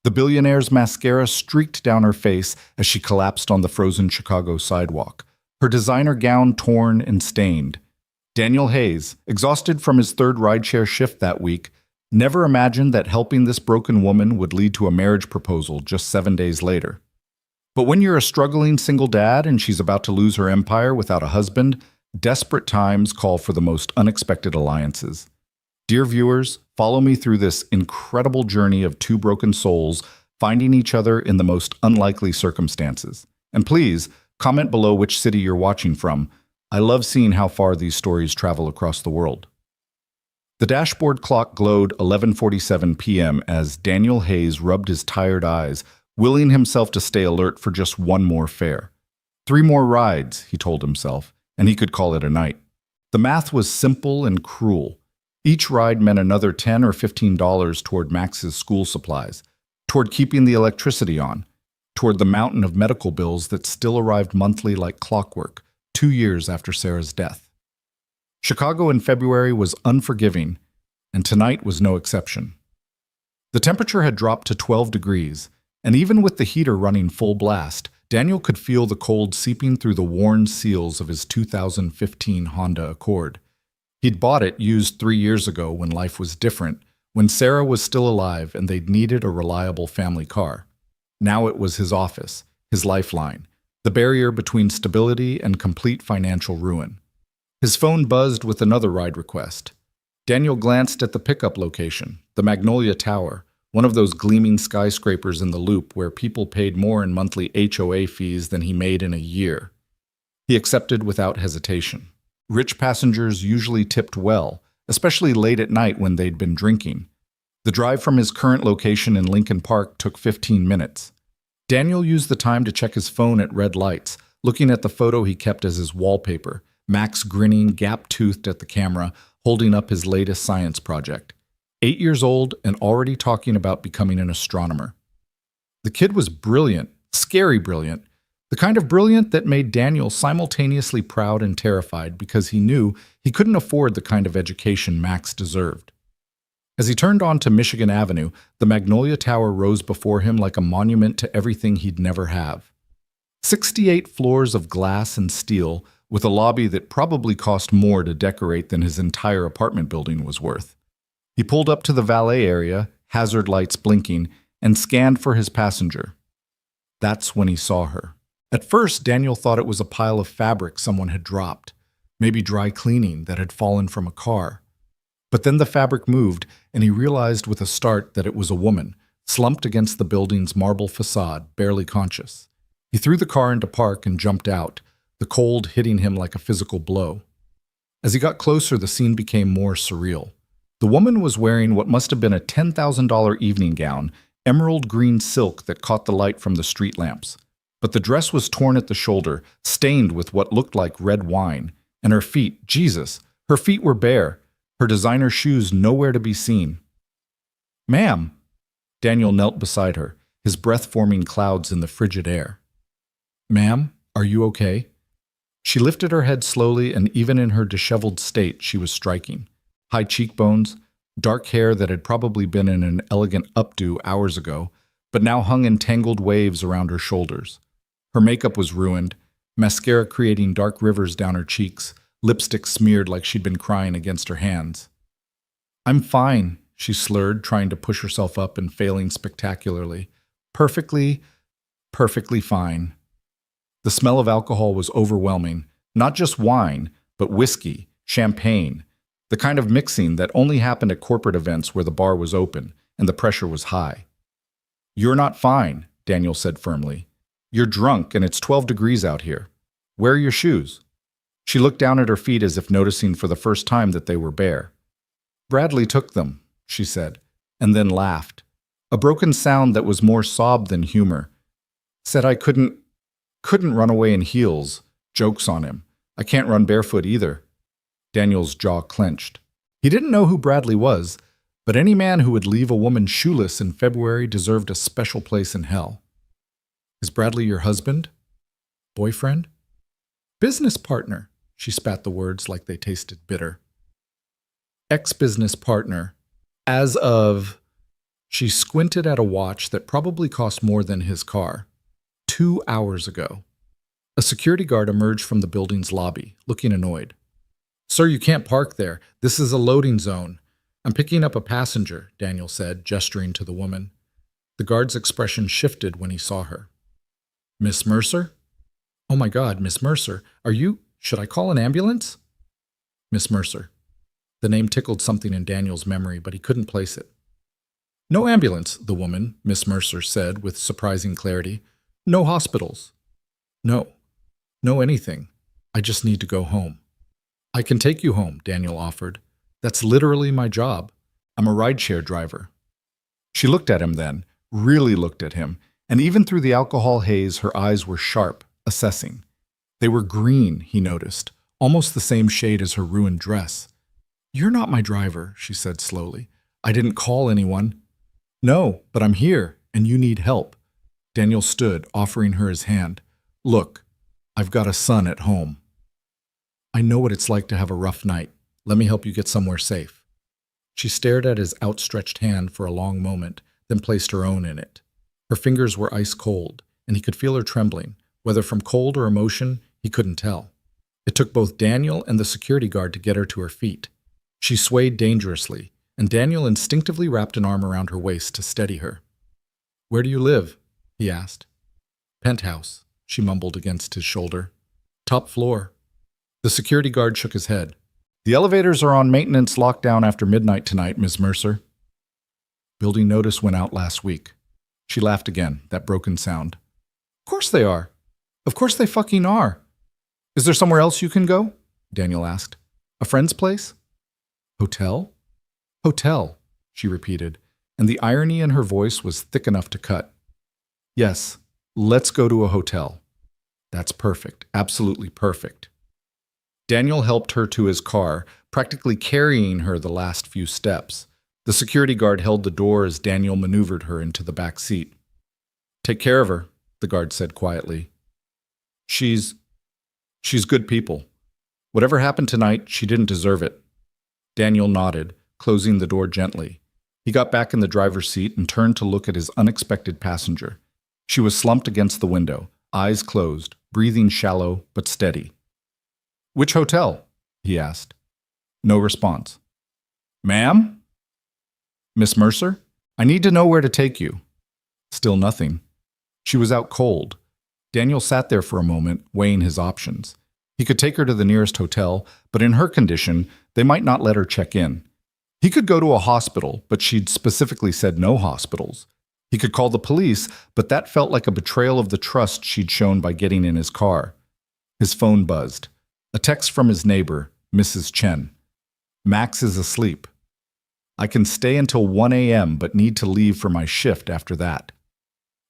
The billionaire's mascara streaked down her face as she collapsed on the frozen Chicago sidewalk, her designer gown torn and stained. Daniel Hayes, exhausted from his third rideshare shift that week, never imagined that helping this broken woman would lead to a marriage proposal just 7 days later. But when you're a struggling single dad and she's about to lose her empire without a husband, desperate times call for the most unexpected alliances. Dear viewers, follow me through this incredible journey of two broken souls finding each other in the most unlikely circumstances. And please, comment below which city you're watching from. I love seeing how far these stories travel across the world. The dashboard clock glowed 11:47 p.m. as Daniel Hayes rubbed his tired eyes, willing himself to stay alert for just one more fare. 3 more rides, he told himself, and he could call it a night. The math was simple and cruel. Each ride meant another $10 or $15 toward Max's school supplies, toward keeping the electricity on, toward the mountain of medical bills that still arrived monthly like clockwork, 2 years after Sarah's death. Chicago in February was unforgiving, and tonight was no exception. The temperature had dropped to 12 degrees, and even with the heater running full blast, Daniel could feel the cold seeping through the worn seals of his 2015 Honda Accord. He'd bought it used 3 years ago when life was different, when Sarah was still alive and they'd needed a reliable family car. Now it was his office, his lifeline, the barrier between stability and complete financial ruin. His phone buzzed with another ride request. Daniel glanced at the pickup location, the Magnolia Tower, one of those gleaming skyscrapers in the Loop where people paid more in monthly HOA fees than he made in a year. He accepted without hesitation. Rich passengers usually tipped well, especially late at night when they'd been drinking. The drive from his current location in Lincoln Park took 15 minutes. Daniel used the time to check his phone at red lights, looking at the photo he kept as his wallpaper, Max grinning, gap-toothed at the camera, holding up his latest science project. 8 years old and already talking about becoming an astronomer. The kid was brilliant, scary brilliant, the kind of brilliant that made Daniel simultaneously proud and terrified because he knew he couldn't afford the kind of education Max deserved. As he turned onto Michigan Avenue, the Magnolia Tower rose before him like a monument to everything he'd never have. 68 floors of glass and steel, with a lobby that probably cost more to decorate than his entire apartment building was worth. He pulled up to the valet area, hazard lights blinking, and scanned for his passenger. That's when he saw her. At first, Daniel thought it was a pile of fabric someone had dropped, maybe dry cleaning that had fallen from a car. But then the fabric moved, and he realized with a start that it was a woman, slumped against the building's marble facade, barely conscious. He threw the car into park and jumped out, the cold hitting him like a physical blow. As he got closer, the scene became more surreal. The woman was wearing what must have been a $10,000 evening gown, emerald green silk that caught the light from the street lamps. But the dress was torn at the shoulder, stained with what looked like red wine, and her feet, Jesus, her feet were bare, her designer shoes nowhere to be seen. "Ma'am!" Daniel knelt beside her, his breath forming clouds in the frigid air. "Ma'am, are you okay?" She lifted her head slowly, and even in her disheveled state, she was striking. High cheekbones, dark hair that had probably been in an elegant updo hours ago, but now hung in tangled waves around her shoulders. Her makeup was ruined, mascara creating dark rivers down her cheeks, lipstick smeared like she'd been crying against her hands. "I'm fine," she slurred, trying to push herself up and failing spectacularly. Perfectly fine." The smell of alcohol was overwhelming, not just wine, but whiskey, champagne, the kind of mixing that only happened at corporate events where the bar was open and the pressure was high. "You're not fine," Daniel said firmly. "You're drunk and it's 12 degrees out here. Where are your shoes?" She looked down at her feet as if noticing for the first time that they were bare. "Bradley took them," she said, and then laughed. A broken sound that was more sob than humor. "Said I couldn't run away in heels. Joke's on him. I can't run barefoot either." Daniel's jaw clenched. He didn't know who Bradley was, but any man who would leave a woman shoeless in February deserved a special place in hell. "Is Bradley your husband? Boyfriend?" "Business partner." She spat the words like they tasted bitter. "Ex-business partner. As of..." She squinted at a watch that probably cost more than his car. 2 hours ago. A security guard emerged from the building's lobby, looking annoyed. "Sir, you can't park there. This is a loading zone." "I'm picking up a passenger," Daniel said, gesturing to the woman. The guard's expression shifted when he saw her. "Miss Mercer?" "Oh my God, Miss Mercer. Are you— Should I call an ambulance?" "Miss Mercer." The name tickled something in Daniel's memory, but he couldn't place it. "No ambulance," the woman, Miss Mercer, said with surprising clarity. "No hospitals." No anything. I just need to go home." "I can take you home," Daniel offered. "That's literally my job. I'm a rideshare driver." She looked at him then, really looked at him, and even through the alcohol haze, her eyes were sharp, assessing. They were green, he noticed, almost the same shade as her ruined dress. "You're not my driver," she said slowly. "I didn't call anyone." "No, but I'm here, and you need help." Daniel stood, offering her his hand. "Look, I've got a son at home. I know what it's like to have a rough night. Let me help you get somewhere safe." She stared at his outstretched hand for a long moment, then placed her own in it. Her fingers were ice cold, and he could feel her trembling. Whether from cold or emotion, he couldn't tell. It took both Daniel and the security guard to get her to her feet. She swayed dangerously, and Daniel instinctively wrapped an arm around her waist to steady her. "Where do you live?" he asked. "Penthouse," she mumbled against his shoulder. "Top floor." The security guard shook his head. "The elevators are on maintenance lockdown after midnight tonight, Miss Mercer." "Building notice went out last week." She laughed again, that broken sound. "Of course they are. Of course they fucking are. Is there somewhere else you can go?" Daniel asked. "A friend's place?" "Hotel?" "Hotel," she repeated, and the irony in her voice was thick enough to cut. "Yes, let's go to a hotel." "That's perfect, absolutely perfect." Daniel helped her to his car, practically carrying her the last few steps. The security guard held the door as Daniel maneuvered her into the back seat. "Take care of her," the guard said quietly. She's good people. Whatever happened tonight, she didn't deserve it." Daniel nodded, closing the door gently. He got back in the driver's seat and turned to look at his unexpected passenger. She was slumped against the window, eyes closed, breathing shallow but steady. "Which hotel?" he asked. No response. "Ma'am?" "Miss Mercer? I need to know where to take you." Still nothing. She was out cold. Daniel sat there for a moment, weighing his options. He could take her to the nearest hotel, but in her condition, they might not let her check in. He could go to a hospital, but she'd specifically said no hospitals. He could call the police, but that felt like a betrayal of the trust she'd shown by getting in his car. His phone buzzed. A text from his neighbor, Mrs. Chen. "Max is asleep. I can stay until 1 a.m. but need to leave for my shift after that."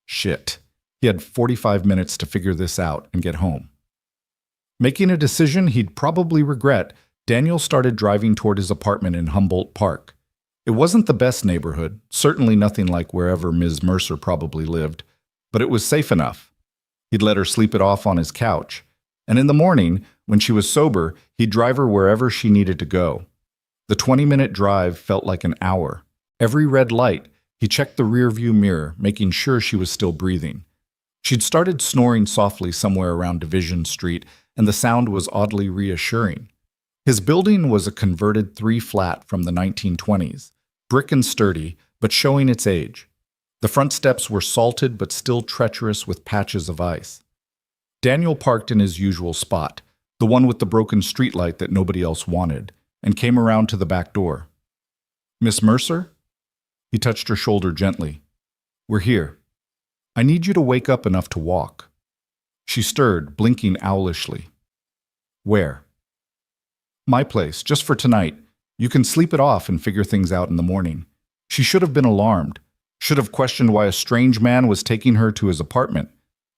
Shit. He had 45 minutes to figure this out and get home. Making a decision he'd probably regret, Daniel started driving toward his apartment in Humboldt Park. It wasn't the best neighborhood, certainly nothing like wherever Ms. Mercer probably lived, but it was safe enough. He'd let her sleep it off on his couch, and in the morning, when she was sober, he'd drive her wherever she needed to go. The 20-minute drive felt like an hour. Every red light, he checked the rearview mirror, making sure she was still breathing. She'd started snoring softly somewhere around Division Street, and the sound was oddly reassuring. His building was a converted 3-flat from the 1920s, brick and sturdy, but showing its age. The front steps were salted but still treacherous with patches of ice. Daniel parked in his usual spot, the one with the broken streetlight that nobody else wanted, and came around to the back door. "Miss Mercer?" He touched her shoulder gently. "We're here. I need you to wake up enough to walk." She stirred, blinking owlishly. "Where?" "My place, just for tonight. You can sleep it off and figure things out in the morning." She should have been alarmed, should have questioned why a strange man was taking her to his apartment.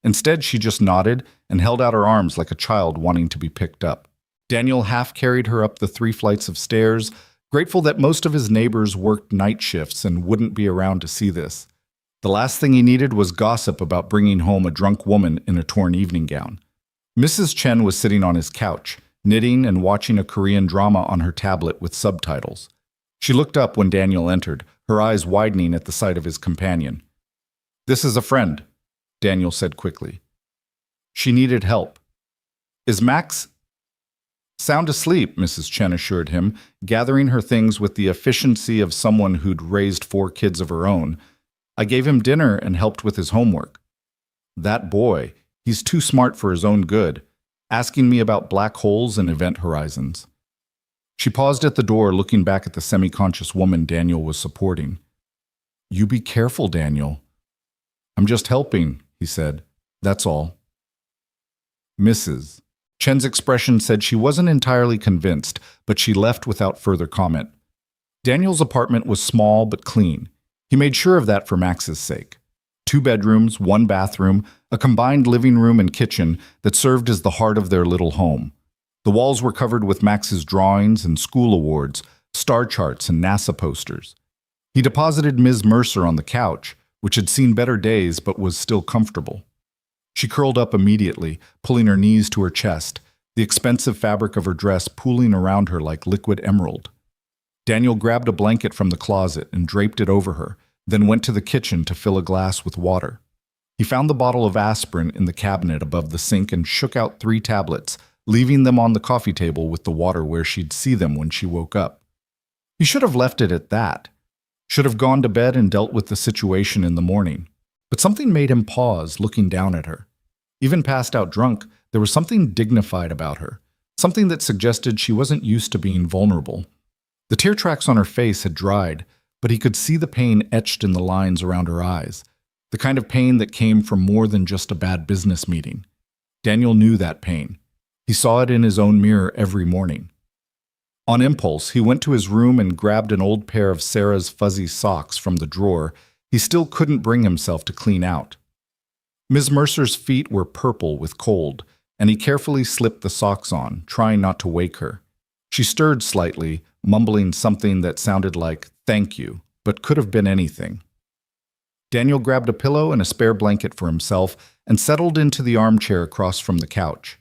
Instead, she just nodded and held out her arms like a child wanting to be picked up. Daniel half carried her up the 3 flights of stairs, grateful that most of his neighbors worked night shifts and wouldn't be around to see this. The last thing he needed was gossip about bringing home a drunk woman in a torn evening gown. Mrs. Chen was sitting on his couch, knitting and watching a Korean drama on her tablet with subtitles. She looked up when Daniel entered, her eyes widening at the sight of his companion. "This is a friend," Daniel said quickly. "She needed help." "Is Max—" "Sound asleep," Mrs. Chen assured him, gathering her things with the efficiency of someone who'd raised 4 kids of her own. "I gave him dinner and helped with his homework." "That boy, he's too smart for his own good, asking me about black holes and event horizons." She paused at the door, looking back at the semi-conscious woman Daniel was supporting. "You be careful, Daniel." "I'm just helping," he said. "That's all." Mrs. Chen's expression said she wasn't entirely convinced, but she left without further comment. Daniel's apartment was small but clean. He made sure of that for Max's sake. 2 bedrooms, 1 bathroom, a combined living room and kitchen that served as the heart of their little home. The walls were covered with Max's drawings and school awards, star charts and NASA posters. He deposited Ms. Mercer on the couch, which had seen better days but was still comfortable. She curled up immediately, pulling her knees to her chest, the expensive fabric of her dress pooling around her like liquid emerald. Daniel grabbed a blanket from the closet and draped it over her, then went to the kitchen to fill a glass with water. He found the bottle of aspirin in the cabinet above the sink and shook out 3 tablets, leaving them on the coffee table with the water where she'd see them when she woke up. He should have left it at that. Should have gone to bed and dealt with the situation in the morning. But something made him pause, looking down at her. Even passed out drunk, there was something dignified about her, something that suggested she wasn't used to being vulnerable. The tear tracks on her face had dried, but he could see the pain etched in the lines around her eyes, the kind of pain that came from more than just a bad business meeting. Daniel knew that pain. He saw it in his own mirror every morning. On impulse, he went to his room and grabbed an old pair of Sarah's fuzzy socks from the drawer he still couldn't bring himself to clean out. Ms. Mercer's feet were purple with cold, and he carefully slipped the socks on, trying not to wake her. She stirred slightly, mumbling something that sounded like "thank you," but could have been anything. Daniel grabbed a pillow and a spare blanket for himself and settled into the armchair across from the couch.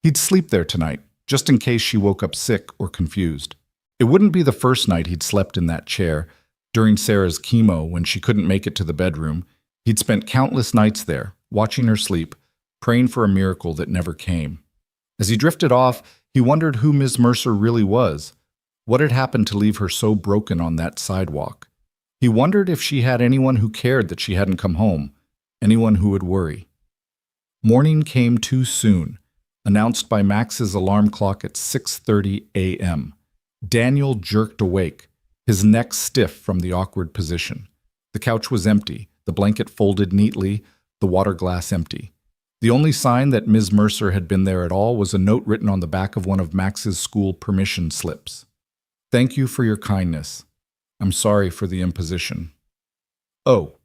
He'd sleep there tonight, just in case she woke up sick or confused. It wouldn't be the first night he'd slept in that chair. During Sarah's chemo, when she couldn't make it to the bedroom, he'd spent countless nights there, watching her sleep, praying for a miracle that never came. As he drifted off, he wondered who Ms. Mercer really was. What had happened to leave her so broken on that sidewalk? He wondered if she had anyone who cared that she hadn't come home, anyone who would worry. Morning came too soon, announced by Max's alarm clock at 6:30 a.m. Daniel jerked awake, his neck stiff from the awkward position. The couch was empty, the blanket folded neatly, the water glass empty. The only sign that Ms. Mercer had been there at all was a note written on the back of one of Max's school permission slips. "Thank you for your kindness. I'm sorry for the imposition." Oh.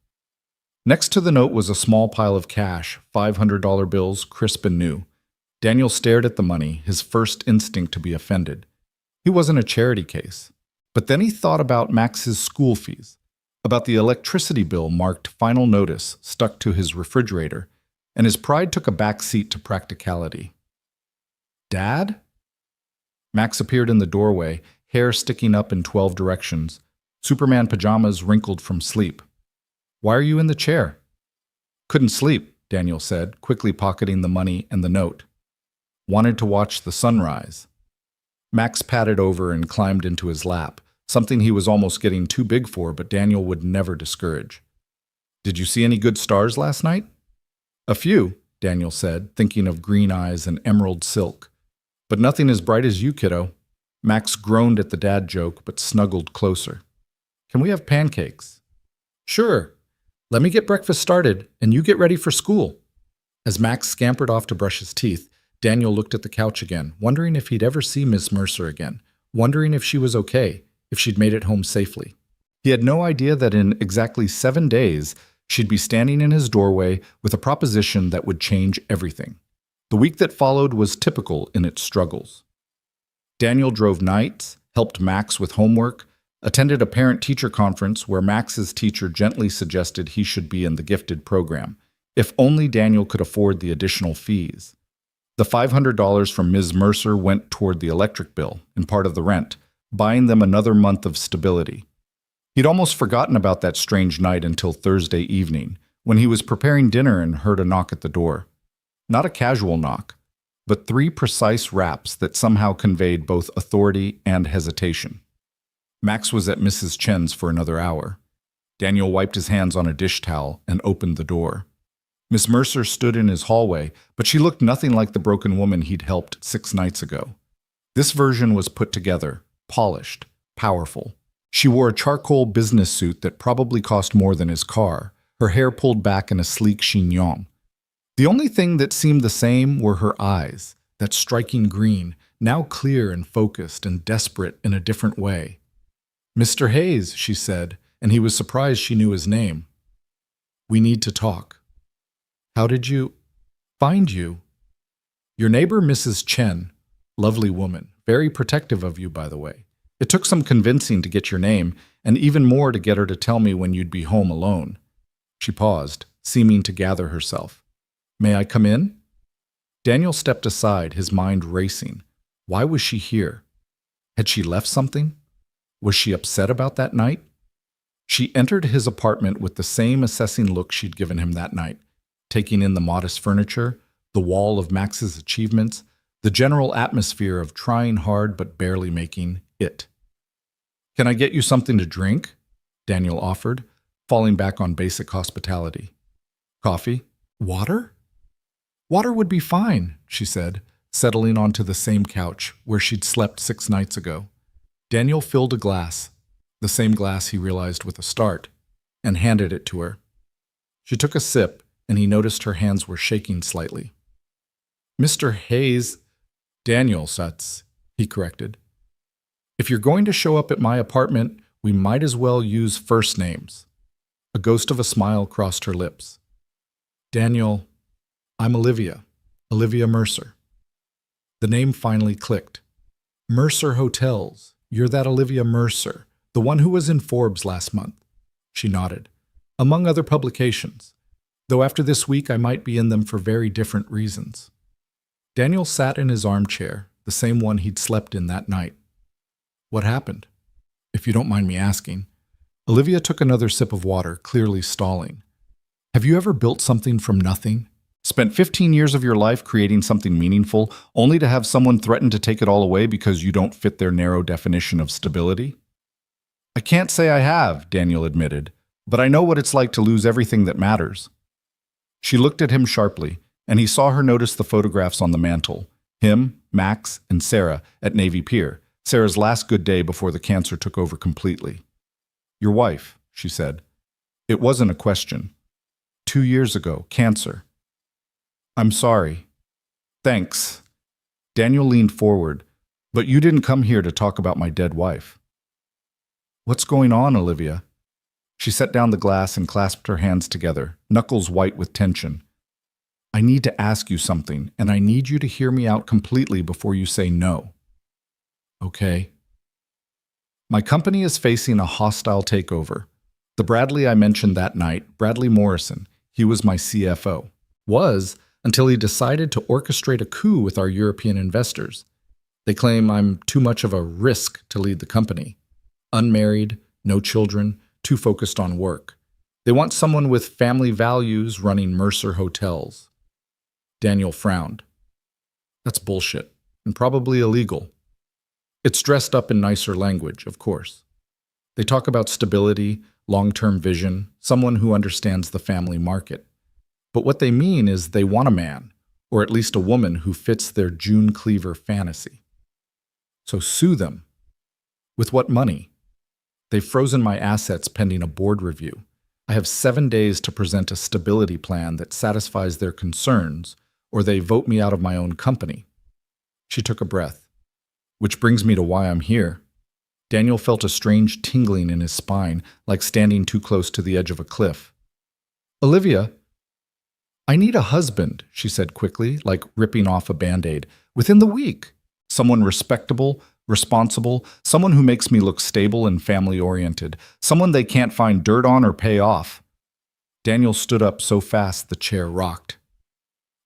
Next to the note was a small pile of cash, $500 bills, crisp and new. Daniel stared at the money, his first instinct to be offended. He wasn't a charity case. But then he thought about Max's school fees, about the electricity bill marked "Final Notice" stuck to his refrigerator, and his pride took a back seat to practicality. "Dad?" Max appeared in the doorway, hair sticking up in 12 directions, Superman pajamas wrinkled from sleep. "Why are you in the chair?" "Couldn't sleep," Daniel said, quickly pocketing the money and the note. "Wanted to watch the sunrise." Max patted over and climbed into his lap, something he was almost getting too big for, but Daniel would never discourage. "Did you see any good stars last night?" "A few," Daniel said, thinking of green eyes and emerald silk. "But nothing as bright as you, kiddo." Max groaned at the dad joke, but snuggled closer. "Can we have pancakes?" "Sure. Let me get breakfast started, and you get ready for school." As Max scampered off to brush his teeth, Daniel looked at the couch again, wondering if he'd ever see Miss Mercer again, wondering if she was okay, if she'd made it home safely. He had no idea that in exactly 7 days, she'd be standing in his doorway with a proposition that would change everything. The week that followed was typical in its struggles. Daniel drove nights, helped Max with homework, attended a parent-teacher conference where Max's teacher gently suggested he should be in the gifted program, if only Daniel could afford the additional fees. The $500 from Ms. Mercer went toward the electric bill and part of the rent, buying them another month of stability. He'd almost forgotten about that strange night until Thursday evening, when he was preparing dinner and heard a knock at the door. Not a casual knock, but 3 precise raps that somehow conveyed both authority and hesitation. Max was at Mrs. Chen's for another hour. Daniel wiped his hands on a dish towel and opened the door. Miss Mercer stood in his hallway, but she looked nothing like the broken woman he'd helped 6 nights ago. This version was put together, polished, powerful. She wore a charcoal business suit that probably cost more than his car, her hair pulled back in a sleek chignon. The only thing that seemed the same were her eyes, that striking green, now clear and focused and desperate in a different way. "Mr. Hayes," she said, and he was surprised she knew his name. "We need to talk." "How did you find you?" "Your neighbor, Mrs. Chen. Lovely woman. Very protective of you, by the way. It took some convincing to get your name, and even more to get her to tell me when you'd be home alone." She paused, seeming to gather herself. "May I come in?" Daniel stepped aside, his mind racing. Why was she here? Had she left something? Was she upset about that night? She entered his apartment with the same assessing look she'd given him that night, taking in the modest furniture, the wall of Max's achievements, the general atmosphere of trying hard but barely making it. "Can I get you something to drink?" Daniel offered, falling back on basic hospitality. "Coffee? Water?" "Water would be fine," she said, settling onto the same couch where she'd slept 6 nights ago. Daniel filled a glass, the same glass he realized with a start, and handed it to her. She took a sip, and he noticed her hands were shaking slightly. "Mr. Hayes—" "Daniel Sutz," he corrected. "If you're going to show up at my apartment, we might as well use first names." A ghost of a smile crossed her lips. "Daniel, I'm Olivia Mercer." The name finally clicked. "Mercer Hotels. You're that Olivia Mercer, the one who was in Forbes last month." She nodded. "Among other publications. Though after this week I might be in them for very different reasons." Daniel sat in his armchair, the same one he'd slept in that night. "What happened? If you don't mind me asking." Olivia took another sip of water, clearly stalling. "Have you ever built something from nothing? Spent 15 years of your life creating something meaningful, only to have someone threaten to take it all away because you don't fit their narrow definition of stability?" "I can't say I have," Daniel admitted, "but I know what it's like to lose everything that matters." She looked at him sharply, and he saw her notice the photographs on the mantel. Him, Max, and Sarah at Navy Pier, Sarah's last good day before the cancer took over completely. "Your wife," she said. It wasn't a question. 2 years ago, cancer. "I'm sorry." "Thanks." Daniel leaned forward. "But you didn't come here to talk about my dead wife." "What's going on, Olivia?" She set down the glass and clasped her hands together, knuckles white with tension. "I need to ask you something, and I need you to hear me out completely before you say no." "Okay." "My company is facing a hostile takeover. The Bradley I mentioned that night, Bradley Morrison, he was my CFO. Was, until he decided to orchestrate a coup with our European investors. They claim I'm too much of a risk to lead the company. Unmarried, no children, too focused on work. They want someone with family values running Mercer Hotels." Daniel frowned. "That's bullshit, and probably illegal. It's dressed up in nicer language, of course. They talk about stability, long-term vision, someone who understands the family market. But what they mean is they want a man, or at least a woman who fits their June Cleaver fantasy. So sue them. With what money? They've frozen my assets pending a board review. I have 7 days to present a stability plan that satisfies their concerns, or they vote me out of my own company." She took a breath. "Which brings me to why I'm here." Daniel felt a strange tingling in his spine, like standing too close to the edge of a cliff. "Olivia, I need a husband," she said quickly, like ripping off a Band-Aid. "Within the week. Someone respectable, responsible, someone who makes me look stable and family-oriented, someone they can't find dirt on or pay off." Daniel stood up so fast the chair rocked.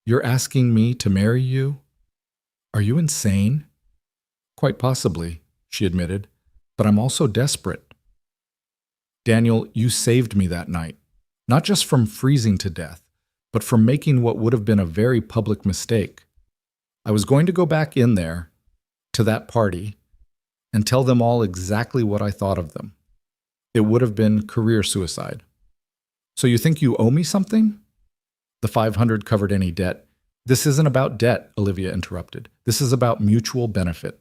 "You're asking me to marry you? Are you insane?" "Quite possibly," she admitted. But I'm also desperate. Daniel, you saved me that night, not just from freezing to death, but from making what would have been a very public mistake. I was going to go back in there, to that party, and tell them all exactly what I thought of them. It would have been career suicide. So you think you owe me something? The 500 covered any debt. This isn't about debt, Olivia interrupted. This is about mutual benefit.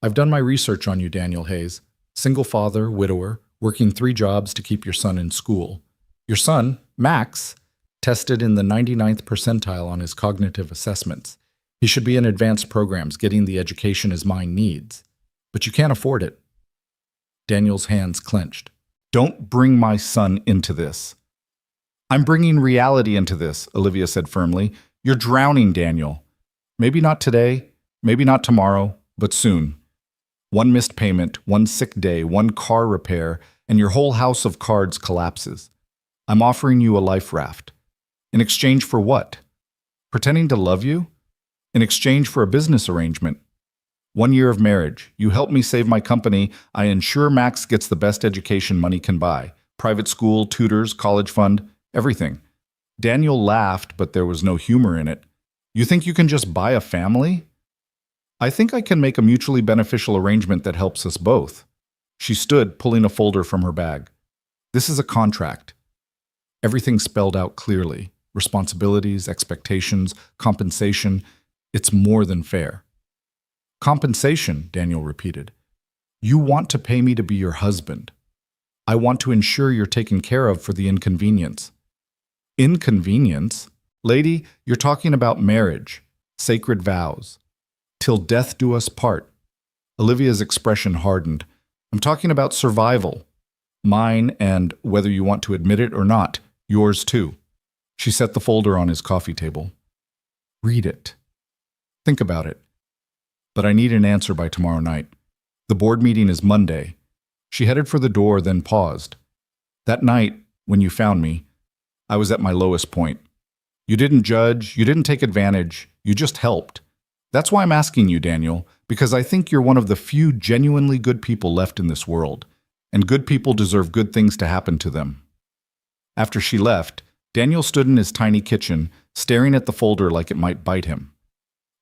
I've done my research on you, Daniel Hayes. Single father, widower, working 3 jobs to keep your son in school. Your son, Max, tested in the 99th percentile on his cognitive assessments. He should be in advanced programs, getting the education his mind needs. But you can't afford it. Daniel's hands clenched. Don't bring my son into this. I'm bringing reality into this, Olivia said firmly. You're drowning, Daniel. Maybe not today, maybe not tomorrow, but soon. 1 missed payment, 1 sick day, 1 car repair, and your whole house of cards collapses. I'm offering you a life raft. In exchange for what? Pretending to love you? In exchange for a business arrangement. 1 year of marriage. You help me save my company. I ensure Max gets the best education money can buy. Private school, tutors, college fund, everything. Daniel laughed, but there was no humor in it. You think you can just buy a family? I think I can make a mutually beneficial arrangement that helps us both. She stood, pulling a folder from her bag. This is a contract. Everything spelled out clearly. Responsibilities, expectations, compensation. It's more than fair. Compensation, Daniel repeated. You want to pay me to be your husband. I want to ensure you're taken care of for the inconvenience. Inconvenience? Lady, you're talking about marriage, sacred vows. Till death do us part. Olivia's expression hardened. I'm talking about survival. Mine and, whether you want to admit it or not, yours too. She set the folder on his coffee table. Read it. Think about it. But I need an answer by tomorrow night. The board meeting is Monday. She headed for the door, then paused. That night, when you found me, I was at my lowest point. You didn't judge, you didn't take advantage, you just helped. That's why I'm asking you, Daniel, because I think you're one of the few genuinely good people left in this world, and good people deserve good things to happen to them. After she left, Daniel stood in his tiny kitchen, staring at the folder like it might bite him.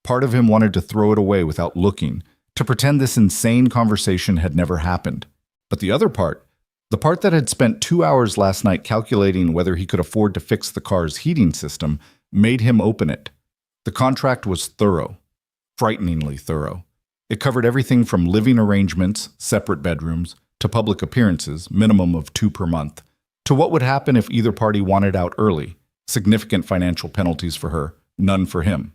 Part of him wanted to throw it away without looking, to pretend this insane conversation had never happened. But the other part, the part that had spent 2 hours last night calculating whether he could afford to fix the car's heating system, made him open it. The contract was thorough, frighteningly thorough. It covered everything from living arrangements, separate bedrooms, to public appearances, minimum of 2 per month, to what would happen if either party wanted out early, significant financial penalties for her, none for him.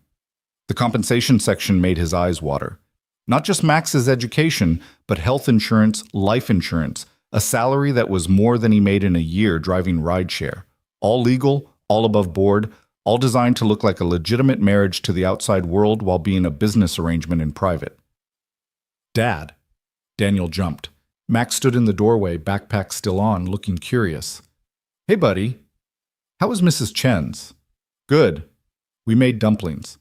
The compensation section made his eyes water. Not just Max's education, but health insurance, life insurance, a salary that was more than he made in a year driving rideshare. All legal, all above board, all designed to look like a legitimate marriage to the outside world while being a business arrangement in private. Dad. Daniel jumped. Max stood in the doorway, backpack still on, looking curious. Hey, buddy. How was Mrs. Chen's? Good. We made dumplings.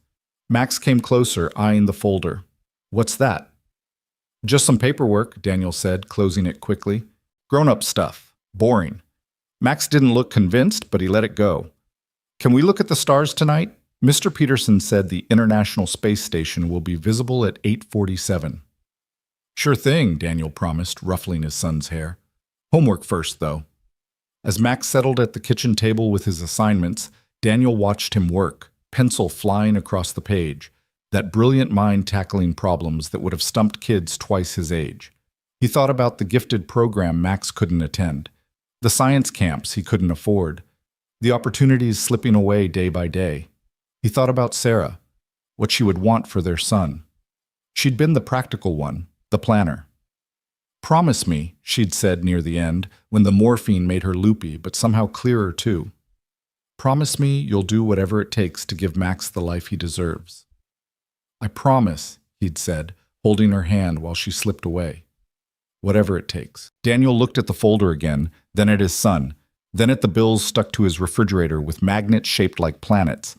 Max came closer, eyeing the folder. What's that? Just some paperwork, Daniel said, closing it quickly. Grown-up stuff. Boring. Max didn't look convinced, but he let it go. Can we look at the stars tonight? Mr. Peterson said the International Space Station will be visible at 8:47. Sure thing, Daniel promised, ruffling his son's hair. Homework first, though. As Max settled at the kitchen table with his assignments, Daniel watched him work, pencil flying across the page, that brilliant mind tackling problems that would have stumped kids twice his age. He thought about the gifted program Max couldn't attend, the science camps he couldn't afford, the opportunities slipping away day by day. He thought about Sarah, what she would want for their son. She'd been the practical one, the planner. Promise me, she'd said near the end, when the morphine made her loopy, but somehow clearer too. Promise me you'll do whatever it takes to give Max the life he deserves. I promise, he'd said, holding her hand while she slipped away. Whatever it takes. Daniel looked at the folder again, then at his son, then at the bills stuck to his refrigerator with magnets shaped like planets.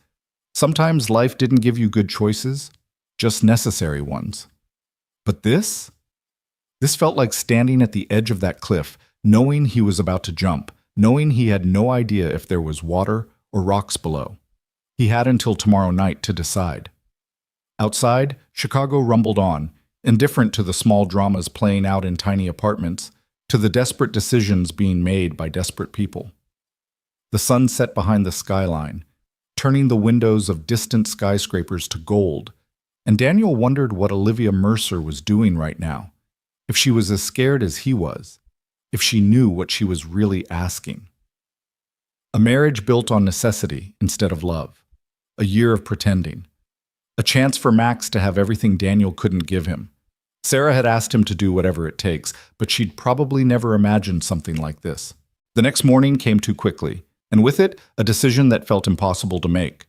Sometimes life didn't give you good choices, just necessary ones. But this? This felt like standing at the edge of that cliff, knowing he was about to jump, knowing he had no idea if there was water or rocks below. He had until tomorrow night to decide. Outside, Chicago rumbled on, indifferent to the small dramas playing out in tiny apartments, to the desperate decisions being made by desperate people. The sun set behind the skyline, turning the windows of distant skyscrapers to gold, and Daniel wondered what Olivia Mercer was doing right now, if she was as scared as he was, if she knew what she was really asking. A marriage built on necessity instead of love, a year of pretending, a chance for Max to have everything Daniel couldn't give him. Sarah had asked him to do whatever it takes, but she'd probably never imagined something like this. The next morning came too quickly, and with it, a decision that felt impossible to make.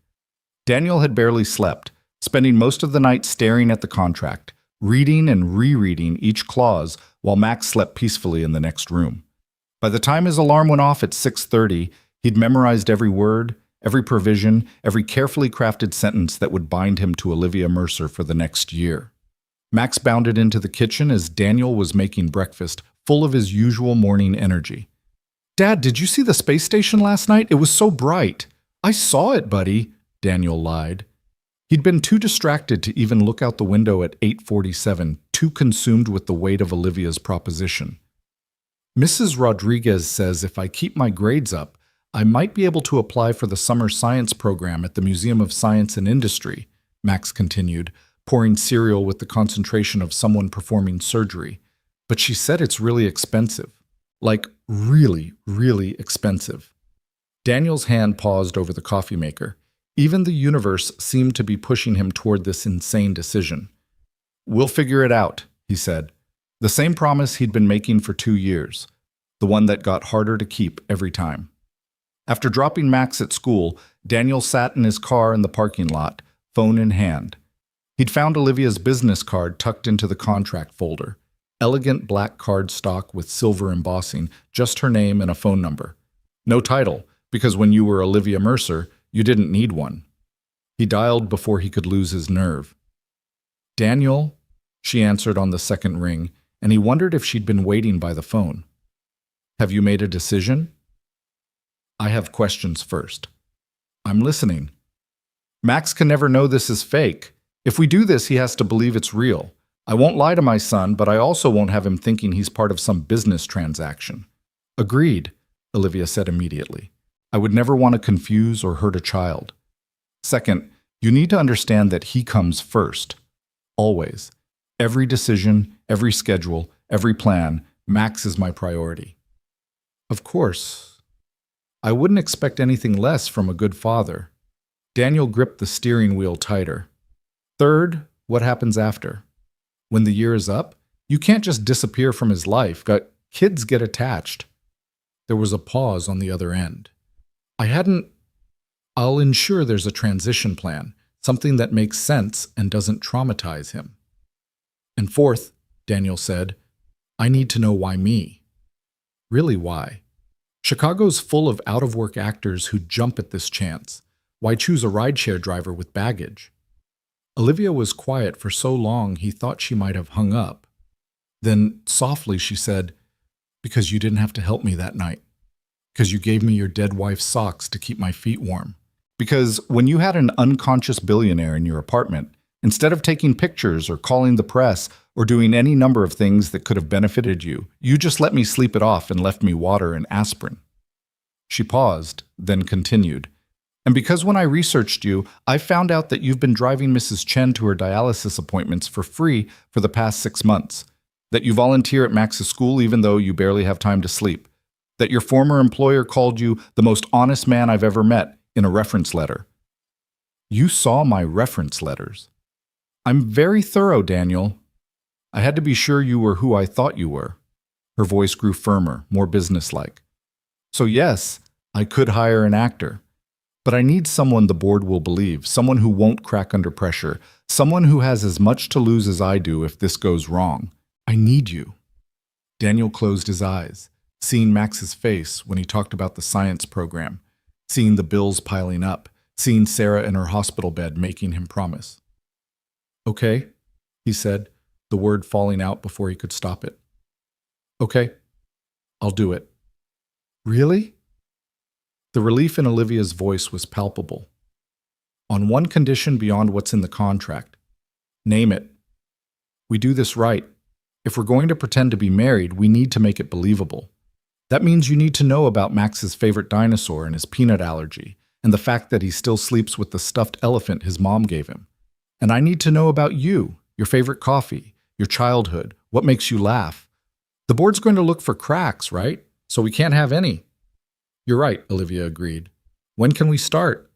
Daniel had barely slept, spending most of the night staring at the contract, reading and rereading each clause while Max slept peacefully in the next room. By the time his alarm went off at 6:30, he'd memorized every word, every provision, every carefully crafted sentence that would bind him to Olivia Mercer for the next year. Max bounded into the kitchen as Daniel was making breakfast, full of his usual morning energy. "Dad, did you see the space station last night? It was so bright." "I saw it, buddy," Daniel lied. He'd been too distracted to even look out the window at 8:47, too consumed with the weight of Olivia's proposition. "Mrs. Rodriguez says if I keep my grades up, I might be able to apply for the summer science program at the Museum of Science and Industry," Max continued, pouring cereal with the concentration of someone performing surgery. "But she said it's really expensive. Like, really, really expensive." Daniel's hand paused over the coffee maker. Even the universe seemed to be pushing him toward this insane decision. "We'll figure it out," he said. The same promise he'd been making for 2 years, the one that got harder to keep every time. After dropping Max at school, Daniel sat in his car in the parking lot, phone in hand. He'd found Olivia's business card tucked into the contract folder. Elegant black cardstock with silver embossing, just her name and a phone number. No title, because when you were Olivia Mercer, you didn't need one. He dialed before he could lose his nerve. "Daniel," she answered on the second ring, and he wondered if she'd been waiting by the phone. "Have you made a decision?" "I have questions first." "I'm listening." "Max can never know this is fake. If we do this, he has to believe it's real. I won't lie to my son, but I also won't have him thinking he's part of some business transaction." "Agreed," Olivia said immediately. "I would never want to confuse or hurt a child. Second, you need to understand that he comes first. Always. Every decision, every schedule, every plan, Max is my priority." "Of course. I wouldn't expect anything less from a good father." Daniel gripped the steering wheel tighter. "Third, what happens after? When the year is up, you can't just disappear from his life. Kids get attached." There was a pause on the other end. "I'll ensure there's a transition plan, something that makes sense and doesn't traumatize him." "And fourth," Daniel said, "I need to know why me." Really, why? Chicago's full of out-of-work actors who jump at this chance. Why choose a rideshare driver with baggage? Olivia was quiet for so long he thought she might have hung up. Then, softly, she said, "Because you didn't have to help me that night. Because you gave me your dead wife's socks to keep my feet warm. Because when you had an unconscious billionaire in your apartment, instead of taking pictures or calling the press or doing any number of things that could have benefited you, you just let me sleep it off and left me water and aspirin." She paused, then continued. "And because when I researched you, I found out that you've been driving Mrs. Chen to her dialysis appointments for free for the past 6 months. That you volunteer at Max's school even though you barely have time to sleep. That your former employer called you the most honest man I've ever met in a reference letter." "You saw my reference letters." "I'm very thorough, Daniel. I had to be sure you were who I thought you were." Her voice grew firmer, more businesslike. "So yes, I could hire an actor. But I need someone the board will believe, someone who won't crack under pressure, someone who has as much to lose as I do if this goes wrong. I need you." Daniel closed his eyes, seeing Max's face when he talked about the science program, seeing the bills piling up, seeing Sarah in her hospital bed making him promise. "Okay," he said, the word falling out before he could stop it. Okay, I'll do it. Really? The relief in Olivia's voice was palpable. On one condition beyond what's in the contract. Name it. We do this right. If we're going to pretend to be married, we need to make it believable. That means you need to know about Max's favorite dinosaur and his peanut allergy, and the fact that he still sleeps with the stuffed elephant his mom gave him. And I need to know about you, your favorite coffee, your childhood, what makes you laugh. The board's going to look for cracks, right? So we can't have any. You're right, Olivia agreed. When can we start?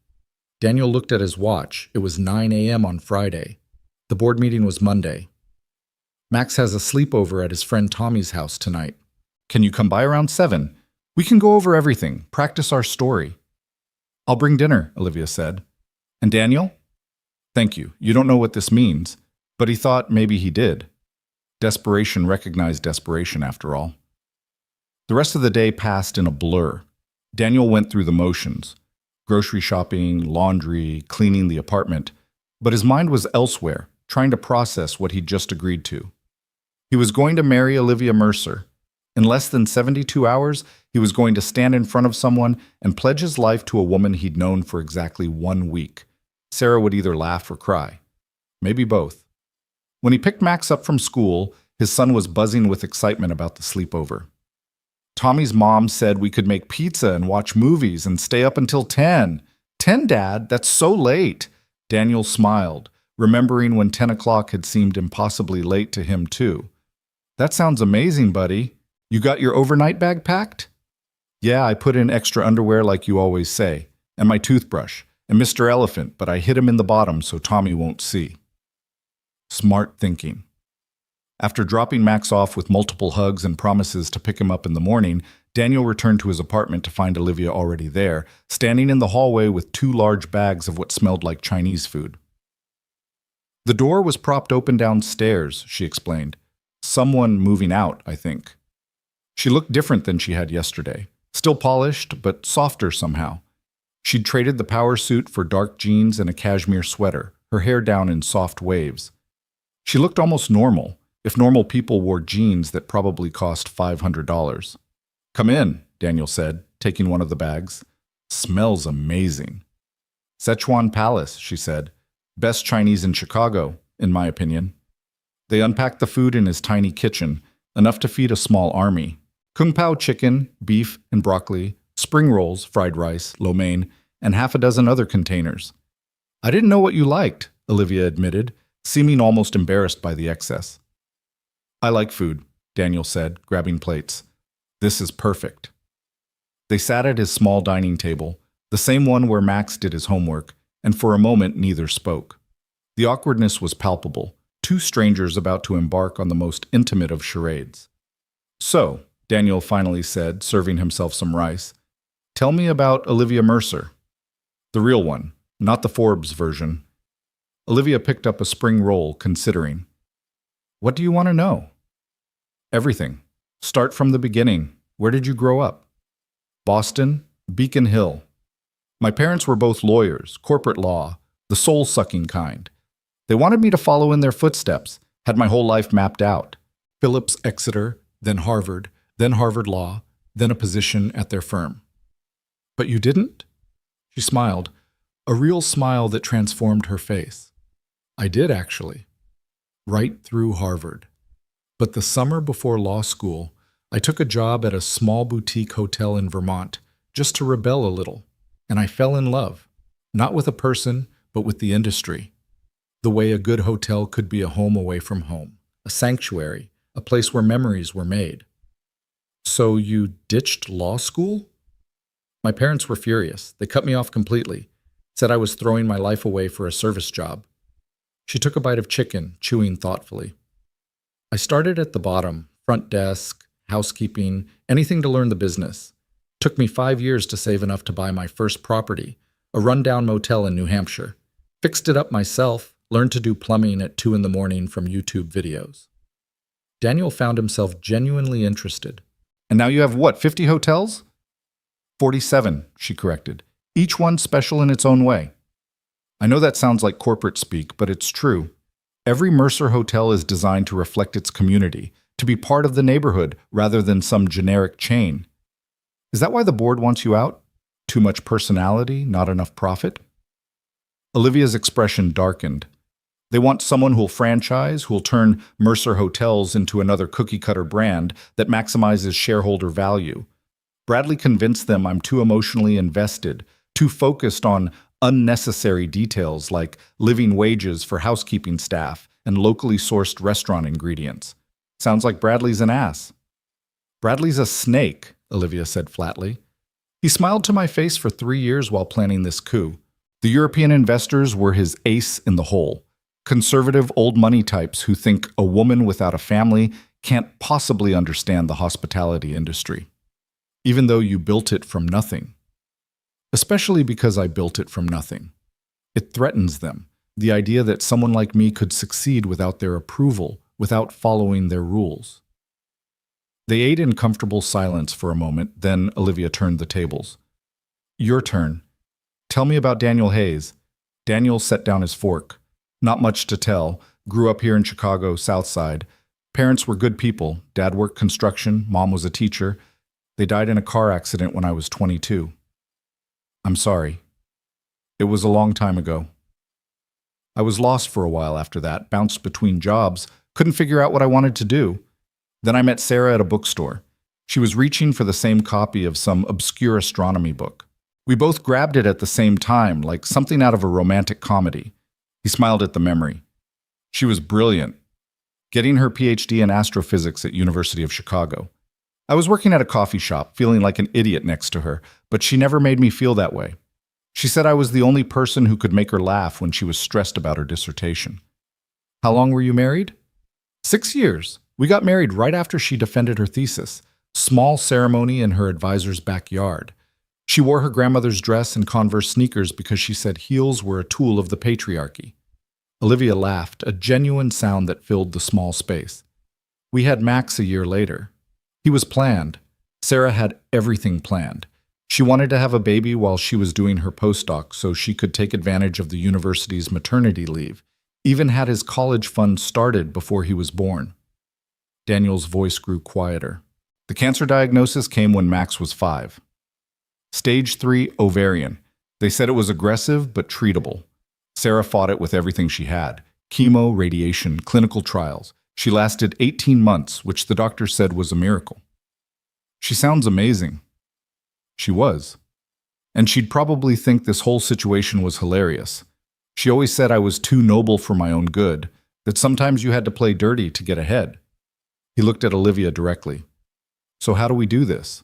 Daniel looked at his watch. It was 9 a.m. on Friday. The board meeting was Monday. Max has a sleepover at his friend Tommy's house tonight. Can you come by around 7? We can go over everything, practice our story. I'll bring dinner, Olivia said. And Daniel? Thank you. You don't know what this means. But he thought maybe he did. Desperation recognized desperation, after all. The rest of the day passed in a blur. Daniel went through the motions. Grocery shopping, laundry, cleaning the apartment. But his mind was elsewhere, trying to process what he'd just agreed to. He was going to marry Olivia Mercer. In less than 72 hours, he was going to stand in front of someone and pledge his life to a woman he'd known for exactly 1 week. Sarah would either laugh or cry. Maybe both. When he picked Max up from school, his son was buzzing with excitement about the sleepover. Tommy's mom said we could make pizza and watch movies and stay up until 10. 10, Dad? That's so late. Daniel smiled, remembering when 10 o'clock had seemed impossibly late to him, too. That sounds amazing, buddy. You got your overnight bag packed? Yeah, I put in extra underwear like you always say, and my toothbrush, and Mr. Elephant, but I hid him in the bottom so Tommy won't see. Smart thinking. After dropping Max off with multiple hugs and promises to pick him up in the morning, Daniel returned to his apartment to find Olivia already there, standing in the hallway with 2 large bags of what smelled like Chinese food. The door was propped open downstairs, she explained. Someone moving out, I think. She looked different than she had yesterday. Still polished, but softer somehow. She'd traded the power suit for dark jeans and a cashmere sweater, her hair down in soft waves. She looked almost normal, if normal people wore jeans that probably cost $500. Come in, Daniel said, taking one of the bags. Smells amazing. Sichuan Palace, she said. Best Chinese in Chicago, in my opinion. They unpacked the food in his tiny kitchen, enough to feed a small army. Kung Pao chicken, beef, and broccoli, spring rolls, fried rice, lo mein, and half a dozen other containers. I didn't know what you liked, Olivia admitted, seeming almost embarrassed by the excess. I like food, Daniel said, grabbing plates. This is perfect. They sat at his small dining table, the same one where Max did his homework, and for a moment neither spoke. The awkwardness was palpable, 2 strangers about to embark on the most intimate of charades. So, Daniel finally said, serving himself some rice, tell me about Olivia Mercer. The real one, not the Forbes version. Olivia picked up a spring roll, considering. What do you want to know? Everything. Start from the beginning. Where did you grow up? Boston, Beacon Hill. My parents were both lawyers, corporate law, the soul-sucking kind. They wanted me to follow in their footsteps, had my whole life mapped out. Phillips Exeter, then Harvard Law, then a position at their firm. But you didn't? She smiled, a real smile that transformed her face. I did, actually. Right through Harvard. But the summer before law school, I took a job at a small boutique hotel in Vermont, just to rebel a little, and I fell in love, not with a person, but with the industry. The way a good hotel could be a home away from home, a sanctuary, a place where memories were made. So you ditched law school? My parents were furious. They cut me off completely, said I was throwing my life away for a service job. She took a bite of chicken, chewing thoughtfully. I started at the bottom, front desk, housekeeping, anything to learn the business. Took me 5 years to save enough to buy my first property, a rundown motel in New Hampshire. Fixed it up myself, learned to do plumbing at 2 a.m. from YouTube videos. Daniel found himself genuinely interested. And now you have what, 50 hotels? 47, she corrected. Each one special in its own way. I know that sounds like corporate speak, but it's true. Every Mercer hotel is designed to reflect its community, to be part of the neighborhood rather than some generic chain. Is that why the board wants you out? Too much personality, not enough profit? Olivia's expression darkened. They want someone who'll franchise, who'll turn Mercer Hotels into another cookie-cutter brand that maximizes shareholder value. Bradley convinced them I'm too emotionally invested, too focused on unnecessary details like living wages for housekeeping staff and locally sourced restaurant ingredients. Sounds like Bradley's an ass. Bradley's a snake, Olivia said flatly. He smiled to my face for 3 years while planning this coup. The European investors were his ace in the hole. Conservative old money types who think a woman without a family can't possibly understand the hospitality industry, even though you built it from nothing. Especially because I built it from nothing. It threatens them, the idea that someone like me could succeed without their approval, without following their rules. They ate in comfortable silence for a moment, then Olivia turned the tables. Your turn. Tell me about Daniel Hayes. Daniel set down his fork. Not much to tell. Grew up here in Chicago, South Side. Parents were good people. Dad worked construction. Mom was a teacher. They died in a car accident when I was 22. I'm sorry. It was a long time ago. I was lost for a while after that, bounced between jobs, couldn't figure out what I wanted to do. Then I met Sarah at a bookstore. She was reaching for the same copy of some obscure astronomy book. We both grabbed it at the same time, like something out of a romantic comedy. He smiled at the memory. She was brilliant, getting her PhD in astrophysics at University of Chicago. I was working at a coffee shop, feeling like an idiot next to her, but she never made me feel that way. She said I was the only person who could make her laugh when she was stressed about her dissertation. How long were you married? 6 years. We got married right after she defended her thesis. Small ceremony in her advisor's backyard. She wore her grandmother's dress and Converse sneakers because she said heels were a tool of the patriarchy. Olivia laughed, a genuine sound that filled the small space. We had Max a year later. He was planned. Sarah had everything planned. She wanted to have a baby while she was doing her postdoc so she could take advantage of the university's maternity leave, even had his college fund started before he was born. Daniel's voice grew quieter. The cancer diagnosis came when Max was 5. Stage 3 ovarian. They said it was aggressive but treatable. Sarah fought it with everything she had. Chemo, radiation, clinical trials. She lasted 18 months, which the doctor said was a miracle. She sounds amazing. She was. And she'd probably think this whole situation was hilarious. She always said I was too noble for my own good, that sometimes you had to play dirty to get ahead. He looked at Olivia directly. So how do we do this?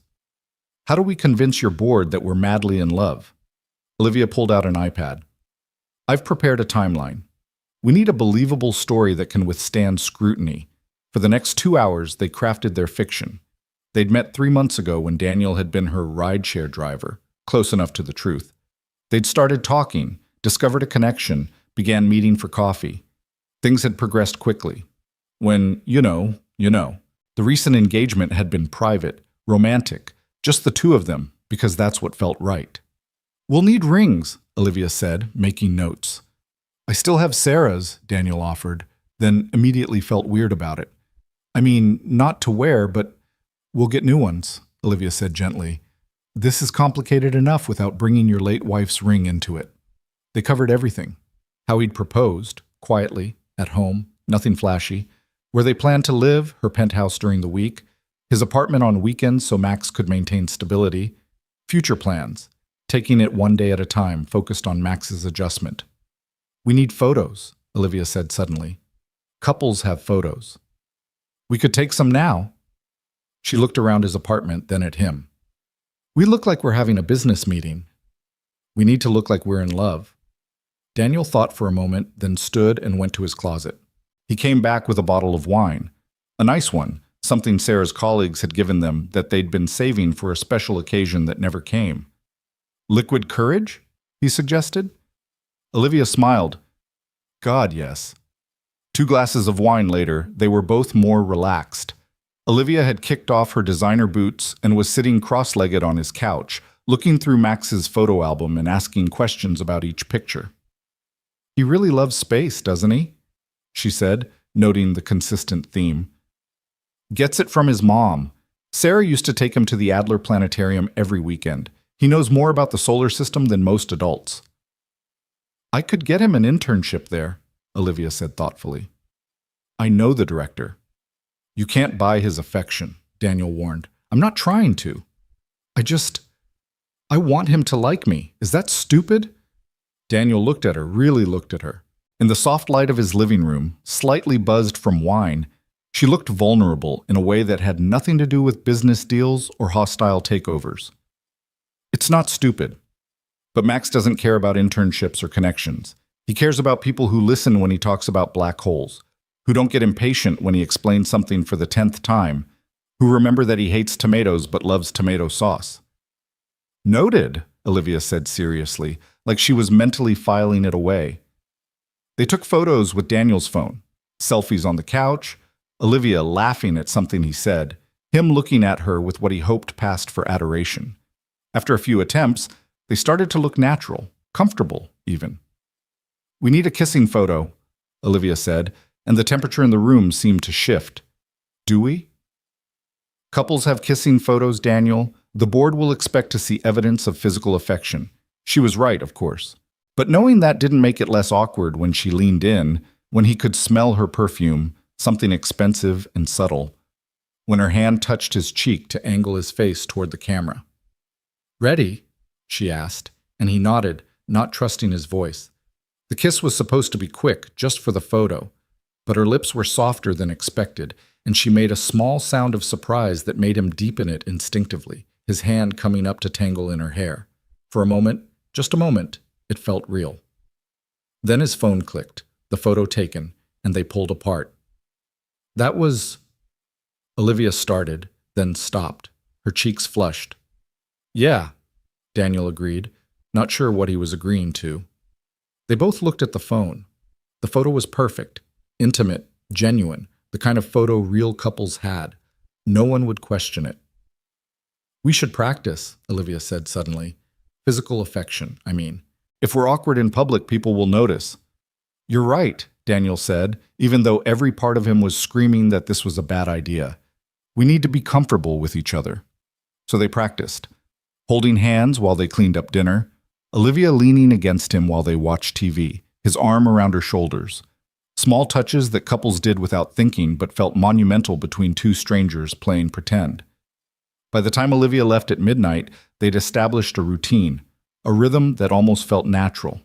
How do we convince your board that we're madly in love? Olivia pulled out an iPad. I've prepared a timeline. We need a believable story that can withstand scrutiny. For the next 2 hours, they crafted their fiction. They'd met 3 months ago when Daniel had been her rideshare driver, close enough to the truth. They'd started talking, discovered a connection, began meeting for coffee. Things had progressed quickly. When, the recent engagement had been private, romantic, just the two of them, because that's what felt right. We'll need rings, Olivia said, making notes. I still have Sarah's, Daniel offered, then immediately felt weird about it. I mean, not to wear, but we'll get new ones, Olivia said gently. This is complicated enough without bringing your late wife's ring into it. They covered everything. How he'd proposed, quietly, at home, nothing flashy. Where they planned to live, her penthouse during the week. His apartment on weekends so Max could maintain stability. Future plans, taking it one day at a time, focused on Max's adjustment. We need photos, Olivia said suddenly. Couples have photos. We could take some now. She looked around his apartment, then at him. We look like we're having a business meeting. We need to look like we're in love. Daniel thought for a moment, then stood and went to his closet. He came back with a bottle of wine. A nice one, something Sarah's colleagues had given them that they'd been saving for a special occasion that never came. Liquid courage? He suggested. Olivia smiled. God, yes. 2 glasses of wine later, they were both more relaxed. Olivia had kicked off her designer boots and was sitting cross-legged on his couch, looking through Max's photo album and asking questions about each picture. He really loves space, doesn't he? She said, noting the consistent theme. Gets it from his mom. Sarah used to take him to the Adler Planetarium every weekend. He knows more about the solar system than most adults. I could get him an internship there, Olivia said thoughtfully. I know the director. You can't buy his affection, Daniel warned. I'm not trying to. I want him to like me. Is that stupid? Daniel looked at her, really looked at her. In the soft light of his living room, slightly buzzed from wine, she looked vulnerable in a way that had nothing to do with business deals or hostile takeovers. It's not stupid. But Max doesn't care about internships or connections. He cares about people who listen when he talks about black holes, who don't get impatient when he explains something for the 10th time, who remember that he hates tomatoes but loves tomato sauce. Noted, Olivia said seriously, like she was mentally filing it away. They took photos with Daniel's phone, selfies on the couch, Olivia laughing at something he said, him looking at her with what he hoped passed for adoration. After a few attempts, they started to look natural, comfortable even. We need a kissing photo, Olivia said, and the temperature in the room seemed to shift. Do we? Couples have kissing photos, Daniel. The board will expect to see evidence of physical affection. She was right, of course. But knowing that didn't make it less awkward when she leaned in, when he could smell her perfume, something expensive and subtle, when her hand touched his cheek to angle his face toward the camera. Ready? She asked, and he nodded, not trusting his voice. The kiss was supposed to be quick, just for the photo, but her lips were softer than expected, and she made a small sound of surprise that made him deepen it instinctively, his hand coming up to tangle in her hair. For a moment, just a moment, it felt real. Then his phone clicked, the photo taken, and they pulled apart. That was... Olivia started, then stopped, her cheeks flushed. Yeah, Daniel agreed, not sure what he was agreeing to. They both looked at the phone. The photo was perfect, intimate, genuine, the kind of photo real couples had. No one would question it. We should practice, Olivia said suddenly. Physical affection, I mean. If we're awkward in public, people will notice. You're right, Daniel said, even though every part of him was screaming that this was a bad idea. We need to be comfortable with each other. So they practiced. Holding hands while they cleaned up dinner, Olivia leaning against him while they watched TV, his arm around her shoulders. Small touches that couples did without thinking but felt monumental between two strangers playing pretend. By the time Olivia left at midnight, they'd established a routine, a rhythm that almost felt natural.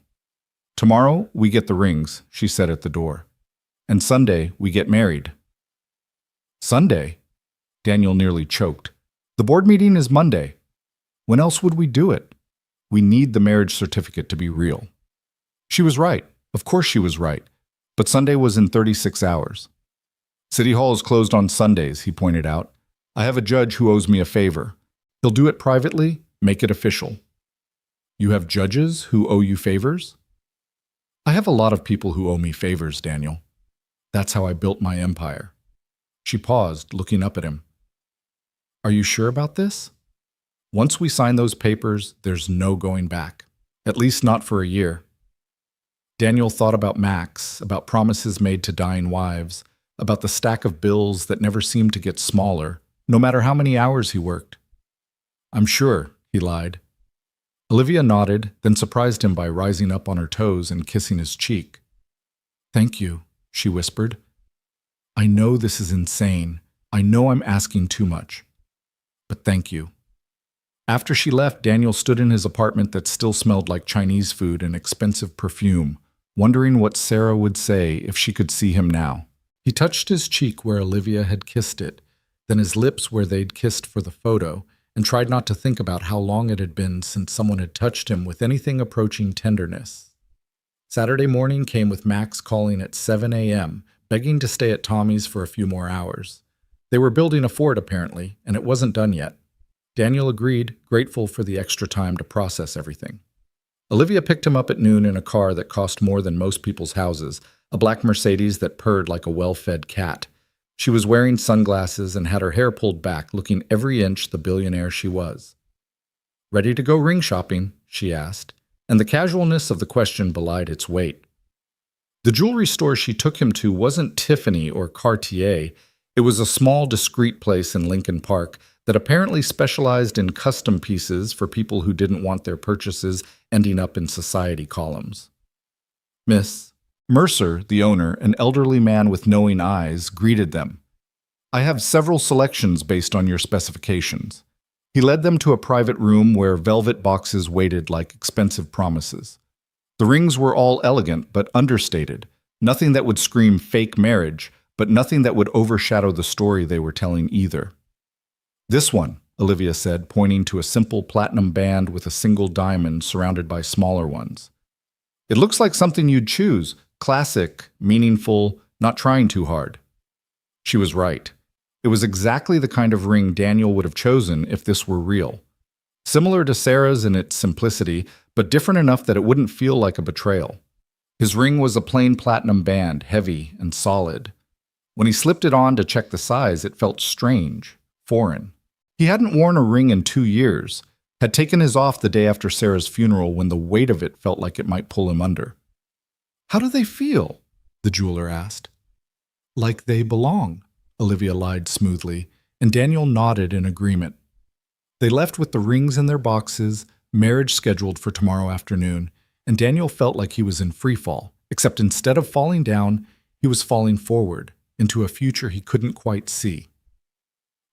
Tomorrow, we get the rings, she said at the door. And Sunday, we get married. Sunday? Daniel nearly choked. The board meeting is Monday. When else would we do it? We need the marriage certificate to be real. She was right. Of course she was right. But Sunday was in 36 hours. City Hall is closed on Sundays, he pointed out. I have a judge who owes me a favor. He'll do it privately, make it official. You have judges who owe you favors? I have a lot of people who owe me favors, Daniel. That's how I built my empire. She paused, looking up at him. Are you sure about this? Once we sign those papers, there's no going back. At least not for a year. Daniel thought about Max, about promises made to dying wives, about the stack of bills that never seemed to get smaller, no matter how many hours he worked. I'm sure, he lied. Olivia nodded, then surprised him by rising up on her toes and kissing his cheek. Thank you, she whispered. I know this is insane. I know I'm asking too much. But thank you. After she left, Daniel stood in his apartment that still smelled like Chinese food and expensive perfume, wondering what Sarah would say if she could see him now. He touched his cheek where Olivia had kissed it, then his lips where they'd kissed for the photo, and tried not to think about how long it had been since someone had touched him with anything approaching tenderness. Saturday morning came with Max calling at 7 a.m., begging to stay at Tommy's for a few more hours. They were building a fort, apparently, and it wasn't done yet. Daniel agreed, grateful for the extra time to process everything. Olivia picked him up at noon in a car that cost more than most people's houses, a black Mercedes that purred like a well-fed cat. She was wearing sunglasses and had her hair pulled back, looking every inch the billionaire she was. Ready to go ring shopping? She asked, and the casualness of the question belied its weight. The jewelry store she took him to wasn't Tiffany or Cartier. It was a small, discreet place in Lincoln Park that apparently specialized in custom pieces for people who didn't want their purchases ending up in society columns. Miss Mercer, the owner, an elderly man with knowing eyes, greeted them. I have several selections based on your specifications. He led them to a private room where velvet boxes waited like expensive promises. The rings were all elegant but understated, nothing that would scream fake marriage, but nothing that would overshadow the story they were telling either. This one, Olivia said, pointing to a simple platinum band with a single diamond surrounded by smaller ones. It looks like something you'd choose, classic, meaningful, not trying too hard. She was right. It was exactly the kind of ring Daniel would have chosen if this were real. Similar to Sarah's in its simplicity, but different enough that it wouldn't feel like a betrayal. His ring was a plain platinum band, heavy and solid. When he slipped it on to check the size, it felt strange, foreign. He hadn't worn a ring in 2 years, had taken his off the day after Sarah's funeral when the weight of it felt like it might pull him under. How do they feel? The jeweler asked. Like they belong, Olivia lied smoothly, and Daniel nodded in agreement. They left with the rings in their boxes, marriage scheduled for tomorrow afternoon, and Daniel felt like he was in freefall, except instead of falling down, he was falling forward, into a future he couldn't quite see.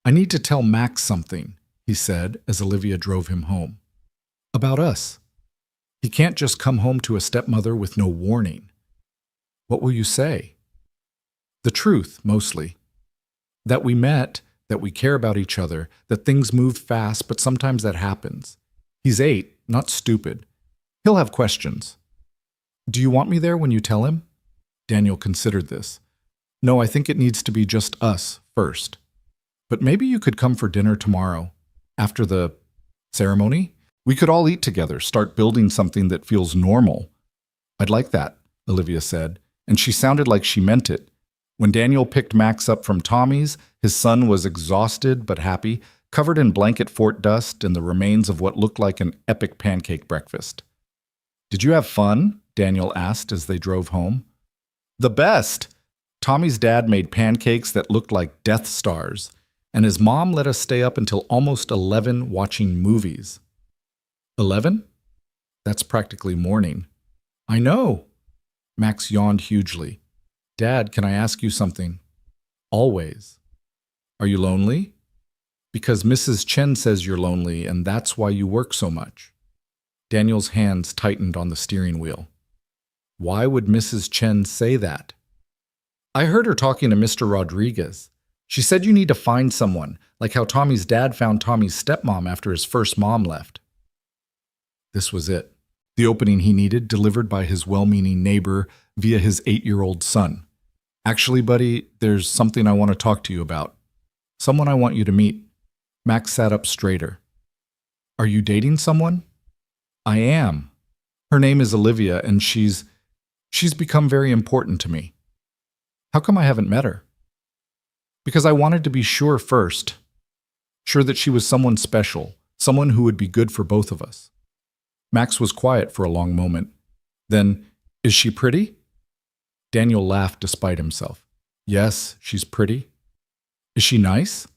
I need to tell Max something, he said as Olivia drove him home. About us. He can't just come home to a stepmother with no warning. What will you say? The truth, mostly. That we met, that we care about each other, that things move fast, but sometimes that happens. He's 8, not stupid. He'll have questions. Do you want me there when you tell him? Daniel considered this. No, I think it needs to be just us first. But maybe you could come for dinner tomorrow, after the ceremony. We could all eat together, start building something that feels normal. I'd like that, Olivia said, and she sounded like she meant it. When Daniel picked Max up from Tommy's, his son was exhausted but happy, covered in blanket fort dust and the remains of what looked like an epic pancake breakfast. Did you have fun? Daniel asked as they drove home. The best! Tommy's dad made pancakes that looked like Death Stars, and his mom let us stay up until almost 11 watching movies. 11? That's practically morning. I know. Max yawned hugely. Dad, can I ask you something? Always. Are you lonely? Because Mrs. Chen says you're lonely, and that's why you work so much. Daniel's hands tightened on the steering wheel. Why would Mrs. Chen say that? I heard her talking to Mr. Rodriguez. She said you need to find someone, like how Tommy's dad found Tommy's stepmom after his first mom left. This was it. The opening he needed, delivered by his well-meaning neighbor via his 8-year-old son. Actually, buddy, there's something I want to talk to you about. Someone I want you to meet. Max sat up straighter. Are you dating someone? I am. Her name is Olivia, and she's become very important to me. How come I haven't met her? Because I wanted to be sure first. Sure that she was someone special, someone who would be good for both of us. Max was quiet for a long moment. Then, is she pretty? Daniel laughed despite himself. Yes, she's pretty. Is she nice?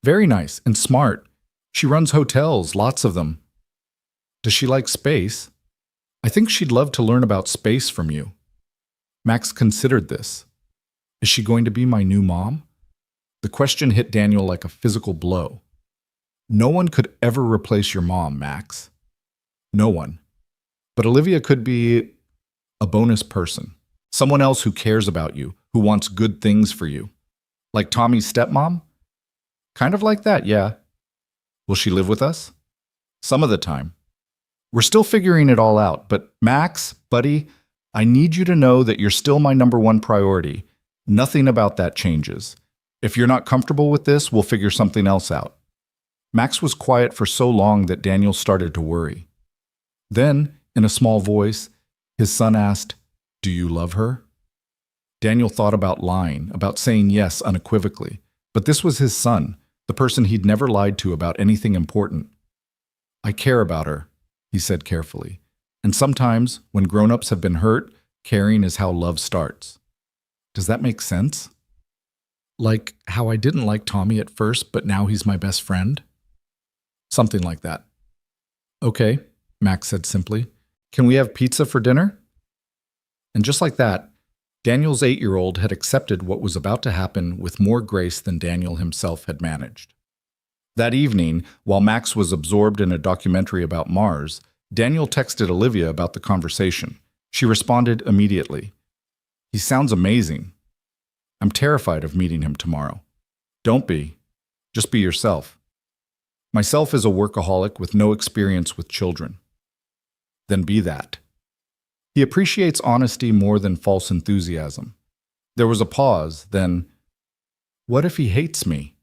Very nice and smart. She runs hotels, lots of them. Does she like space? I think she'd love to learn about space from you. Max considered this. Is she going to be my new mom? The question hit Daniel like a physical blow. No one could ever replace your mom, Max. No one. But Olivia could be a bonus person. Someone else who cares about you, who wants good things for you. Like Tommy's stepmom? Kind of like that, yeah. Will she live with us? Some of the time. We're still figuring it all out, but Max, buddy, I need you to know that you're still my #1 priority. Nothing about that changes. If you're not comfortable with this, we'll figure something else out. Max was quiet for so long that Daniel started to worry. Then, in a small voice, his son asked, Do you love her? Daniel thought about lying, about saying yes unequivocally, but this was his son, the person he'd never lied to about anything important. I care about her, he said carefully, and sometimes, when grown-ups have been hurt, caring is how love starts. Does that make sense? Like how I didn't like Tommy at first, but now he's my best friend? Something like that. Okay, Max said simply. Can we have pizza for dinner? And just like that, Daniel's 8-year-old had accepted what was about to happen with more grace than Daniel himself had managed. That evening, while Max was absorbed in a documentary about Mars, Daniel texted Olivia about the conversation. She responded immediately. He sounds amazing. I'm terrified of meeting him tomorrow. Don't be. Just be yourself. Myself is a workaholic with no experience with children. Then be that. He appreciates honesty more than false enthusiasm. There was a pause, then, what if he hates me?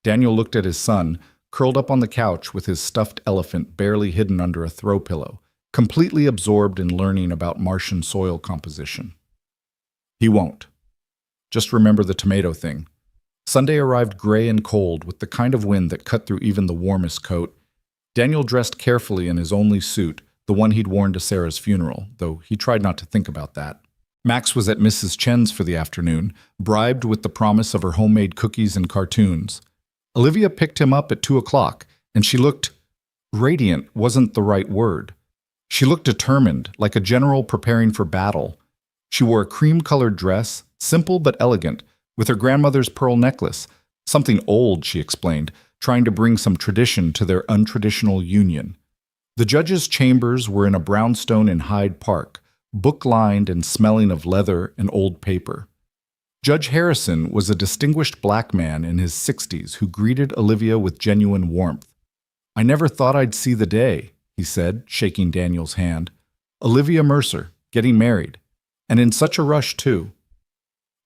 Daniel looked at his son, curled up on the couch with his stuffed elephant barely hidden under a throw pillow, completely absorbed in learning about Martian soil composition. He won't. Just remember the tomato thing. Sunday arrived gray and cold with the kind of wind that cut through even the warmest coat. Daniel dressed carefully in his only suit, the one he'd worn to Sarah's funeral, though he tried not to think about that. Max was at Mrs. Chen's for the afternoon, bribed with the promise of her homemade cookies and cartoons. Olivia picked him up at 2 o'clock, and she looked radiant wasn't the right word. She looked determined, like a general preparing for battle. She wore a cream-colored dress, simple but elegant, with her grandmother's pearl necklace, something old, she explained, trying to bring some tradition to their untraditional union. The judges' chambers were in a brownstone in Hyde Park, book-lined and smelling of leather and old paper. Judge Harrison was a distinguished black man in his 60s who greeted Olivia with genuine warmth. I never thought I'd see the day, he said, shaking Daniel's hand. Olivia Mercer, getting married. And in such a rush, too.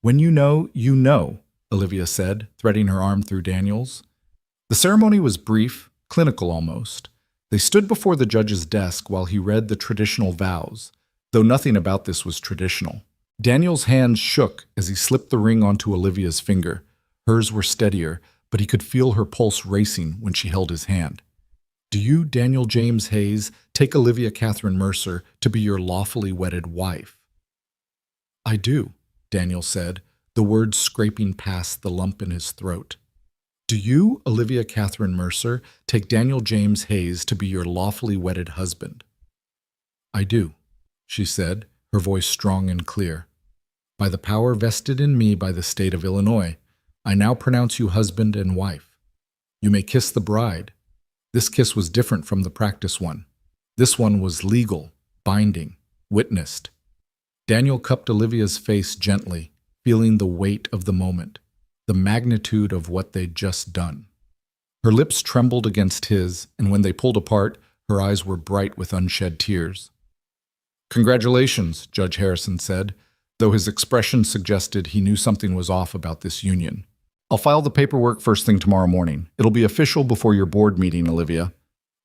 When you know, Olivia said, threading her arm through Daniel's. The ceremony was brief, clinical almost. They stood before the judge's desk while he read the traditional vows, though nothing about this was traditional. Daniel's hands shook as he slipped the ring onto Olivia's finger. Hers were steadier, but he could feel her pulse racing when she held his hand. Do you, Daniel James Hayes, take Olivia Catherine Mercer to be your lawfully wedded wife? I do, Daniel said, the words scraping past the lump in his throat. Do you, Olivia Catherine Mercer, take Daniel James Hayes to be your lawfully wedded husband? I do, she said, her voice strong and clear. By the power vested in me by the state of Illinois, I now pronounce you husband and wife. You may kiss the bride. This kiss was different from the practice one. This one was legal, binding, witnessed. Daniel cupped Olivia's face gently, feeling the weight of the moment, the magnitude of what they'd just done. Her lips trembled against his, and when they pulled apart, her eyes were bright with unshed tears. Congratulations, Judge Harrison said, though his expression suggested he knew something was off about this union. I'll file the paperwork first thing tomorrow morning. It'll be official before your board meeting, Olivia.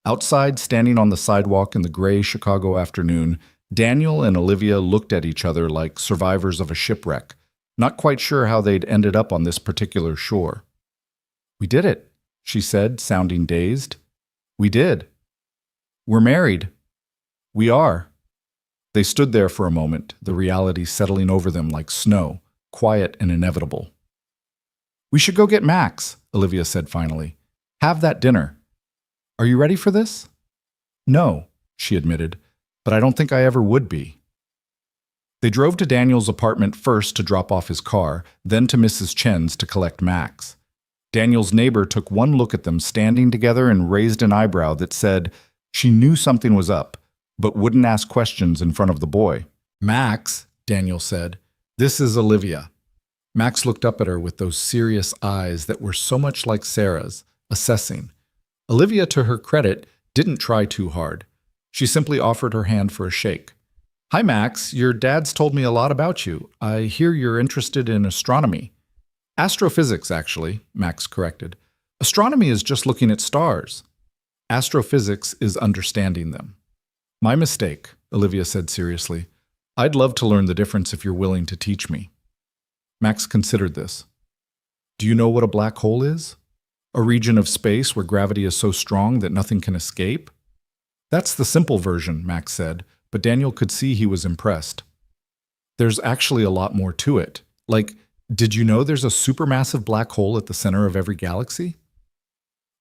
Outside, standing on the sidewalk in the gray Chicago afternoon, Daniel and Olivia looked at each other like survivors of a shipwreck, not quite sure how they'd ended up on this particular shore. We did it, she said, sounding dazed. We did. We're married. We are. They stood there for a moment, the reality settling over them like snow, quiet and inevitable. We should go get Max, Olivia said finally. Have that dinner. Are you ready for this? No, she admitted, but I don't think I ever would be. They drove to Daniel's apartment first to drop off his car, then to Mrs. Chen's to collect Max. Daniel's neighbor took one look at them standing together and raised an eyebrow that said she knew something was up, but wouldn't ask questions in front of the boy. Max, Daniel said, this is Olivia. Max looked up at her with those serious eyes that were so much like Sarah's, assessing. Olivia, to her credit, didn't try too hard. She simply offered her hand for a shake. Hi, Max. Your dad's told me a lot about you. I hear you're interested in astronomy. Astrophysics, actually, Max corrected. Astronomy is just looking at stars. Astrophysics is understanding them. My mistake, Olivia said seriously. I'd love to learn the difference if you're willing to teach me. Max considered this. Do you know what a black hole is? A region of space where gravity is so strong that nothing can escape? That's the simple version, Max said, but Daniel could see he was impressed. There's actually a lot more to it. Like, Did you know there's a supermassive black hole at the center of every galaxy?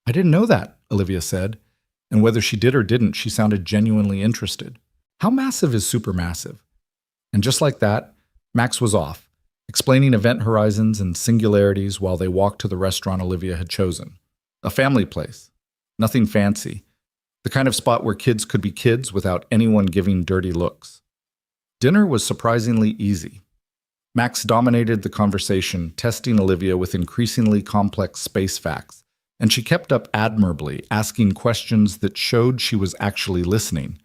I didn't know that, Olivia said, and whether she did or didn't, she sounded genuinely interested. How massive is supermassive? And just like that, Max was off, explaining event horizons and singularities while they walked to the restaurant Olivia had chosen. A family place. Nothing fancy. The kind of spot where kids could be kids without anyone giving dirty looks. Dinner was surprisingly easy. Max dominated the conversation, testing Olivia with increasingly complex space facts, and she kept up admirably, asking questions that showed she was actually listening.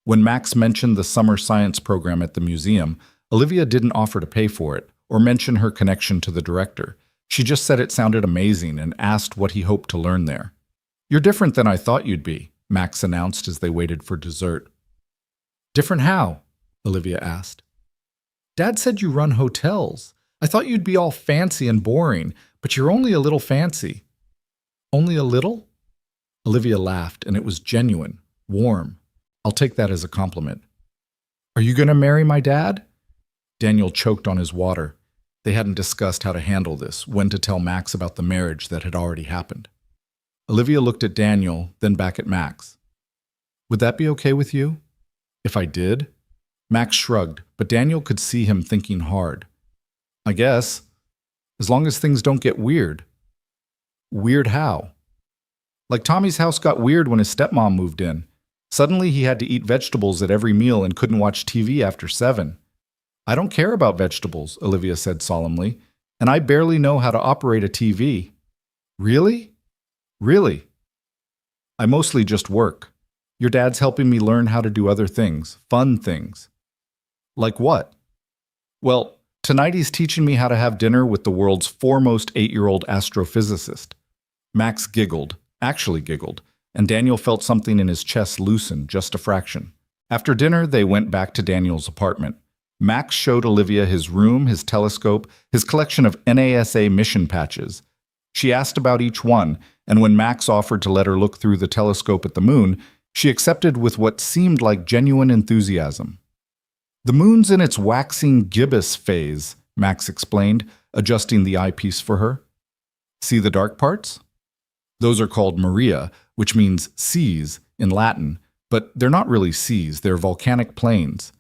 When Max mentioned the summer science program at the museum, Olivia didn't offer to pay for it or mention her connection to the director. She just said it sounded amazing and asked what he hoped to learn there. "You're different than I thought you'd be," Max announced as they waited for dessert. "Different how?" Olivia asked. "Dad said you run hotels. I thought you'd be all fancy and boring, but you're only a little fancy." "Only a little?" Olivia laughed, and it was genuine, warm. "I'll take that as a compliment." "Are you going to marry my dad?" Daniel choked on his water. They hadn't discussed how to handle this, when to tell Max about the marriage that had already happened. Olivia looked at Daniel, then back at Max. "Would that be okay with you?" "If I did?" Max shrugged, but Daniel could see him thinking hard. "I guess. As long as things don't get weird." "Weird how?" "Like Tommy's house got weird when his stepmom moved in. Suddenly he had to eat vegetables at every meal and couldn't watch TV after 7. "I don't care about vegetables," Olivia said solemnly, "and I barely know how to operate a TV." "Really?" "Really. I mostly just work. Your dad's helping me learn how to do other things, fun things." "Like what?" "Well, tonight he's teaching me how to have dinner with the world's foremost 8-year-old astrophysicist." Max giggled, actually giggled, and Daniel felt something in his chest loosen just a fraction. After dinner, they went back to Daniel's apartment. Max showed Olivia his room, his telescope, his collection of NASA mission patches. She asked about each one, and when Max offered to let her look through the telescope at the moon, she accepted with what seemed like genuine enthusiasm. "The moon's in its waxing gibbous phase," Max explained, adjusting the eyepiece for her. "See the dark parts? Those are called Maria, which means seas in Latin, but they're not really seas, they're volcanic plains."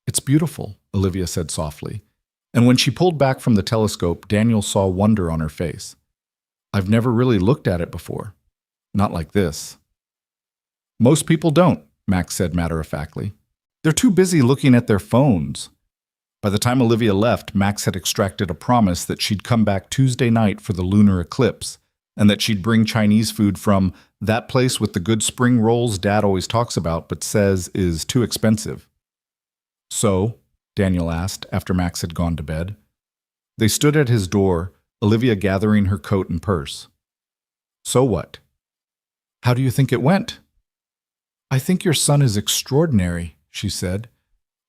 "It's beautiful," Olivia said softly. And when she pulled back from the telescope, Daniel saw wonder on her face. "I've never really looked at it before. Not like this." "Most people don't," Max said matter-of-factly. "They're too busy looking at their phones." By the time Olivia left, Max had extracted a promise that she'd come back Tuesday night for the lunar eclipse, and that she'd bring Chinese food from that place with the good spring rolls Dad always talks about but says is too expensive. "So?" Daniel asked after Max had gone to bed. They stood at his door, Olivia gathering her coat and purse. "So what?" "How do you think it went?" "I think your son is extraordinary," she said,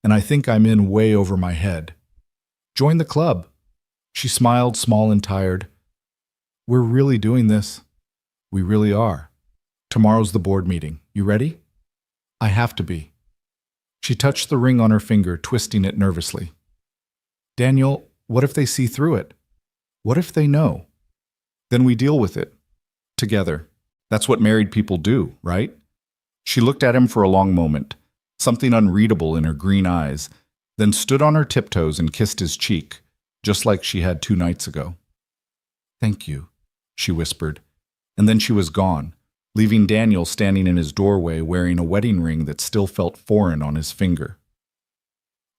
"and I think I'm in way over my head. Join the club." She smiled, small and tired. "We're really doing this." "We really are. Tomorrow's the board meeting. You ready?" "I have to be." She touched the ring on her finger, twisting it nervously. "Daniel, what if they see through it? What if they know? Then we deal with it. Together. That's what married people do, right?" She looked at him for a long moment, something unreadable in her green eyes, then stood on her tiptoes and kissed his cheek, just like she had 2 nights ago. "Thank you," she whispered, and then she was gone, leaving Daniel standing in his doorway wearing a wedding ring that still felt foreign on his finger.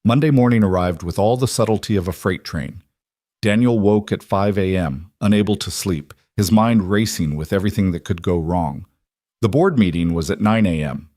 Monday morning arrived with all the subtlety of a freight train. Daniel woke at 5 a.m., unable to sleep, his mind racing with everything that could go wrong. The board meeting was at 9 a.m.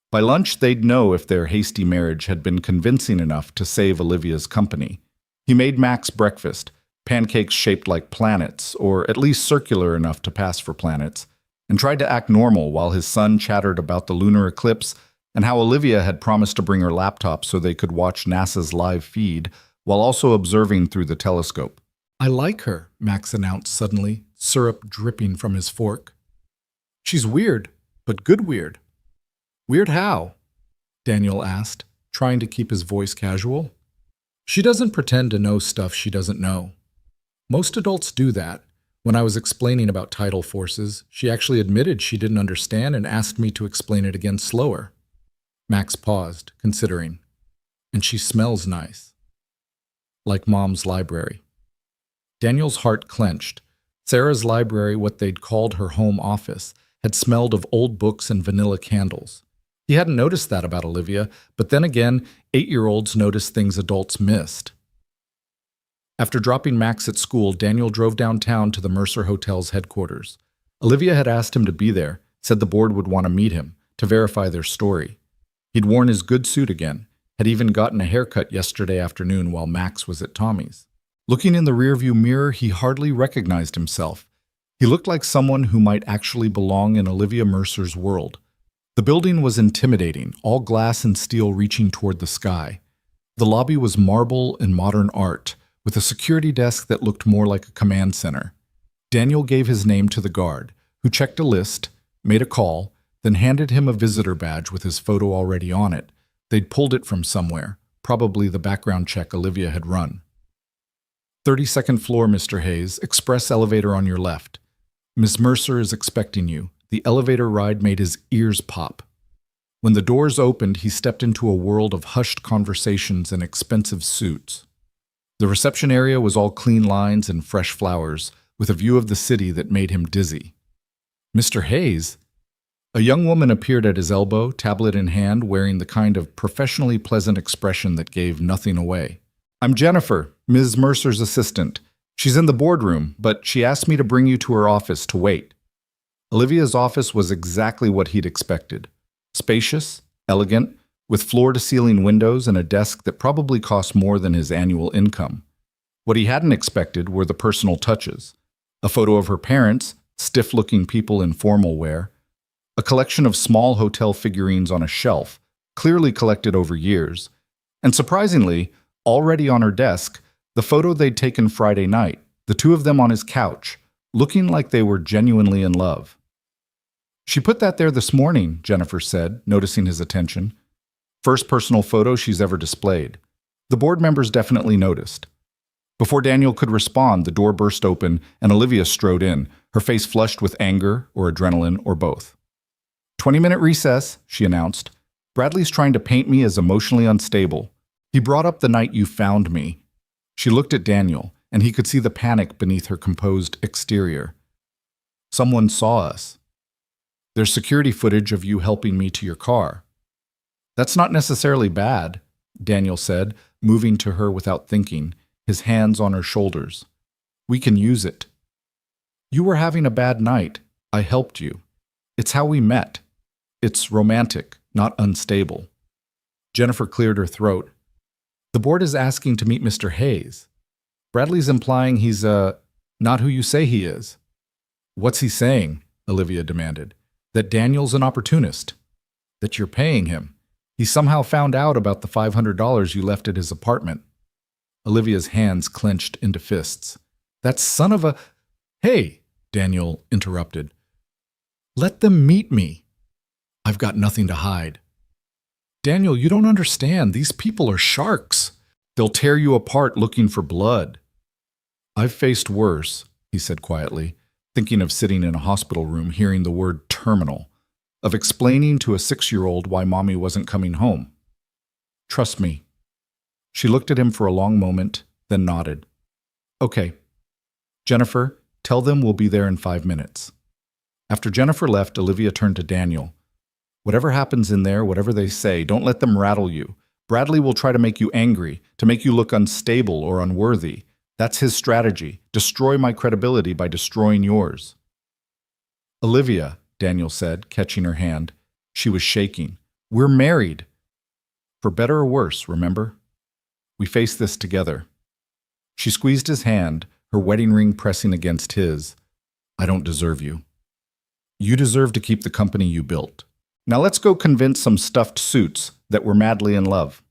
By lunch, they'd know if their hasty marriage had been convincing enough to save Olivia's company. He made Max breakfast, pancakes shaped like planets, or at least circular enough to pass for planets, and tried to act normal while his son chattered about the lunar eclipse and how Olivia had promised to bring her laptop so they could watch NASA's live feed while also observing through the telescope. "I like her," Max announced suddenly, syrup dripping from his fork. "She's weird, but good weird." "Weird how?" Daniel asked, trying to keep his voice casual. "She doesn't pretend to know stuff she doesn't know. Most adults do that. When I was explaining about tidal forces, she actually admitted she didn't understand and asked me to explain it again slower. Max paused, considering. And she smells nice. Like Mom's library. Daniel's heart clenched. Sarah's library, what they'd called her home office, had smelled of old books and vanilla candles. He hadn't noticed that about Olivia, but then again, 8-year-olds notice things adults missed. After dropping Max at school, Daniel drove downtown to the Mercer Hotel's headquarters. Olivia had asked him to be there, said the board would want to meet him, to verify their story. He'd worn his good suit again, had even gotten a haircut yesterday afternoon while Max was at Tommy's. Looking in the rearview mirror, he hardly recognized himself. He looked like someone who might actually belong in Olivia Mercer's world. The building was intimidating, all glass and steel reaching toward the sky. The lobby was marble and modern art, with a security desk that looked more like a command center. Daniel gave his name to the guard, who checked a list, made a call, then handed him a visitor badge with his photo already on it. They'd pulled it from somewhere, probably the background check Olivia had run. 32nd floor, Mr. Hayes, express elevator on your left. Miss Mercer is expecting you. The elevator ride made his ears pop. When the doors opened, he stepped into a world of hushed conversations and expensive suits. The reception area was all clean lines and fresh flowers, with a view of the city that made him dizzy. Mr. Hayes? A young woman appeared at his elbow, tablet in hand, wearing the kind of professionally pleasant expression that gave nothing away. I'm Jennifer, Ms. Mercer's assistant. She's in the boardroom, but she asked me to bring you to her office to wait. Olivia's office was exactly what he'd expected. Spacious, elegant, with floor-to-ceiling windows and a desk that probably cost more than his annual income. What he hadn't expected were the personal touches. A photo of her parents, stiff-looking people in formal wear, a collection of small hotel figurines on a shelf, clearly collected over years, and surprisingly, already on her desk, the photo they'd taken Friday night, the two of them on his couch, looking like they were genuinely in love. She put that there this morning, Jennifer said, noticing his attention. First personal photo she's ever displayed. The board members definitely noticed. Before Daniel could respond, the door burst open and Olivia strode in, her face flushed with anger or adrenaline or both. 20-minute recess, she announced. Bradley's trying to paint me as emotionally unstable. He brought up the night you found me. She looked at Daniel, and he could see the panic beneath her composed exterior. Someone saw us. There's security footage of you helping me to your car. That's not necessarily bad, Daniel said, moving to her without thinking, his hands on her shoulders. We can use it. You were having a bad night. I helped you. It's how we met. It's romantic, not unstable. Jennifer cleared her throat. The board is asking to meet Mr. Hayes. Bradley's implying he's, not who you say he is. What's he saying? Olivia demanded. That Daniel's an opportunist. That you're paying him. He somehow found out about the $500 you left at his apartment. Olivia's hands clenched into fists. That son of a... Hey, Daniel interrupted. Let them meet me. I've got nothing to hide. Daniel, you don't understand. These people are sharks. They'll tear you apart looking for blood. I've faced worse, he said quietly, thinking of sitting in a hospital room hearing the word terminal, of explaining to a 6-year-old why Mommy wasn't coming home. Trust me. She looked at him for a long moment, then nodded. Okay. Jennifer, tell them we'll be there in 5 minutes. After Jennifer left, Olivia turned to Daniel. Whatever happens in there, whatever they say, don't let them rattle you. Bradley will try to make you angry, to make you look unstable or unworthy. That's his strategy. Destroy my credibility by destroying yours. Olivia, Daniel said, catching her hand. She was shaking. We're married. For better or worse, remember? We face this together. She squeezed his hand, her wedding ring pressing against his. I don't deserve you. You deserve to keep the company you built. Now let's go convince some stuffed suits that we're madly in love.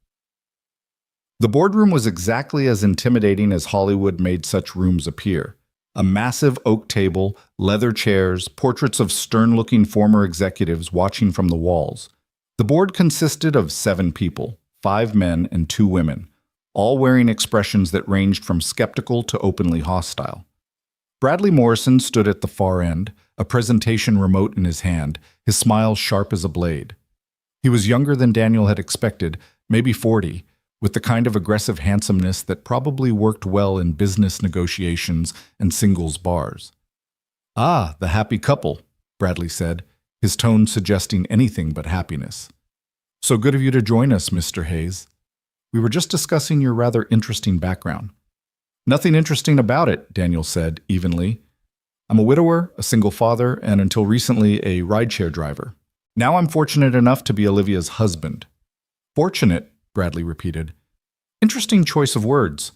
The boardroom was exactly as intimidating as Hollywood made such rooms appear. A massive oak table, leather chairs, portraits of stern-looking former executives watching from the walls. The board consisted of 7 people, 5 men and 2 women, all wearing expressions that ranged from skeptical to openly hostile. Bradley Morrison stood at the far end, a presentation remote in his hand, his smile sharp as a blade. He was younger than Daniel had expected, maybe 40, with the kind of aggressive handsomeness that probably worked well in business negotiations and singles bars. "Ah, the happy couple," Bradley said, his tone suggesting anything but happiness. "So good of you to join us, Mr. Hayes. We were just discussing your rather interesting background." "Nothing interesting about it," Daniel said evenly. "I'm a widower, a single father, and until recently a rideshare driver. Now I'm fortunate enough to be Olivia's husband." "Fortunate," Bradley repeated. "Interesting choice of words.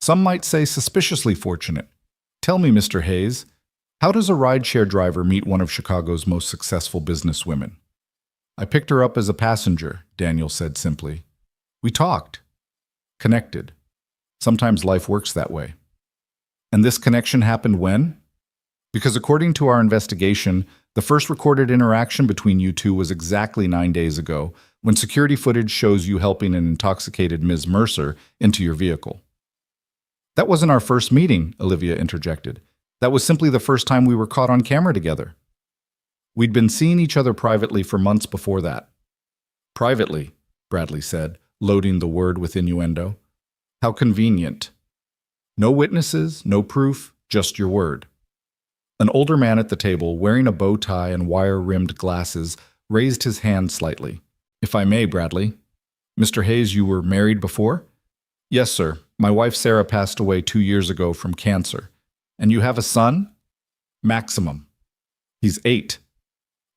Some might say suspiciously fortunate. Tell me, Mr. Hayes, how does a rideshare driver meet one of Chicago's most successful businesswomen?" "I picked her up as a passenger," Daniel said simply. "We talked. Connected. Sometimes life works that way." "And this connection happened when?" "Because according to our investigation, the first recorded interaction between you two was exactly 9 days ago, when security footage shows you helping an intoxicated Ms. Mercer into your vehicle." "That wasn't our first meeting," Olivia interjected. "That was simply the first time we were caught on camera together." "We'd been seeing each other privately for months before that." "Privately," Bradley said, loading the word with innuendo. "How convenient. No witnesses, no proof, just your word." An older man at the table, wearing a bow tie and wire-rimmed glasses, raised his hand slightly. "If I may, Bradley." "Mr. Hayes, you were married before?" "Yes, sir. My wife Sarah passed away 2 years ago from cancer." "And you have a son?" "Maximum. He's 8.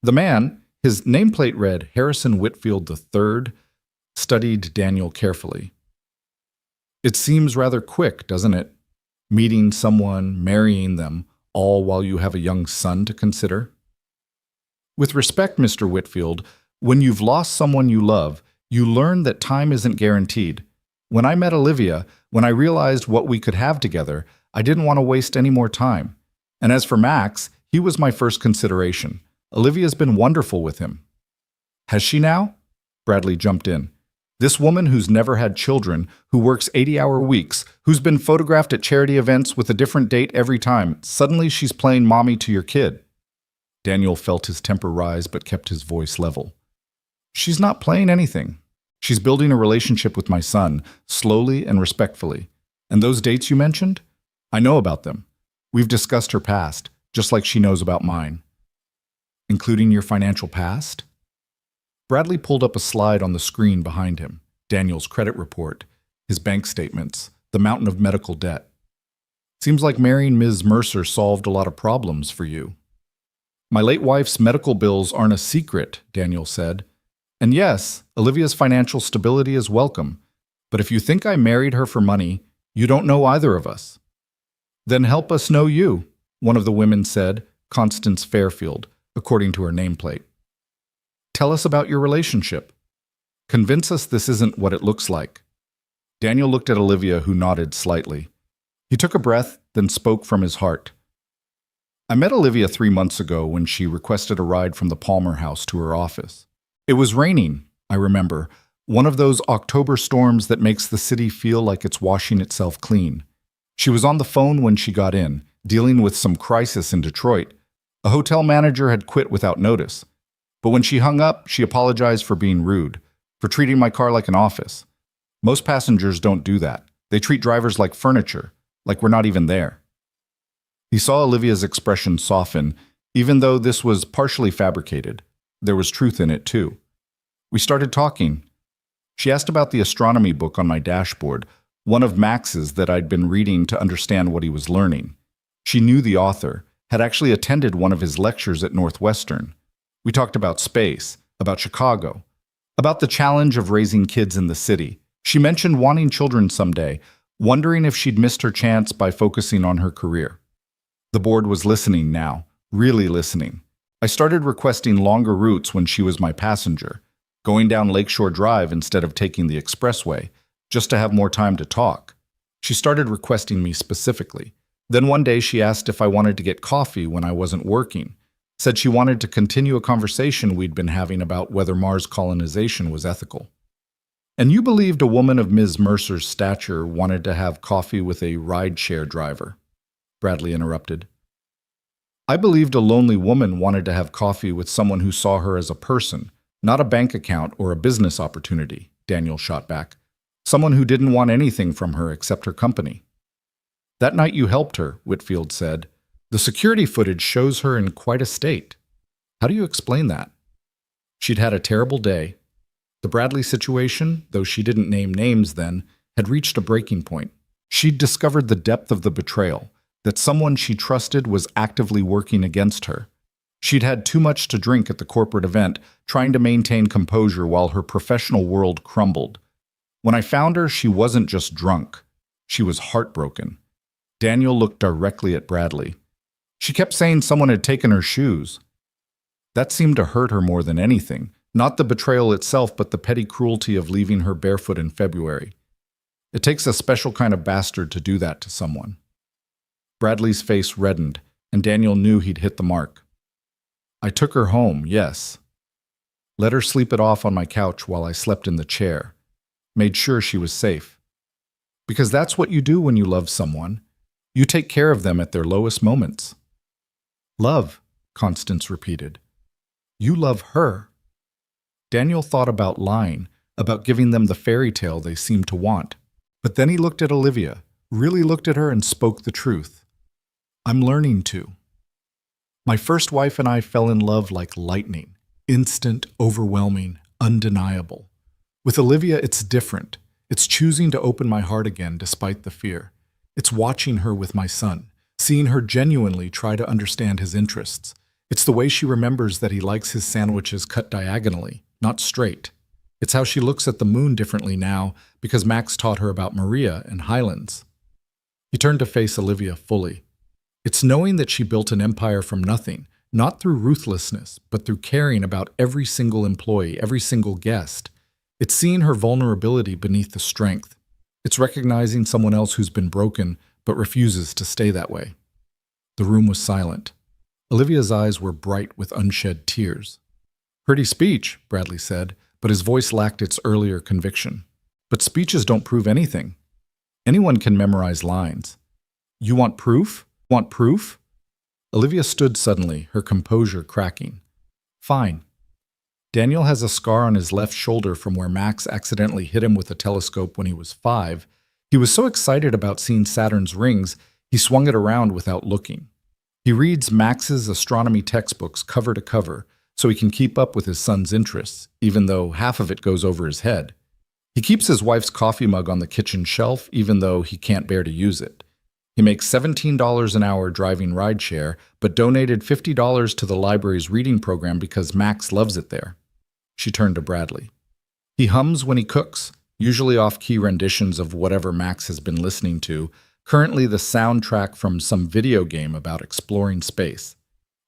The man, his nameplate read Harrison Whitfield III, studied Daniel carefully. "It seems rather quick, doesn't it? Meeting someone, marrying them, all while you have a young son to consider." "With respect, Mr. Whitfield, when you've lost someone you love, you learn that time isn't guaranteed. When I met Olivia, when I realized what we could have together, I didn't want to waste any more time. And as for Max, he was my first consideration. Olivia's been wonderful with him." "Has she now?" Bradley jumped in. "This woman who's never had children, who works 80-hour weeks, who's been photographed at charity events with a different date every time, suddenly she's playing mommy to your kid." Daniel felt his temper rise but kept his voice level. "She's not playing anything. She's building a relationship with my son, slowly and respectfully. And those dates you mentioned? I know about them. We've discussed her past, just like she knows about mine." "Including your financial past?" Bradley pulled up a slide on the screen behind him. Daniel's credit report, his bank statements, the mountain of medical debt. "Seems like marrying Ms. Mercer solved a lot of problems for you." "My late wife's medical bills aren't a secret," Daniel said. "And yes, Olivia's financial stability is welcome. But if you think I married her for money, you don't know either of us." "Then help us know you," one of the women said, Constance Fairfield, according to her nameplate. "Tell us about your relationship. Convince us this isn't what it looks like." Daniel looked at Olivia, who nodded slightly. He took a breath, then spoke from his heart. "I met Olivia 3 months ago when she requested a ride from the Palmer house to her office. It was raining, I remember, one of those October storms that makes the city feel like it's washing itself clean. She was on the phone when she got in, dealing with some crisis in Detroit. A hotel manager had quit without notice. But when she hung up, she apologized for being rude, for treating my car like an office. Most passengers don't do that. They treat drivers like furniture, like we're not even there." He saw Olivia's expression soften, even though this was partially fabricated. There was truth in it, too. "We started talking. She asked about the astronomy book on my dashboard, one of Max's that I'd been reading to understand what he was learning. She knew the author, had actually attended one of his lectures at Northwestern. We talked about space, about Chicago, about the challenge of raising kids in the city. She mentioned wanting children someday, wondering if she'd missed her chance by focusing on her career. The board was listening now, really listening. I started requesting longer routes when she was my passenger, going down Lakeshore Drive instead of taking the expressway, just to have more time to talk. She started requesting me specifically. Then one day she asked if I wanted to get coffee when I wasn't working, said she wanted to continue a conversation we'd been having about whether Mars colonization was ethical. And you believed a woman of Ms. Mercer's stature wanted to have coffee with a ride-share driver, Bradley interrupted. I believed a lonely woman wanted to have coffee with someone who saw her as a person, not a bank account or a business opportunity, Daniel shot back. Someone who didn't want anything from her except her company. That night you helped her, Whitfield said. The security footage shows her in quite a state. How do you explain that? She'd had a terrible day. The Bradley situation, though she didn't name names then, had reached a breaking point. She'd discovered the depth of the betrayal, that someone she trusted was actively working against her. She'd had too much to drink at the corporate event, trying to maintain composure while her professional world crumbled. When I found her, she wasn't just drunk. She was heartbroken. Daniel looked directly at Bradley. She kept saying someone had taken her shoes. That seemed to hurt her more than anything, not the betrayal itself, but the petty cruelty of leaving her barefoot in February. It takes a special kind of bastard to do that to someone. Bradley's face reddened, and Daniel knew he'd hit the mark. I took her home, yes. Let her sleep it off on my couch while I slept in the chair. Made sure she was safe. Because that's what you do when you love someone. You take care of them at their lowest moments. Love, Constance repeated. You love her. Daniel thought about lying, about giving them the fairy tale they seemed to want. But then he looked at Olivia, really looked at her and spoke the truth. I'm learning to. My first wife and I fell in love like lightning. Instant, overwhelming, undeniable. With Olivia, it's different. It's choosing to open my heart again despite the fear. It's watching her with my son, seeing her genuinely try to understand his interests. It's the way she remembers that he likes his sandwiches cut diagonally, not straight. It's how she looks at the moon differently now because Max taught her about Maria and Highlands. He turned to face Olivia fully. It's knowing that she built an empire from nothing, not through ruthlessness, but through caring about every single employee, every single guest. It's seeing her vulnerability beneath the strength. It's recognizing someone else who's been broken but refuses to stay that way. The room was silent. Olivia's eyes were bright with unshed tears. Pretty speech, Bradley said, but his voice lacked its earlier conviction. But speeches don't prove anything. Anyone can memorize lines. You want proof? Want proof? Olivia stood suddenly, her composure cracking. Fine. Daniel has a scar on his left shoulder from where Max accidentally hit him with a telescope when he was 5. He was so excited about seeing Saturn's rings, he swung it around without looking. He reads Max's astronomy textbooks cover to cover so he can keep up with his son's interests, even though half of it goes over his head. He keeps his wife's coffee mug on the kitchen shelf, even though he can't bear to use it. He makes $17 an hour driving rideshare, but donated $50 to the library's reading program because Max loves it there. She turned to Bradley. He hums when he cooks, usually off-key renditions of whatever Max has been listening to, currently the soundtrack from some video game about exploring space.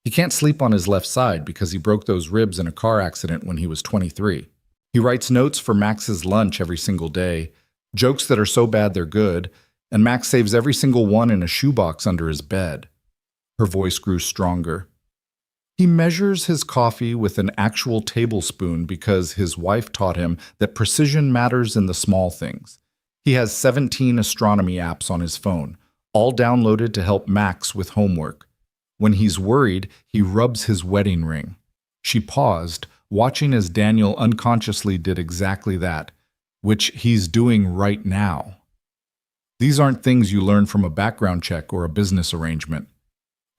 He can't sleep on his left side because he broke those ribs in a car accident when he was 23. He writes notes for Max's lunch every single day, jokes that are so bad they're good, and Max saves every single one in a shoebox under his bed. Her voice grew stronger. He measures his coffee with an actual tablespoon because his wife taught him that precision matters in the small things. He has 17 astronomy apps on his phone, all downloaded to help Max with homework. When he's worried, he rubs his wedding ring. She paused, watching as Daniel unconsciously did exactly that, which he's doing right now. These aren't things you learn from a background check or a business arrangement.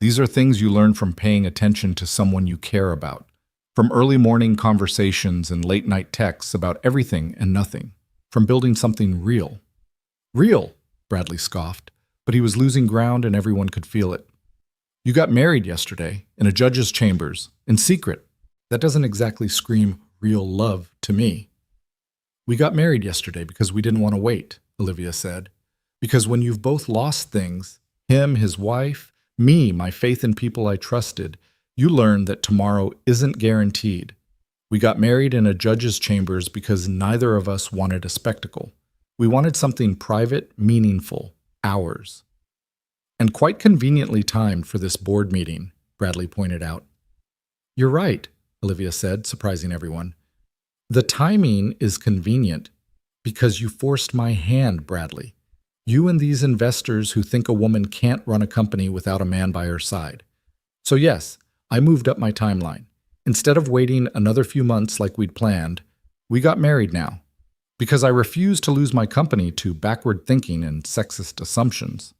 These are things you learn from paying attention to someone you care about, from early morning conversations and late night texts about everything and nothing, from building something real. Real, Bradley scoffed, but he was losing ground and everyone could feel it. You got married yesterday, in a judge's chambers, in secret. That doesn't exactly scream real love to me. We got married yesterday because we didn't want to wait, Olivia said. Because when you've both lost things, him, his wife, me, my faith in people I trusted, you learn that tomorrow isn't guaranteed. We got married in a judge's chambers because neither of us wanted a spectacle. We wanted something private, meaningful, ours. And quite conveniently timed for this board meeting, Bradley pointed out. You're right, Olivia said, surprising everyone. The timing is convenient. Because you forced my hand, Bradley. You and these investors who think a woman can't run a company without a man by her side. So yes, I moved up my timeline. Instead of waiting another few months like we'd planned, we got married now. Because I refuse to lose my company to backward thinking and sexist assumptions.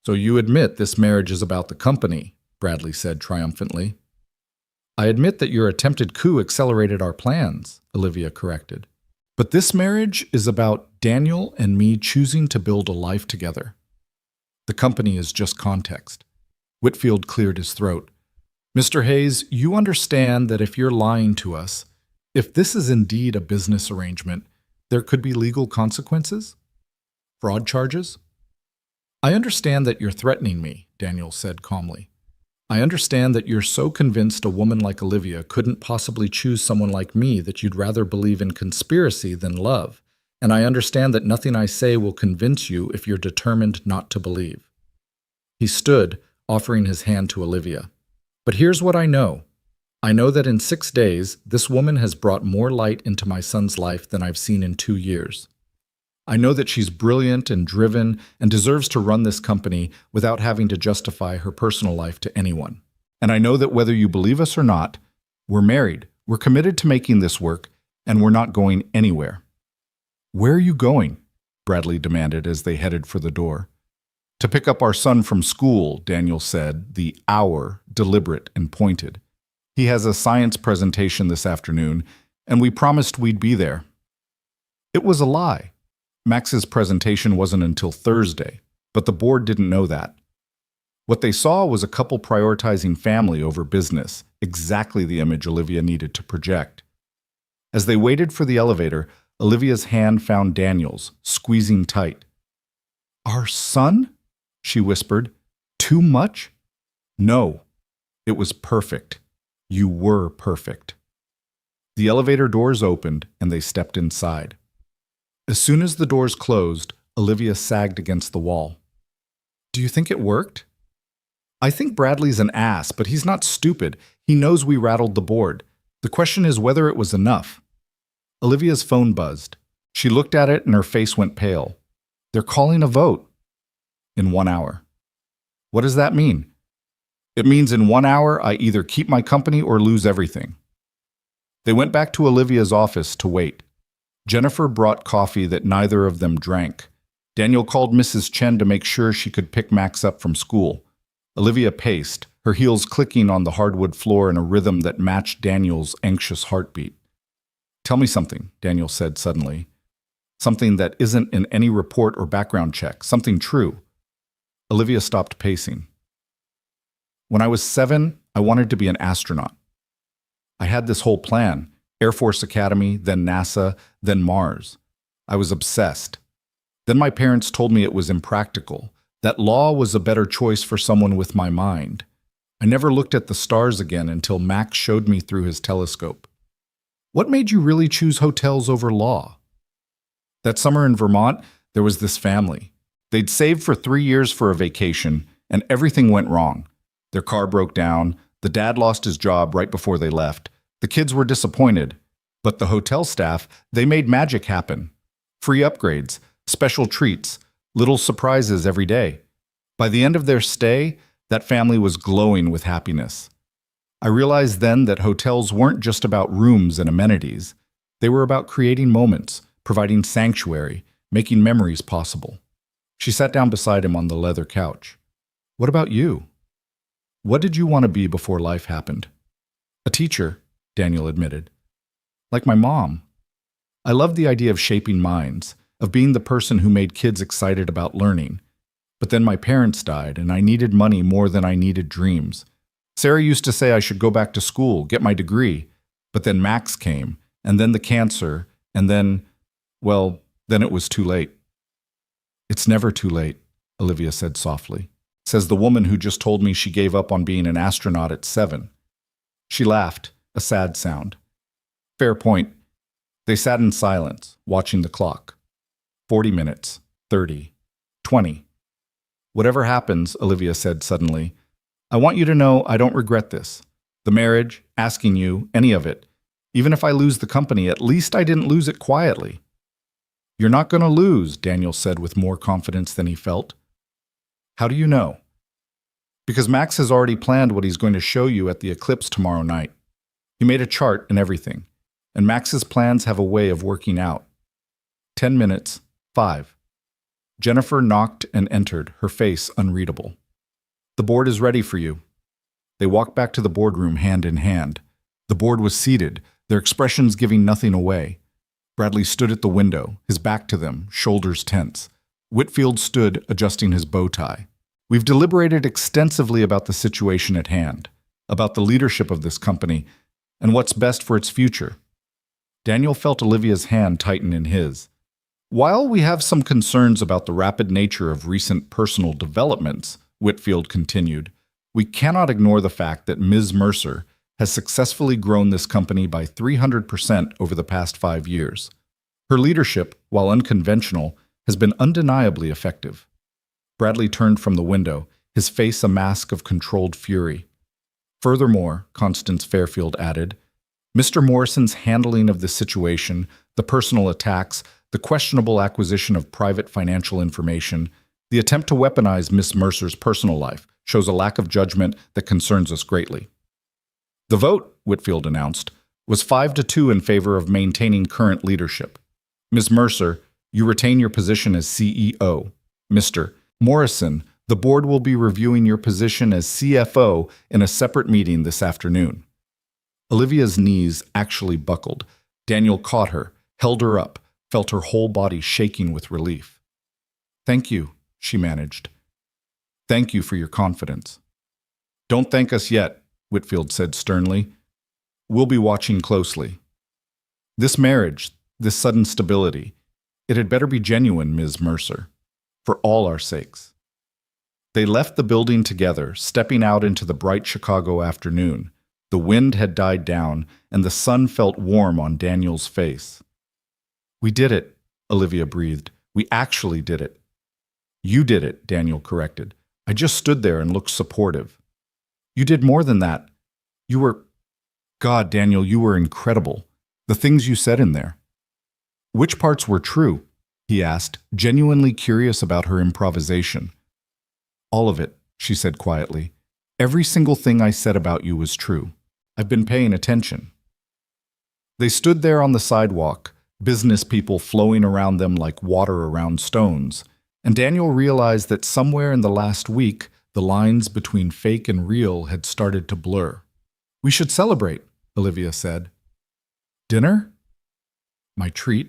So you admit this marriage is about the company, Bradley said triumphantly. I admit that your attempted coup accelerated our plans, Olivia corrected. But this marriage is about Daniel and me choosing to build a life together. The company is just context. Whitfield cleared his throat. Mr. Hayes, you understand that if you're lying to us, if this is indeed a business arrangement, there could be legal consequences? Fraud charges? I understand that you're threatening me, Daniel said calmly. I understand that you're so convinced a woman like Olivia couldn't possibly choose someone like me that you'd rather believe in conspiracy than love, and I understand that nothing I say will convince you if you're determined not to believe. He stood, offering his hand to Olivia. But here's what I know. I know that in 6 days, this woman has brought more light into my son's life than I've seen in 2 years. I know that she's brilliant and driven and deserves to run this company without having to justify her personal life to anyone. And I know that whether you believe us or not, we're married, we're committed to making this work, and we're not going anywhere. Where are you going? Bradley demanded as they headed for the door. To pick up our son from school, Daniel said, the hour deliberate and pointed. He has a science presentation this afternoon, and we promised we'd be there. It was a lie. Max's presentation wasn't until Thursday, but the board didn't know that. What they saw was a couple prioritizing family over business, exactly the image Olivia needed to project. As they waited for the elevator, Olivia's hand found Daniel's, squeezing tight. Our son? She whispered. Too much? No. It was perfect. You were perfect. The elevator doors opened and they stepped inside. As soon as the doors closed, Olivia sagged against the wall. Do you think it worked? I think Bradley's an ass, but he's not stupid. He knows we rattled the board. The question is whether it was enough. Olivia's phone buzzed. She looked at it and her face went pale. They're calling a vote. In 1 hour. What does that mean? It means in 1 hour I either keep my company or lose everything. They went back to Olivia's office to wait. Jennifer brought coffee that neither of them drank. Daniel called Mrs. Chen to make sure she could pick Max up from school. Olivia paced, her heels clicking on the hardwood floor in a rhythm that matched Daniel's anxious heartbeat. Tell me something, Daniel said suddenly. Something that isn't in any report or background check, something true. Olivia stopped pacing. When I was 7, I wanted to be an astronaut. I had this whole plan. Air Force Academy, then NASA, then Mars. I was obsessed. Then my parents told me it was impractical, that law was a better choice for someone with my mind. I never looked at the stars again until Max showed me through his telescope. What made you really choose hotels over law? That summer in Vermont, there was this family. They'd saved for 3 years for a vacation, and everything went wrong. Their car broke down, the dad lost his job right before they left. The kids were disappointed, but the hotel staff, they made magic happen. Free upgrades, special treats, little surprises every day. By the end of their stay, that family was glowing with happiness. I realized then that hotels weren't just about rooms and amenities. They were about creating moments, providing sanctuary, making memories possible. She sat down beside him on the leather couch. What about you? What did you want to be before life happened? A teacher, Daniel admitted. Like my mom. I loved the idea of shaping minds, of being the person who made kids excited about learning. But then my parents died, and I needed money more than I needed dreams. Sarah used to say I should go back to school, get my degree. But then Max came, and then the cancer, and then, well, then it was too late. It's never too late, Olivia said softly. Says the woman who just told me she gave up on being an astronaut at 7. She laughed, a sad sound. Fair point. They sat in silence, watching the clock. 40 minutes, 30, 20. Whatever happens, Olivia said suddenly, I want you to know I don't regret this. The marriage, asking you, any of it. Even if I lose the company, at least I didn't lose it quietly. You're not going to lose, Daniel said with more confidence than he felt. How do you know? Because Max has already planned what he's going to show you at the eclipse tomorrow night. He made a chart and everything, and Max's plans have a way of working out. 10 minutes, 5. Jennifer knocked and entered, her face unreadable. The board is ready for you. They walked back to the boardroom hand in hand. The board was seated, their expressions giving nothing away. Bradley stood at the window, his back to them, shoulders tense. Whitfield stood, adjusting his bow tie. We've deliberated extensively about the situation at hand, about the leadership of this company, and what's best for its future. Daniel felt Olivia's hand tighten in his. While we have some concerns about the rapid nature of recent personal developments, Whitfield continued, we cannot ignore the fact that Ms. Mercer has successfully grown this company by 300% over the past 5 years. Her leadership, while unconventional, has been undeniably effective. Bradley turned from the window, his face a mask of controlled fury. Furthermore, Constance Fairfield added, Mr. Morrison's handling of the situation, the personal attacks, the questionable acquisition of private financial information, the attempt to weaponize Miss Mercer's personal life shows a lack of judgment that concerns us greatly. The vote, Whitfield announced, was 5-2 in favor of maintaining current leadership. Ms. Mercer, you retain your position as CEO. Mr. Morrison, the board will be reviewing your position as CFO in a separate meeting this afternoon. Olivia's knees actually buckled. Daniel caught her, held her up, felt her whole body shaking with relief. Thank you, she managed. Thank you for your confidence. Don't thank us yet, Whitfield said sternly. We'll be watching closely. This marriage, this sudden stability, it had better be genuine, Ms. Mercer, for all our sakes. They left the building together, stepping out into the bright Chicago afternoon. The wind had died down, and the sun felt warm on Daniel's face. We did it, Olivia breathed. We actually did it. You did it, Daniel corrected. I just stood there and looked supportive. You did more than that. You were... God, Daniel, you were incredible. The things you said in there. Which parts were true? He asked, genuinely curious about her improvisation. All of it, she said quietly. Every single thing I said about you was true. I've been paying attention. They stood there on the sidewalk, business people flowing around them like water around stones, and Daniel realized that somewhere in the last week, the lines between fake and real had started to blur. We should celebrate, Olivia said. Dinner? My treat.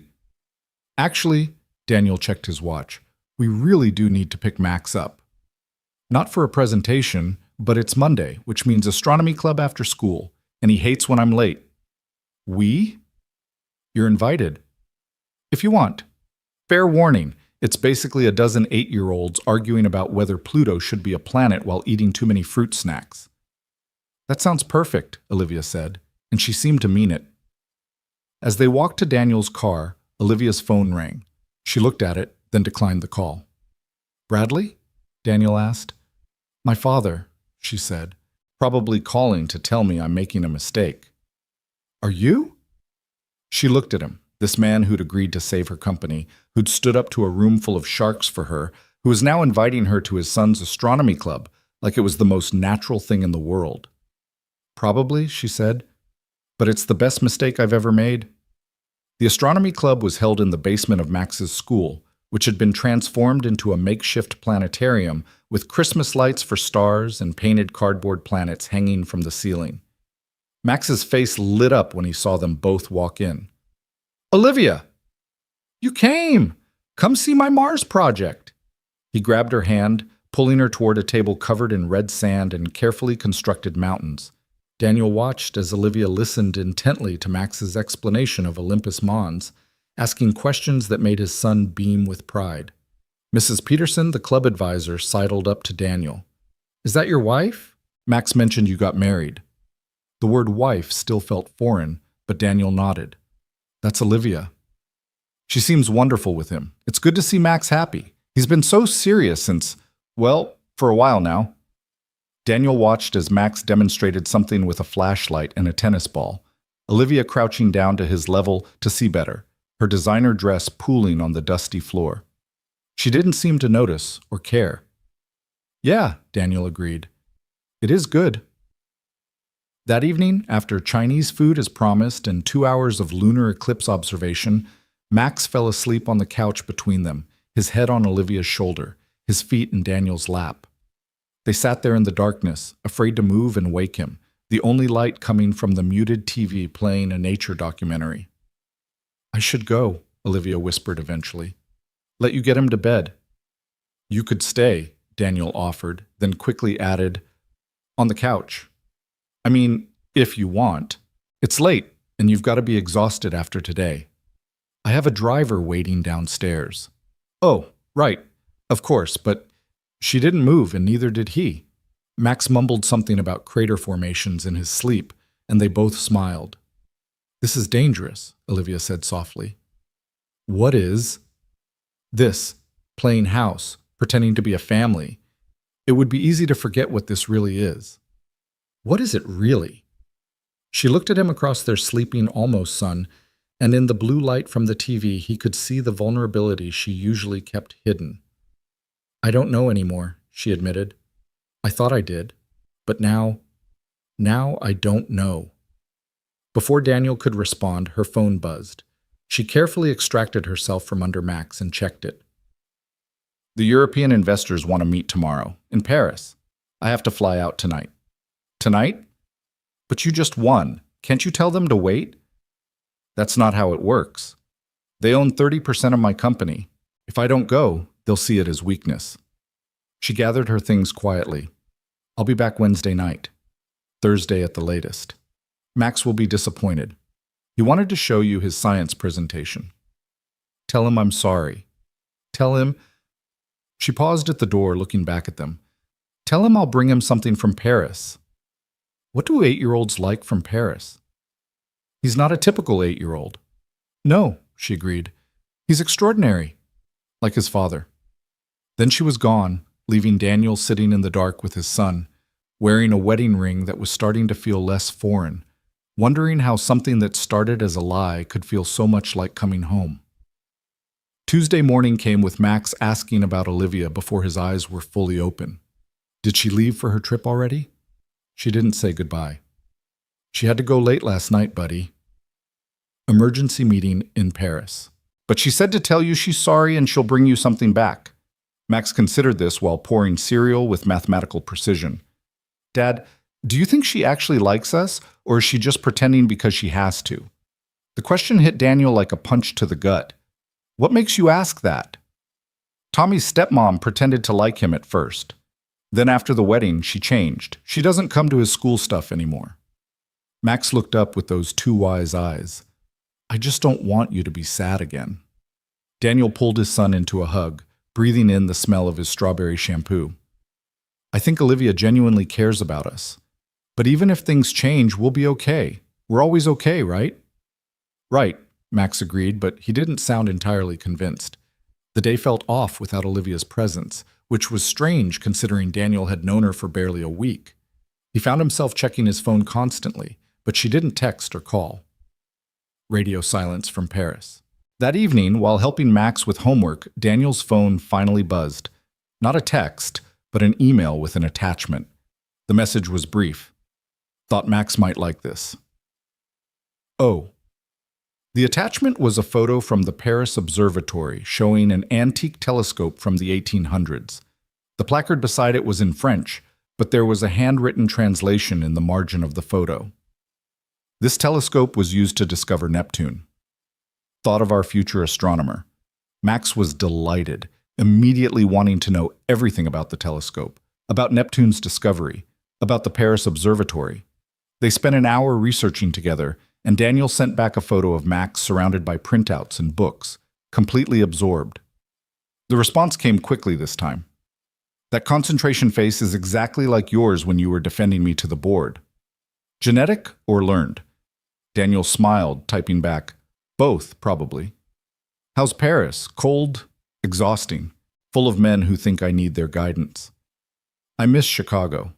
Actually, Daniel checked his watch, we really do need to pick Max up. Not for a presentation, but it's Monday, which means astronomy club after school, and he hates when I'm late. We? You're invited. If you want. Fair warning, it's basically a dozen 8-year-olds arguing about whether Pluto should be a planet while eating too many fruit snacks. That sounds perfect, Olivia said, and she seemed to mean it. As they walked to Daniel's car, Olivia's phone rang. She looked at it, then declined the call. Bradley? Daniel asked. My father, she said, probably calling to tell me I'm making a mistake. Are you? She looked at him, this man who'd agreed to save her company, who'd stood up to a room full of sharks for her, who was now inviting her to his son's astronomy club like it was the most natural thing in the world. Probably, she said, but it's the best mistake I've ever made. The astronomy club was held in the basement of Max's school, which had been transformed into a makeshift planetarium with Christmas lights for stars and painted cardboard planets hanging from the ceiling. Max's face lit up when he saw them both walk in. Olivia! You came! Come see my Mars project! He grabbed her hand, pulling her toward a table covered in red sand and carefully constructed mountains. Daniel watched as Olivia listened intently to Max's explanation of Olympus Mons, asking questions that made his son beam with pride. Mrs. Peterson, the club advisor, sidled up to Daniel. Is that your wife? Max mentioned you got married. The word wife still felt foreign, but Daniel nodded. That's Olivia. She seems wonderful with him. It's good to see Max happy. He's been so serious since, well, for a while now. Daniel watched as Max demonstrated something with a flashlight and a tennis ball, Olivia crouching down to his level to see better, her designer dress pooling on the dusty floor. She didn't seem to notice or care. "Yeah," Daniel agreed. "It is good." That evening, after Chinese food as promised and 2 hours of lunar eclipse observation, Max fell asleep on the couch between them, his head on Olivia's shoulder, his feet in Daniel's lap. They sat there in the darkness, afraid to move and wake him, the only light coming from the muted TV playing a nature documentary. "I should go," Olivia whispered eventually. "Let you get him to bed." "You could stay," Daniel offered, then quickly added, "on the couch. I mean, if you want. It's late, and you've got to be exhausted after today. I have a driver waiting downstairs." "Oh, right. Of course, but..." She didn't move, and neither did he. Max mumbled something about crater formations in his sleep, and they both smiled. "This is dangerous," Olivia said softly. "What is?" "This. Playing house, pretending to be a family. It would be easy to forget what this really is." "What is it really?" She looked at him across their sleeping almost sun, and in the blue light from the TV he could see the vulnerability she usually kept hidden. "I don't know anymore," she admitted. "I thought I did, but now I don't know." Before Daniel could respond, her phone buzzed. She carefully extracted herself from under Max and checked it. "The European investors want to meet tomorrow, in Paris. I have to fly out tonight." "Tonight? But you just won. Can't you tell them to wait?" "That's not how it works. They own 30% of my company. If I don't go, they'll see it as weakness." She gathered her things quietly. "I'll be back Wednesday night. Thursday at the latest. Max will be disappointed. He wanted to show you his science presentation. Tell him I'm sorry. Tell him..." She paused at the door, looking back at them. "Tell him I'll bring him something from Paris." "What do 8-year-olds like from Paris?" "He's not a typical 8-year-old." "No," she agreed. "He's extraordinary. Like his father." Then she was gone, leaving Daniel sitting in the dark with his son, wearing a wedding ring that was starting to feel less foreign, wondering how something that started as a lie could feel so much like coming home. Tuesday morning came with Max asking about Olivia before his eyes were fully open. Did she leave for her trip already? She didn't say goodbye. "She had to go late last night, buddy." Emergency meeting in Paris. "But she said to tell you she's sorry and she'll bring you something back." Max considered this while pouring cereal with mathematical precision. "Dad, do you think she actually likes us, or is she just pretending because she has to?" The question hit Daniel like a punch to the gut. "What makes you ask that?" "Tommy's stepmom pretended to like him at first. Then after the wedding, she changed. She doesn't come to his school stuff anymore." Max looked up with those two wise eyes. "I just don't want you to be sad again." Daniel pulled his son into a hug, breathing in the smell of his strawberry shampoo. "I think Olivia genuinely cares about us. But even if things change, we'll be okay. We're always okay, right?" "Right," Max agreed, but he didn't sound entirely convinced. The day felt off without Olivia's presence, which was strange considering Daniel had known her for barely a week. He found himself checking his phone constantly, but she didn't text or call. Radio silence from Paris. That evening, while helping Max with homework, Daniel's phone finally buzzed. Not a text, but an email with an attachment. The message was brief. "Thought Max might like this." Oh. The attachment was a photo from the Paris Observatory showing an antique telescope from the 1800s. The placard beside it was in French, but there was a handwritten translation in the margin of the photo. This telescope was used to discover Neptune. Thought of our future astronomer. Max was delighted, immediately wanting to know everything about the telescope, about Neptune's discovery, about the Paris Observatory. They spent an hour researching together, and Daniel sent back a photo of Max surrounded by printouts and books, completely absorbed. The response came quickly this time. "That concentration face is exactly like yours when you were defending me to the board." "Genetic or learned?" Daniel smiled, typing back, "Both, probably." "How's Paris? Cold? Exhausting? Full of men who think I need their guidance." "I miss Chicago."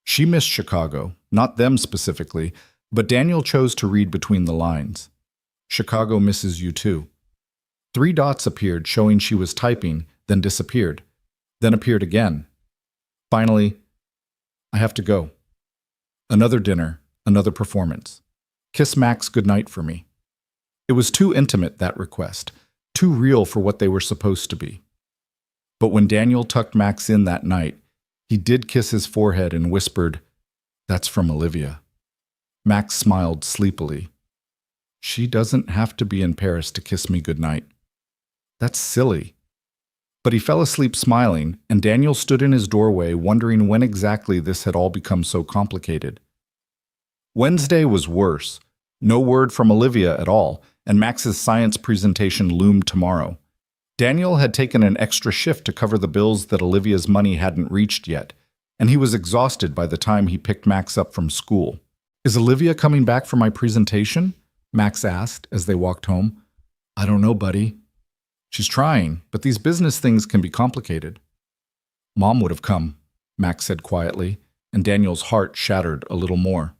She missed Chicago, not them specifically, but Daniel chose to read between the lines. "Chicago misses you too." 3 dots appeared showing she was typing, then disappeared, then appeared again. Finally, I have to go. Another dinner, another performance. Kiss Max goodnight for me. It was too intimate, that request, too real for what they were supposed to be. But when Daniel tucked Max in that night, he did kiss his forehead and whispered, "That's from Olivia." Max smiled sleepily. She doesn't have to be in Paris to kiss me goodnight. That's silly. But he fell asleep smiling, and Daniel stood in his doorway wondering when exactly this had all become so complicated. Wednesday was worse. No word from Olivia at all, and Max's science presentation loomed tomorrow. Daniel had taken an extra shift to cover the bills that Olivia's money hadn't reached yet, and he was exhausted by the time he picked Max up from school. "Is Olivia coming back for my presentation?" Max asked as they walked home. "I don't know, buddy. She's trying, but these business things can be complicated." "Mom would have come," Max said quietly, and Daniel's heart shattered a little more.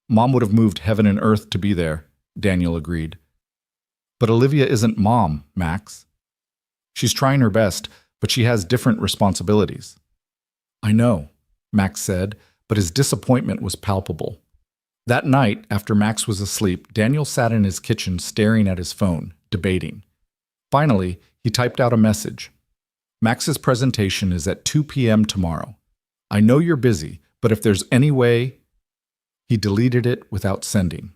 "Mom would have moved heaven and earth to be there," Daniel agreed. "But Olivia isn't Mom, Max. She's trying her best, but she has different responsibilities." "I know," Max said, but his disappointment was palpable. That night, after Max was asleep, Daniel sat in his kitchen staring at his phone, debating. Finally, he typed out a message. "Max's presentation is at 2 p.m. tomorrow. I know you're busy, but if there's any way..." He deleted it without sending.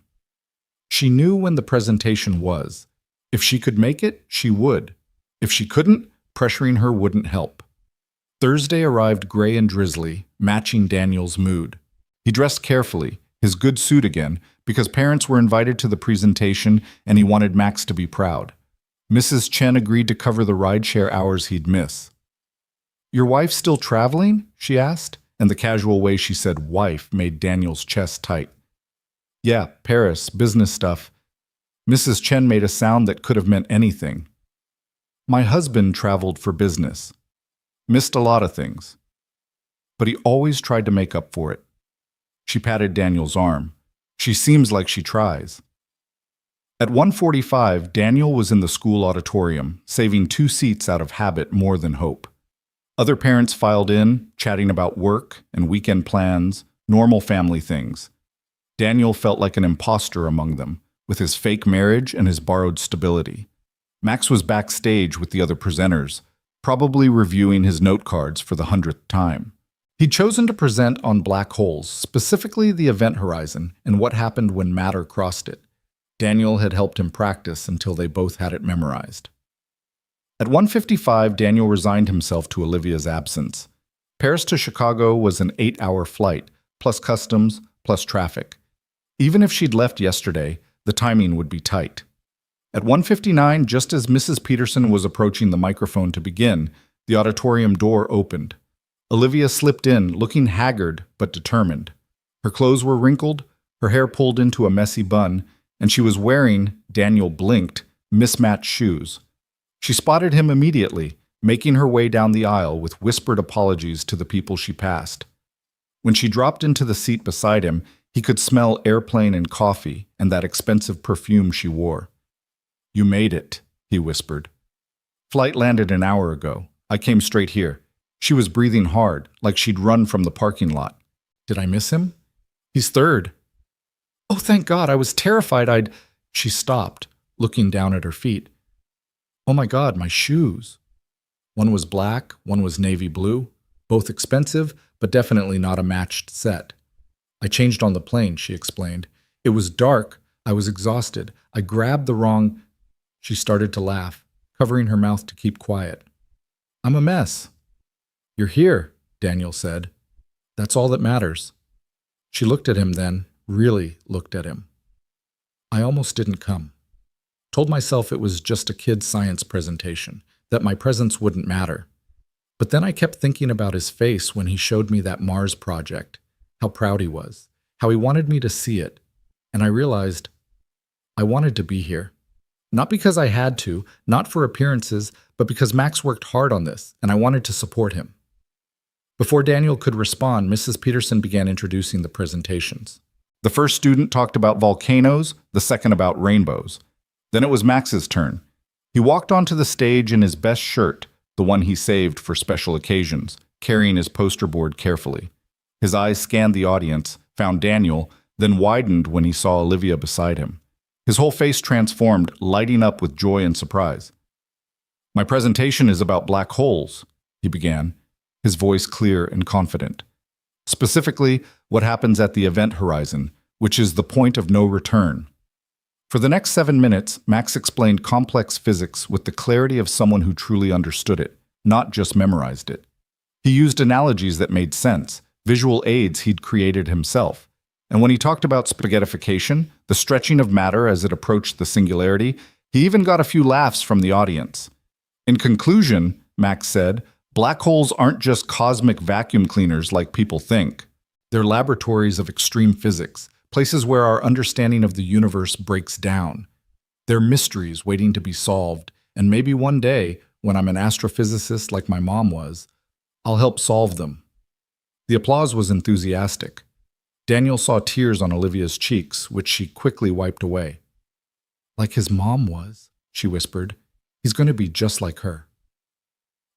She knew when the presentation was. If she could make it, she would. If she couldn't, pressuring her wouldn't help. Thursday arrived gray and drizzly, matching Daniel's mood. He dressed carefully, his good suit again, because parents were invited to the presentation and he wanted Max to be proud. Mrs. Chen agreed to cover the rideshare hours he'd miss. "Your wife's still traveling?" she asked, and the casual way she said "wife" made Daniel's chest tight. "Yeah, Paris, business stuff." Mrs. Chen made a sound that could have meant anything. "My husband traveled for business. Missed a lot of things. But he always tried to make up for it." She patted Daniel's arm. "She seems like she tries." At 1:45, Daniel was in the school auditorium, saving 2 seats out of habit more than hope. Other parents filed in, chatting about work and weekend plans, normal family things. Daniel felt like an imposter among them, with his fake marriage and his borrowed stability. Max was backstage with the other presenters, probably reviewing his note cards for the 100th time. He'd chosen to present on black holes, specifically the event horizon and what happened when matter crossed it. Daniel had helped him practice until they both had it memorized. At 1:55, Daniel resigned himself to Olivia's absence. Paris to Chicago was an 8-hour flight, plus customs, plus traffic. Even if she'd left yesterday, the timing would be tight. At 1:59, just as Mrs. Peterson was approaching the microphone to begin, the auditorium door opened. Olivia slipped in, looking haggard but determined. Her clothes were wrinkled, her hair pulled into a messy bun, and she was wearing, Daniel blinked, mismatched shoes. She spotted him immediately, making her way down the aisle with whispered apologies to the people she passed. When she dropped into the seat beside him, he could smell airplane and coffee and that expensive perfume she wore. "You made it," he whispered. "Flight landed an hour ago. I came straight here." She was breathing hard, like she'd run from the parking lot. "Did I miss him?" "He's third." "Oh, thank God, I was terrified She stopped, looking down at her feet. "Oh my God, my shoes." One was black, one was navy blue, both expensive, but definitely not a matched set. "I changed on the plane," she explained. "It was dark, I was exhausted. I grabbed the wrong..." She started to laugh, covering her mouth to keep quiet. "I'm a mess." "You're here," Daniel said. "That's all that matters." She looked at him then, really looked at him. "I almost didn't come. Told myself it was just a kid's science presentation, that my presence wouldn't matter. But then I kept thinking about his face when he showed me that Mars project, how proud he was, how he wanted me to see it, and I realized I wanted to be here. Not because I had to, not for appearances, but because Max worked hard on this, and I wanted to support him." Before Daniel could respond, Mrs. Peterson began introducing the presentations. The first student talked about volcanoes, the second about rainbows. Then it was Max's turn. He walked onto the stage in his best shirt, the one he saved for special occasions, carrying his poster board carefully. His eyes scanned the audience, found Daniel, then widened when he saw Olivia beside him. His whole face transformed, lighting up with joy and surprise. "My presentation is about black holes," he began, his voice clear and confident. "Specifically, what happens at the event horizon, which is the point of no return." For the next 7 minutes, Max explained complex physics with the clarity of someone who truly understood it, not just memorized it. He used analogies that made sense, visual aids he'd created himself. And when he talked about spaghettification, the stretching of matter as it approached the singularity, he even got a few laughs from the audience. In conclusion, Max said, black holes aren't just cosmic vacuum cleaners like people think. They're laboratories of extreme physics, places where our understanding of the universe breaks down. They're mysteries waiting to be solved, and maybe one day, when I'm an astrophysicist like my mom was, I'll help solve them. The applause was enthusiastic. Daniel saw tears on Olivia's cheeks, which she quickly wiped away. "Like his mom was," she whispered. "He's going to be just like her."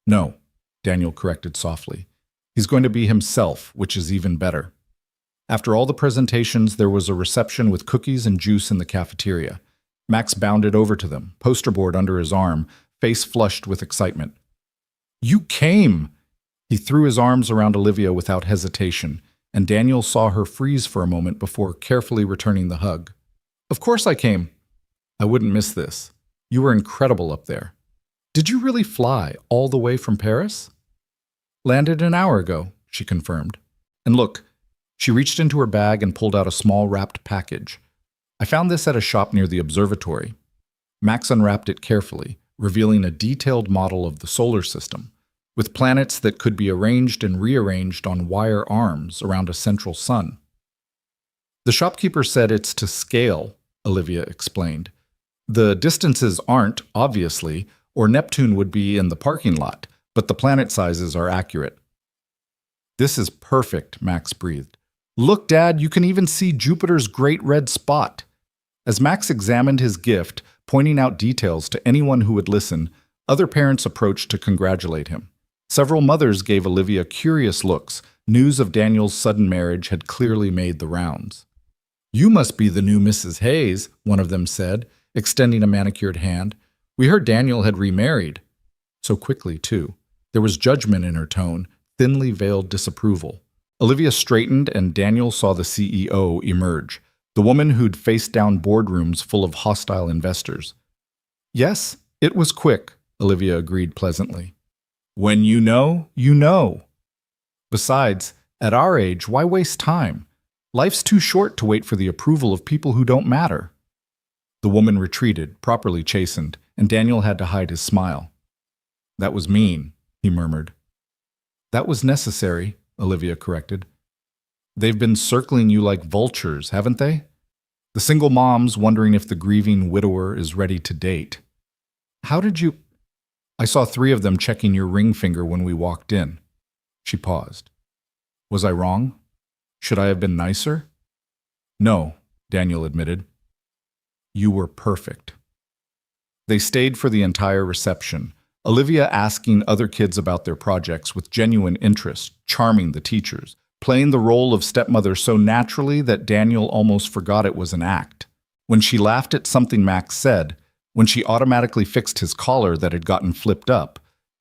"No," Daniel corrected softly. "He's going to be himself, which is even better." After all the presentations, there was a reception with cookies and juice in the cafeteria. Max bounded over to them, poster board under his arm, face flushed with excitement. "You came!" He threw his arms around Olivia without hesitation, and Daniel saw her freeze for a moment before carefully returning the hug. "Of course I came. I wouldn't miss this. You were incredible up there. Did you really fly all the way from Paris?" "Landed an hour ago," she confirmed. "And look," she reached into her bag and pulled out a small wrapped package. "I found this at a shop near the observatory." Max unwrapped it carefully, revealing a detailed model of the solar system, with planets that could be arranged and rearranged on wire arms around a central sun. "The shopkeeper said it's to scale," Olivia explained. "The distances aren't, obviously, or Neptune would be in the parking lot, but the planet sizes are accurate." "This is perfect," Max breathed. "Look, Dad, you can even see Jupiter's great red spot." As Max examined his gift, pointing out details to anyone who would listen, other parents approached to congratulate him. Several mothers gave Olivia curious looks. News of Daniel's sudden marriage had clearly made the rounds. "You must be the new Mrs. Hayes," one of them said, extending a manicured hand. "We heard Daniel had remarried." So quickly, too. There was judgment in her tone, thinly veiled disapproval. Olivia straightened and Daniel saw the CEO emerge, the woman who'd faced down boardrooms full of hostile investors. "Yes, it was quick," Olivia agreed pleasantly. "When you know, you know." "Besides, at our age, why waste time? Life's too short to wait for the approval of people who don't matter." The woman retreated, properly chastened, and Daniel had to hide his smile. "That was mean," he murmured. "That was necessary," Olivia corrected. "They've been circling you like vultures, haven't they? The single moms wondering if the grieving widower is ready to date. How did you—" "I saw 3 of them checking your ring finger when we walked in." She paused. "Was I wrong? Should I have been nicer?" "No," Daniel admitted. "You were perfect." They stayed for the entire reception, Olivia asking other kids about their projects with genuine interest, charming the teachers, playing the role of stepmother so naturally that Daniel almost forgot it was an act. When she laughed at something Max said, when she automatically fixed his collar that had gotten flipped up,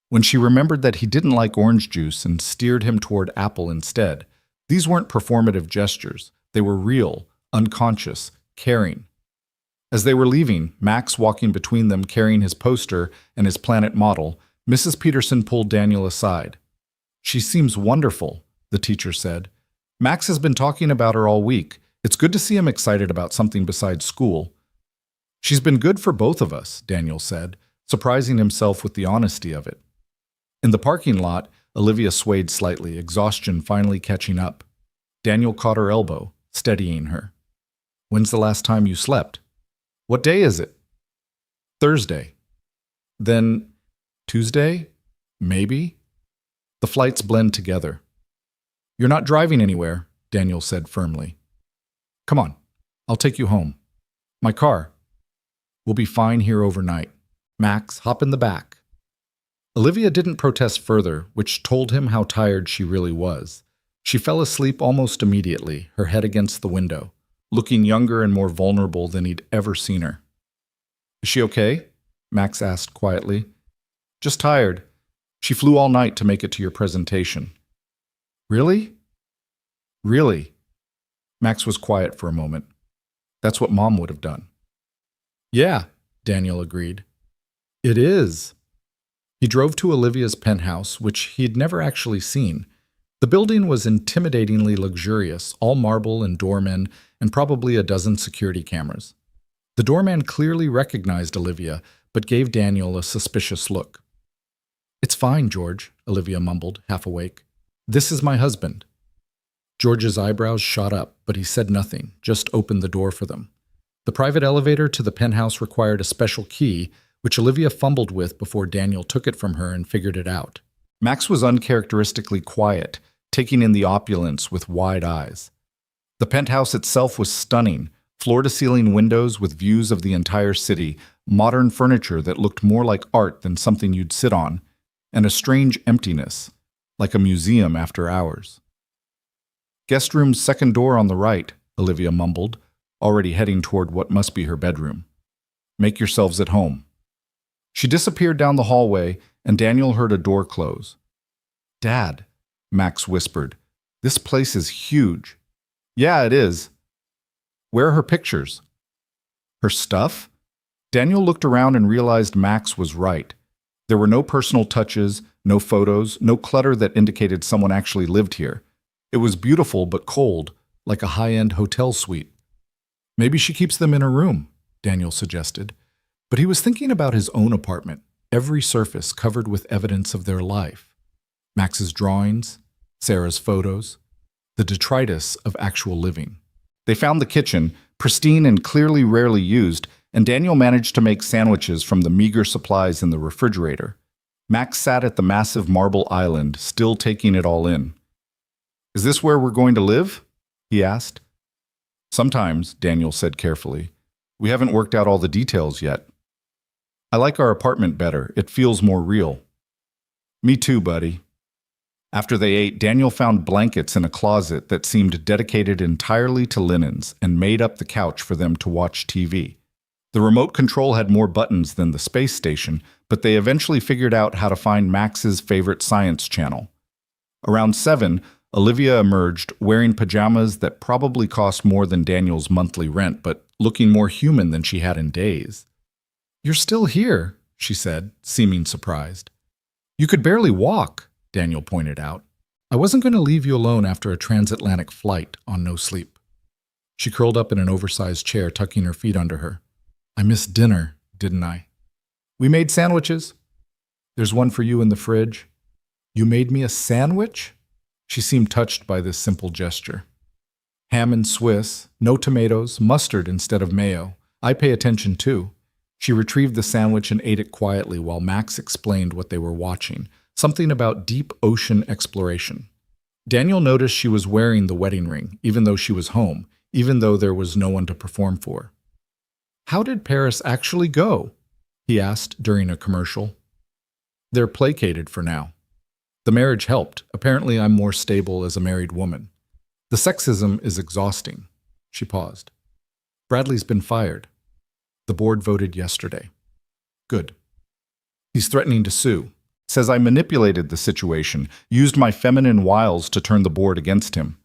when she remembered that he didn't like orange juice and steered him toward apple instead, these weren't performative gestures. They were real, unconscious, caring. As they were leaving, Max walking between them carrying his poster and his planet model, Mrs. Peterson pulled Daniel aside. "She seems wonderful," the teacher said. "Max has been talking about her all week. It's good to see him excited about something besides school." "She's been good for both of us," Daniel said, surprising himself with the honesty of it. In the parking lot, Olivia swayed slightly, exhaustion finally catching up. Daniel caught her elbow, steadying her. "When's the last time you slept?" "What day is it?" "Thursday." "Then Tuesday? Maybe?" The flights blend together. "You're not driving anywhere," Daniel said firmly. "Come on, I'll take you home." "My car." "We'll be fine here overnight." Max, hop in the back. Olivia didn't protest further, which told him how tired she really was. She fell asleep almost immediately, her head against the window, looking younger and more vulnerable than he'd ever seen her. Is she okay? Max asked quietly. Just tired. She flew all night to make it to your presentation. Really? Really? Max was quiet for a moment. That's what Mom would have done. Yeah, Daniel agreed. It is. He drove to Olivia's penthouse, which he'd never actually seen. The building was intimidatingly luxurious, all marble and doormen, and probably a dozen security cameras. The doorman clearly recognized Olivia, but gave Daniel a suspicious look. It's fine, George, Olivia mumbled, half awake. This is my husband. George's eyebrows shot up, but he said nothing, just opened the door for them. The private elevator to the penthouse required a special key, which Olivia fumbled with before Daniel took it from her and figured it out. Max was uncharacteristically quiet, taking in the opulence with wide eyes. The penthouse itself was stunning, floor-to-ceiling windows with views of the entire city, modern furniture that looked more like art than something you'd sit on, and a strange emptiness, like a museum after hours. Guest room's second door on the right, Olivia mumbled, already heading toward what must be her bedroom. Make yourselves at home. She disappeared down the hallway, and Daniel heard a door close. Dad, Max whispered, this place is huge. Yeah, it is. Where are her pictures? Her stuff? Daniel looked around and realized Max was right. There were no personal touches, no photos, no clutter that indicated someone actually lived here. It was beautiful but cold, like a high-end hotel suite. Maybe she keeps them in her room, Daniel suggested. But he was thinking about his own apartment, every surface covered with evidence of their life. Max's drawings, Sarah's photos, the detritus of actual living. They found the kitchen, pristine and clearly rarely used, and Daniel managed to make sandwiches from the meager supplies in the refrigerator. Max sat at the massive marble island, still taking it all in. Is this where we're going to live? He asked. Sometimes, Daniel said carefully. We haven't worked out all the details yet. I like our apartment better. It feels more real. Me too, buddy. After they ate, Daniel found blankets in a closet that seemed dedicated entirely to linens and made up the couch for them to watch TV. The remote control had more buttons than the space station, but they eventually figured out how to find Max's favorite science channel. Around 7, Olivia emerged, wearing pajamas that probably cost more than Daniel's monthly rent, but looking more human than she had in days. You're still here, she said, seeming surprised. You could barely walk, Daniel pointed out. I wasn't going to leave you alone after a transatlantic flight on no sleep. She curled up in an oversized chair, tucking her feet under her. I missed dinner, didn't I? We made sandwiches. There's one for you in the fridge. You made me a sandwich? She seemed touched by this simple gesture. Ham and Swiss, no tomatoes, mustard instead of mayo. I pay attention too. She retrieved the sandwich and ate it quietly while Max explained what they were watching, something about deep ocean exploration. Daniel noticed she was wearing the wedding ring, even though she was home, even though there was no one to perform for. How did Paris actually go? He asked during a commercial. They're placated for now. The marriage helped. Apparently I'm more stable as a married woman. The sexism is exhausting. She paused. Bradley's been fired. The board voted yesterday. Good. He's threatening to sue. Says I manipulated the situation, used my feminine wiles to turn the board against him.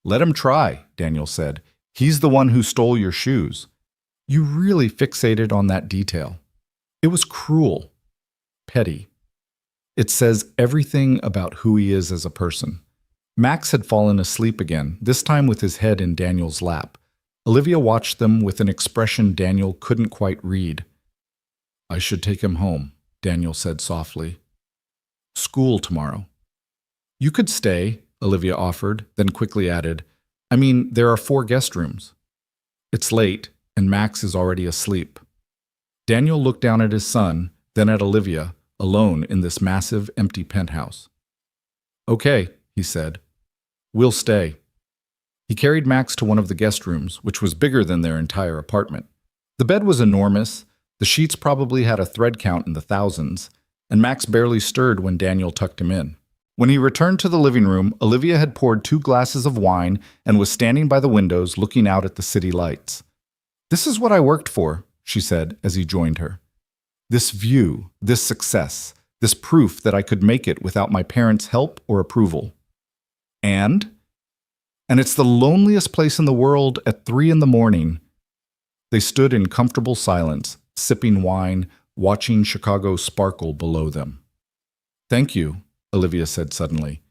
Let him try, Daniel said. He's the one who stole your shoes. You really fixated on that detail. It was cruel. Petty. It says everything about who he is as a person. Max had fallen asleep again, this time with his head in Daniel's lap. Olivia watched them with an expression Daniel couldn't quite read. I should take him home, Daniel said softly. School tomorrow. You could stay, Olivia offered, then quickly added, I mean, there are 4 guest rooms. It's late, and Max is already asleep. Daniel looked down at his son, then at Olivia, alone in this massive, empty penthouse. Okay, he said. We'll stay. He carried Max to one of the guest rooms, which was bigger than their entire apartment. The bed was enormous, The sheets probably had a thread count in the thousands, and Max barely stirred when Daniel tucked him in. When he returned to the living room, Olivia had poured 2 glasses of wine and was standing by the windows looking out at the city lights. "This is what I worked for," she said as he joined her. "This view, this success, this proof that I could make it without my parents' help or approval. And it's the loneliest place in the world at 3 in the morning." They stood in comfortable silence, sipping wine, watching Chicago sparkle below them. "Thank you," Olivia said suddenly.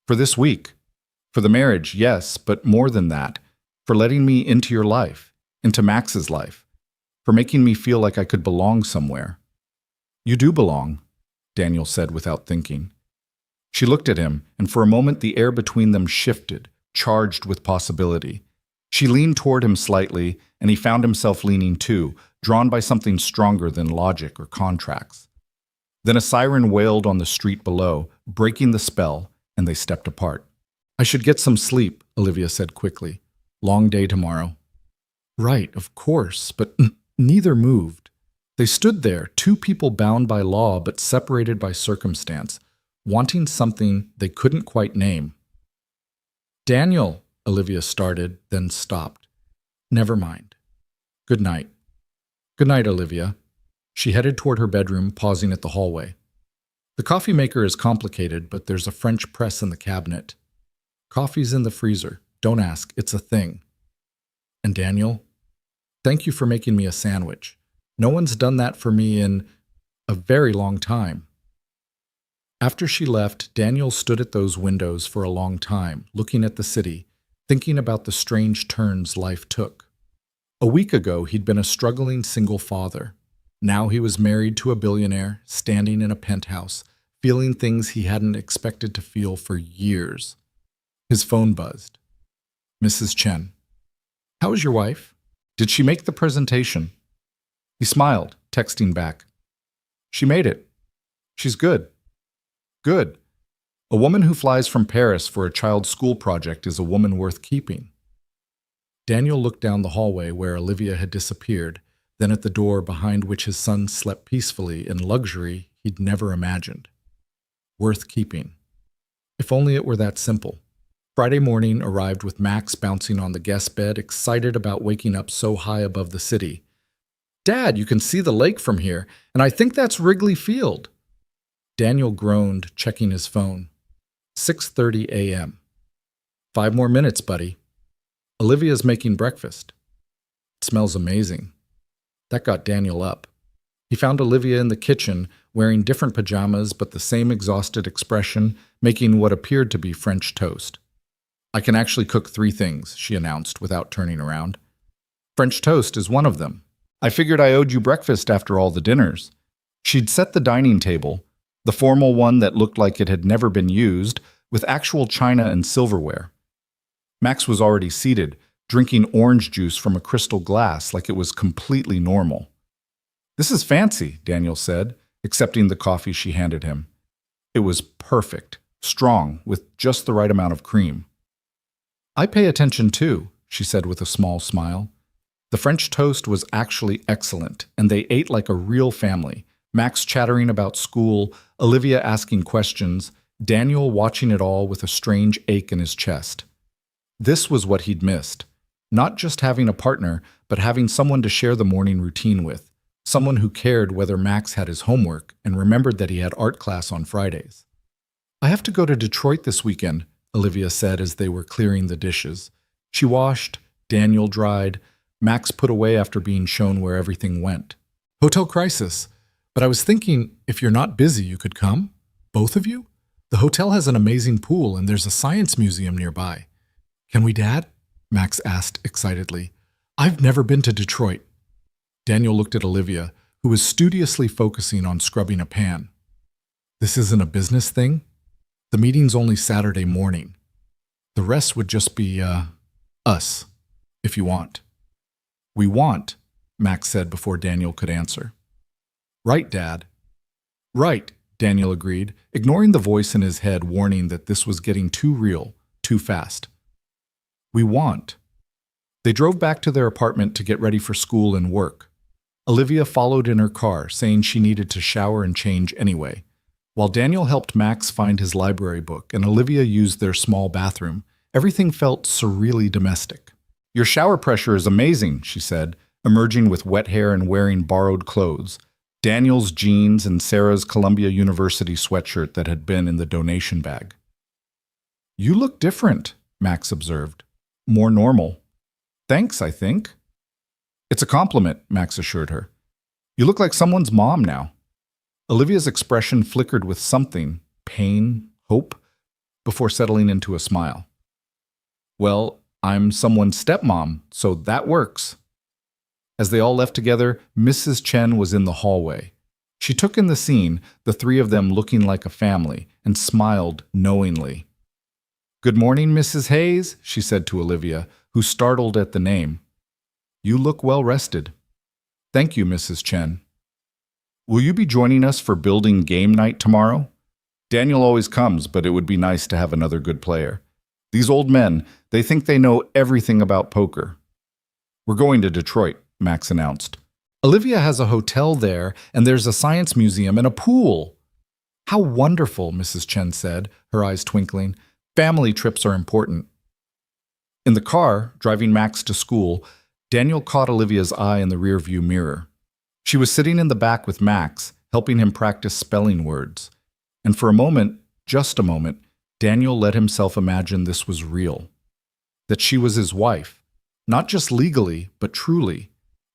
"For this week. For the marriage, yes, but more than that. For letting me into your life, into Max's life. For making me feel like I could belong somewhere." "You do belong," Daniel said without thinking. She looked at him, and for a moment the air between them shifted, charged with possibility. She leaned toward him slightly, and he found himself leaning too, drawn by something stronger than logic or contracts. Then a siren wailed on the street below, breaking the spell, and they stepped apart. "I should get some sleep," Olivia said quickly. "Long day tomorrow." "Right, of course," but neither moved. They stood there, 2 people bound by law but separated by circumstance, wanting something they couldn't quite name. "Daniel," Olivia started, then stopped. "Never mind. Good night." "Good night, Olivia." She headed toward her bedroom, pausing at the hallway. "The coffee maker is complicated, but there's a French press in the cabinet. Coffee's in the freezer. Don't ask, it's a thing. And Daniel, thank you for making me a sandwich. No one's done that for me in a very long time." After she left, Daniel stood at those windows for a long time, looking at the city, thinking about the strange turns life took. A week ago, he'd been a struggling single father. Now he was married to a billionaire, standing in a penthouse, feeling things he hadn't expected to feel for years. His phone buzzed. "Mrs. Chen. How is your wife? Did she make the presentation?" He smiled, texting back. "She made it. She's good." "Good. A woman who flies from Paris for a child's school project is a woman worth keeping." Daniel looked down the hallway where Olivia had disappeared, then at the door behind which his son slept peacefully in luxury he'd never imagined. Worth keeping. If only it were that simple. Friday morning arrived with Max bouncing on the guest bed, excited about waking up so high above the city. "Dad, you can see the lake from here, and I think that's Wrigley Field." Daniel groaned, checking his phone. 6:30 a.m. 5 more minutes, buddy. Olivia's making breakfast. It smells amazing. That got Daniel up. He found Olivia in the kitchen, wearing different pajamas but the same exhausted expression, making what appeared to be French toast. "I can actually cook 3 things," she announced without turning around. "French toast is one of them. I figured I owed you breakfast after all the dinners." She'd set the dining table, the formal one that looked like it had never been used, with actual china and silverware. Max was already seated, drinking orange juice from a crystal glass like it was completely normal. "This is fancy," Daniel said, accepting the coffee she handed him. It was perfect, strong, with just the right amount of cream. "I pay attention too," she said with a small smile. The French toast was actually excellent, and they ate like a real family. Max chattering about school, Olivia asking questions, Daniel watching it all with a strange ache in his chest. This was what he'd missed. Not just having a partner, but having someone to share the morning routine with. Someone who cared whether Max had his homework and remembered that he had art class on Fridays. "I have to go to Detroit this weekend," Olivia said as they were clearing the dishes. She washed, Daniel dried, Max put away after being shown where everything went. "Hotel crisis. But I was thinking, if you're not busy, you could come? Both of you? The hotel has an amazing pool and there's a science museum nearby." "Can we, Dad?" Max asked excitedly. "I've never been to Detroit." Daniel looked at Olivia, who was studiously focusing on scrubbing a pan. "This isn't a business thing? The meeting's only Saturday morning. The rest would just be, us, if you want." "We want," Max said before Daniel could answer. "Right, Dad." "Right," Daniel agreed, ignoring the voice in his head warning that this was getting too real, too fast. "We want." They drove back to their apartment to get ready for school and work. Olivia followed in her car, saying she needed to shower and change anyway. While Daniel helped Max find his library book and Olivia used their small bathroom, everything felt surreally domestic. "Your shower pressure is amazing," she said, emerging with wet hair and wearing borrowed clothes, Daniel's jeans and Sarah's Columbia University sweatshirt that had been in the donation bag. "You look different," Max observed. "More normal." "Thanks, I think." "It's a compliment," Max assured her. "You look like someone's mom now." Olivia's expression flickered with something, pain, hope, before settling into a smile. "Well, I'm someone's stepmom, so that works." As they all left together, Mrs. Chen was in the hallway. She took in the scene, the three of them looking like a family, and smiled knowingly. "Good morning, Mrs. Hayes," she said to Olivia, who startled at the name. "You look well rested." "Thank you, Mrs. Chen." "Will you be joining us for building game night tomorrow? Daniel always comes, but it would be nice to have another good player. These old men, they think they know everything about poker." "We're going to Detroit," Max announced. "Olivia has a hotel there, and there's a science museum and a pool." "How wonderful," Mrs. Chen said, her eyes twinkling. "Family trips are important." In the car, driving Max to school, Daniel caught Olivia's eye in the rearview mirror. She was sitting in the back with Max, helping him practice spelling words. And for a moment, just a moment, Daniel let himself imagine this was real. That she was his wife, not just legally, but truly.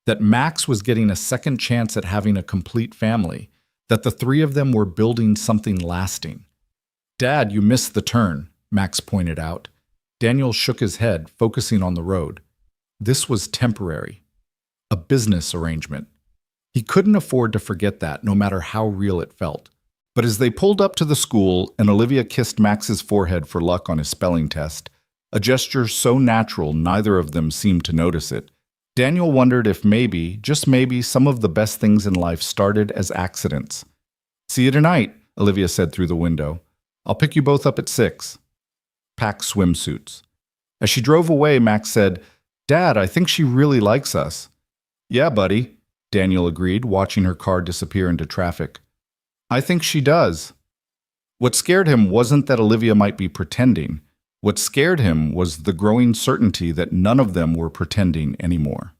That Max was getting a second chance at having a complete family. That the three of them were building something lasting. "Dad, you missed the turn," Max pointed out. Daniel shook his head, focusing on the road. This was temporary. A business arrangement. He couldn't afford to forget that, no matter how real it felt. But as they pulled up to the school and Olivia kissed Max's forehead for luck on his spelling test, a gesture so natural neither of them seemed to notice it, Daniel wondered if maybe, just maybe, some of the best things in life started as accidents. "See you tonight," Olivia said through the window. "I'll pick you both up at 6. Pack swimsuits. As she drove away, Max said, "Dad, I think she really likes us." "Yeah, buddy," Daniel agreed, watching her car disappear into traffic. "I think she does." What scared him wasn't that Olivia might be pretending. What scared him was the growing certainty that none of them were pretending anymore.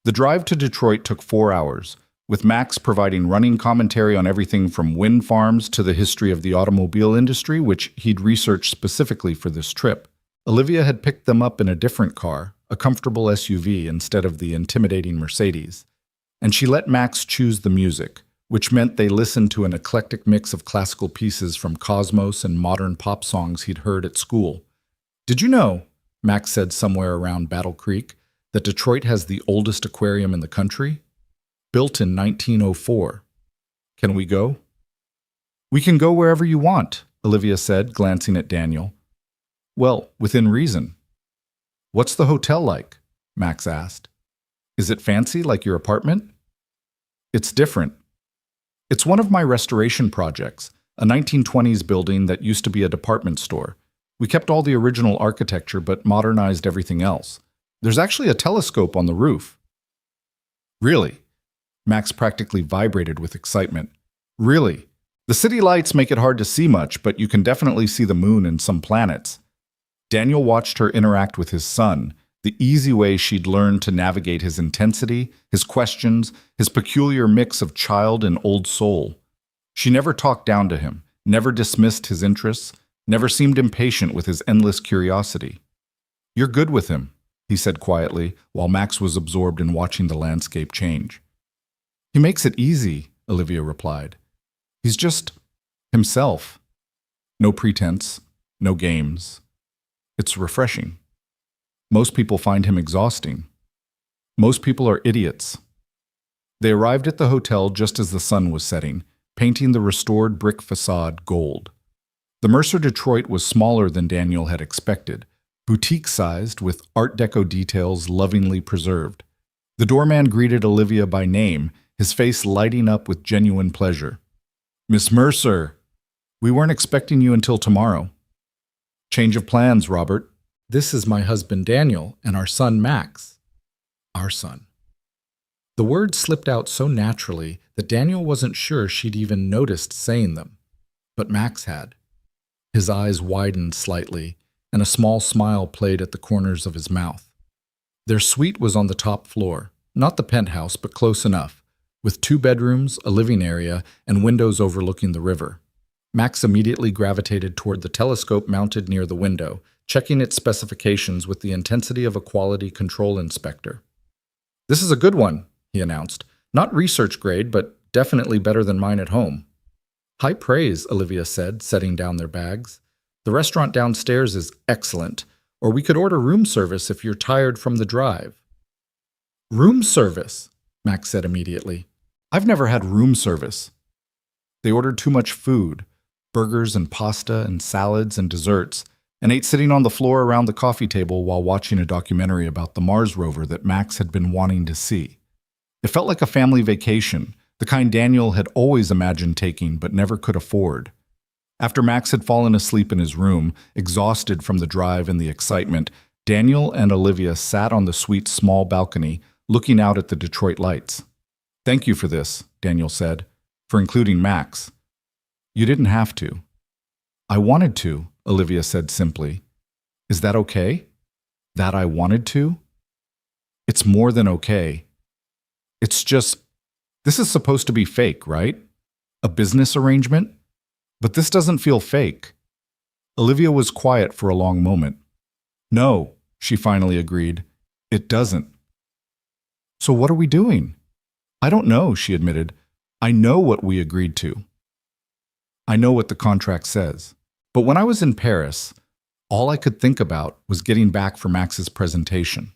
The drive to Detroit took 4 hours, with Max providing running commentary on everything from wind farms to the history of the automobile industry, which he'd researched specifically for this trip. Olivia had picked them up in a different car, a comfortable SUV instead of the intimidating Mercedes. And she let Max choose the music, which meant they listened to an eclectic mix of classical pieces from Cosmos and modern pop songs he'd heard at school. "Did you know," Max said somewhere around Battle Creek, "that Detroit has the oldest aquarium in the country? Built in 1904. Can we go?" "We can go wherever you want," Olivia said, glancing at Daniel. "Well, within reason." "What's the hotel like?" Max asked. "Is it fancy like your apartment?" "It's different. It's one of my restoration projects, a 1920s building that used to be a department store. We kept all the original architecture but modernized everything else. There's actually a telescope on the roof." "Really?" Max practically vibrated with excitement. "Really? The city lights make it hard to see much, but you can definitely see the moon and some planets." Daniel watched her interact with his son, the easy way she'd learned to navigate his intensity, his questions, his peculiar mix of child and old soul. She never talked down to him, never dismissed his interests, never seemed impatient with his endless curiosity. "You're good with him," he said quietly, while Max was absorbed in watching the landscape change. "He makes it easy," Olivia replied. "He's just himself. No pretense, no games. It's refreshing. Most people find him exhausting. Most people are idiots." They arrived at the hotel just as the sun was setting, painting the restored brick facade gold. The Mercer Detroit was smaller than Daniel had expected, boutique-sized with Art Deco details lovingly preserved. The doorman greeted Olivia by name, his face lighting up with genuine pleasure. "Miss Mercer, we weren't expecting you until tomorrow." "Change of plans, Robert. This is my husband Daniel and our son Max." "Our son." The words slipped out so naturally that Daniel wasn't sure she'd even noticed saying them. But Max had. His eyes widened slightly, and a small smile played at the corners of his mouth. Their suite was on the top floor, not the penthouse, but close enough, with 2 bedrooms, a living area, and windows overlooking the river. Max immediately gravitated toward the telescope mounted near the window, checking its specifications with the intensity of a quality control inspector. "This is a good one," he announced. "Not research grade, but definitely better than mine at home." "High praise," Olivia said, setting down their bags. "The restaurant downstairs is excellent, or we could order room service if you're tired from the drive." "Room service," Max said immediately. "I've never had room service." They ordered too much food, burgers and pasta and salads and desserts, and ate sitting on the floor around the coffee table while watching a documentary about the Mars rover that Max had been wanting to see. It felt like a family vacation, the kind Daniel had always imagined taking but never could afford. After Max had fallen asleep in his room, exhausted from the drive and the excitement, Daniel and Olivia sat on the suite's small balcony, looking out at the Detroit lights. "Thank you for this," Daniel said, "for including Max." "You didn't have to." "I wanted to," Olivia said simply. "Is that okay? That I wanted to?" "It's more than okay. It's just, this is supposed to be fake, right? A business arrangement? But this doesn't feel fake." Olivia was quiet for a long moment. "No," she finally agreed. "It doesn't." "So what are we doing?" "I don't know," she admitted. "I know what we agreed to. I know what the contract says. But when I was in Paris, all I could think about was getting back for Max's presentation.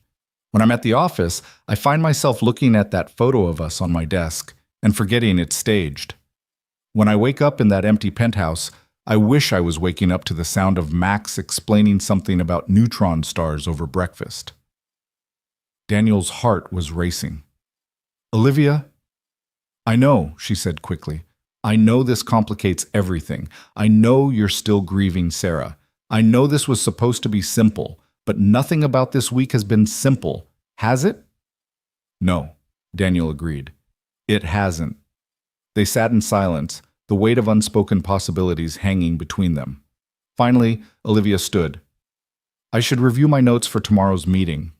When I'm at the office, I find myself looking at that photo of us on my desk and forgetting it's staged. When I wake up in that empty penthouse, I wish I was waking up to the sound of Max explaining something about neutron stars over breakfast." Daniel's heart was racing. "Olivia?" "I know," she said quickly. "I know this complicates everything. I know you're still grieving Sarah. I know this was supposed to be simple, but nothing about this week has been simple. Has it?" "No," Daniel agreed. "It hasn't." They sat in silence, the weight of unspoken possibilities hanging between them. Finally, Olivia stood. "I should review my notes for tomorrow's meeting.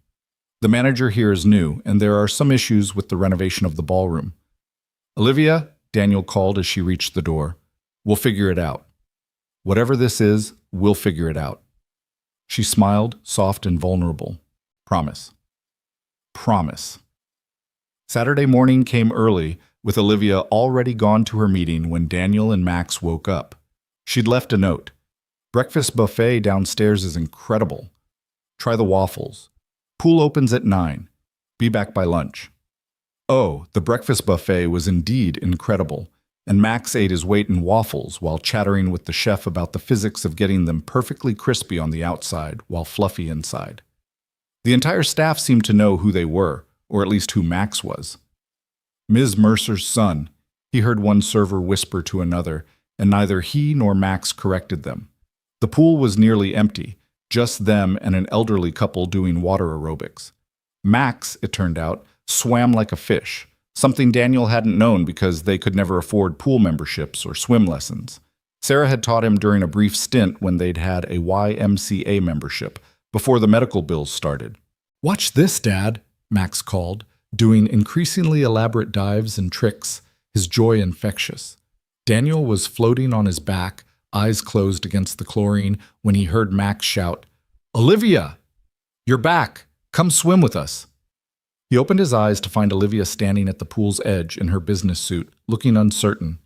The manager here is new, and there are some issues with the renovation of the ballroom." "Olivia," Daniel called as she reached the door, "we'll figure it out. Whatever this is, we'll figure it out." She smiled, soft and vulnerable. "Promise." "Promise." Saturday morning came early, with Olivia already gone to her meeting when Daniel and Max woke up. She'd left a note. "Breakfast buffet downstairs is incredible. Try the waffles. Pool opens at 9. Be back by lunch." Oh, the breakfast buffet was indeed incredible, and Max ate his weight in waffles while chattering with the chef about the physics of getting them perfectly crispy on the outside while fluffy inside. The entire staff seemed to know who they were, or at least who Max was. "Ms. Mercer's son," he heard one server whisper to another, and neither he nor Max corrected them. The pool was nearly empty, just them and an elderly couple doing water aerobics. Max, it turned out, swam like a fish, something Daniel hadn't known because they could never afford pool memberships or swim lessons. Sarah had taught him during a brief stint when they'd had a YMCA membership, before the medical bills started. "Watch this, Dad," Max called, doing increasingly elaborate dives and tricks, his joy infectious. Daniel was floating on his back, eyes closed against the chlorine, when he heard Max shout, "Olivia! You're back! Come swim with us!" He opened his eyes to find Olivia standing at the pool's edge in her business suit, looking uncertain.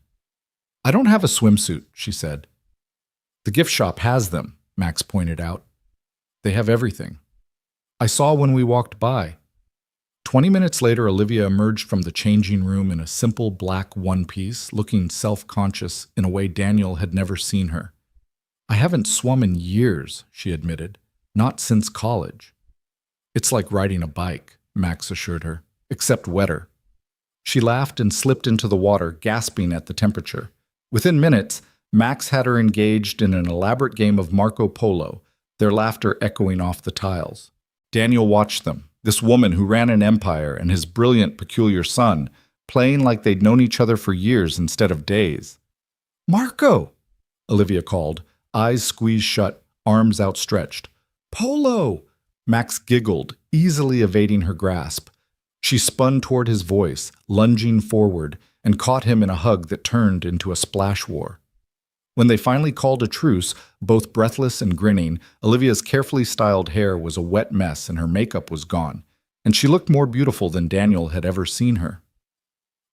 "I don't have a swimsuit," she said. "The gift shop has them," Max pointed out. "They have everything. I saw when we walked by." 20 minutes later, Olivia emerged from the changing room in a simple black one-piece, looking self-conscious in a way Daniel had never seen her. "I haven't swum in years," she admitted. "Not since college." "It's like riding a bike," Max assured her, "except wetter." She laughed and slipped into the water, gasping at the temperature. Within minutes, Max had her engaged in an elaborate game of Marco Polo, their laughter echoing off the tiles. Daniel watched them, this woman who ran an empire, and his brilliant, peculiar son, playing like they'd known each other for years instead of days. "Marco!" Olivia called, eyes squeezed shut, arms outstretched. "Polo!" Max giggled, easily evading her grasp. She spun toward his voice, lunging forward, and caught him in a hug that turned into a splash war. When they finally called a truce, both breathless and grinning, Olivia's carefully styled hair was a wet mess and her makeup was gone, and she looked more beautiful than Daniel had ever seen her.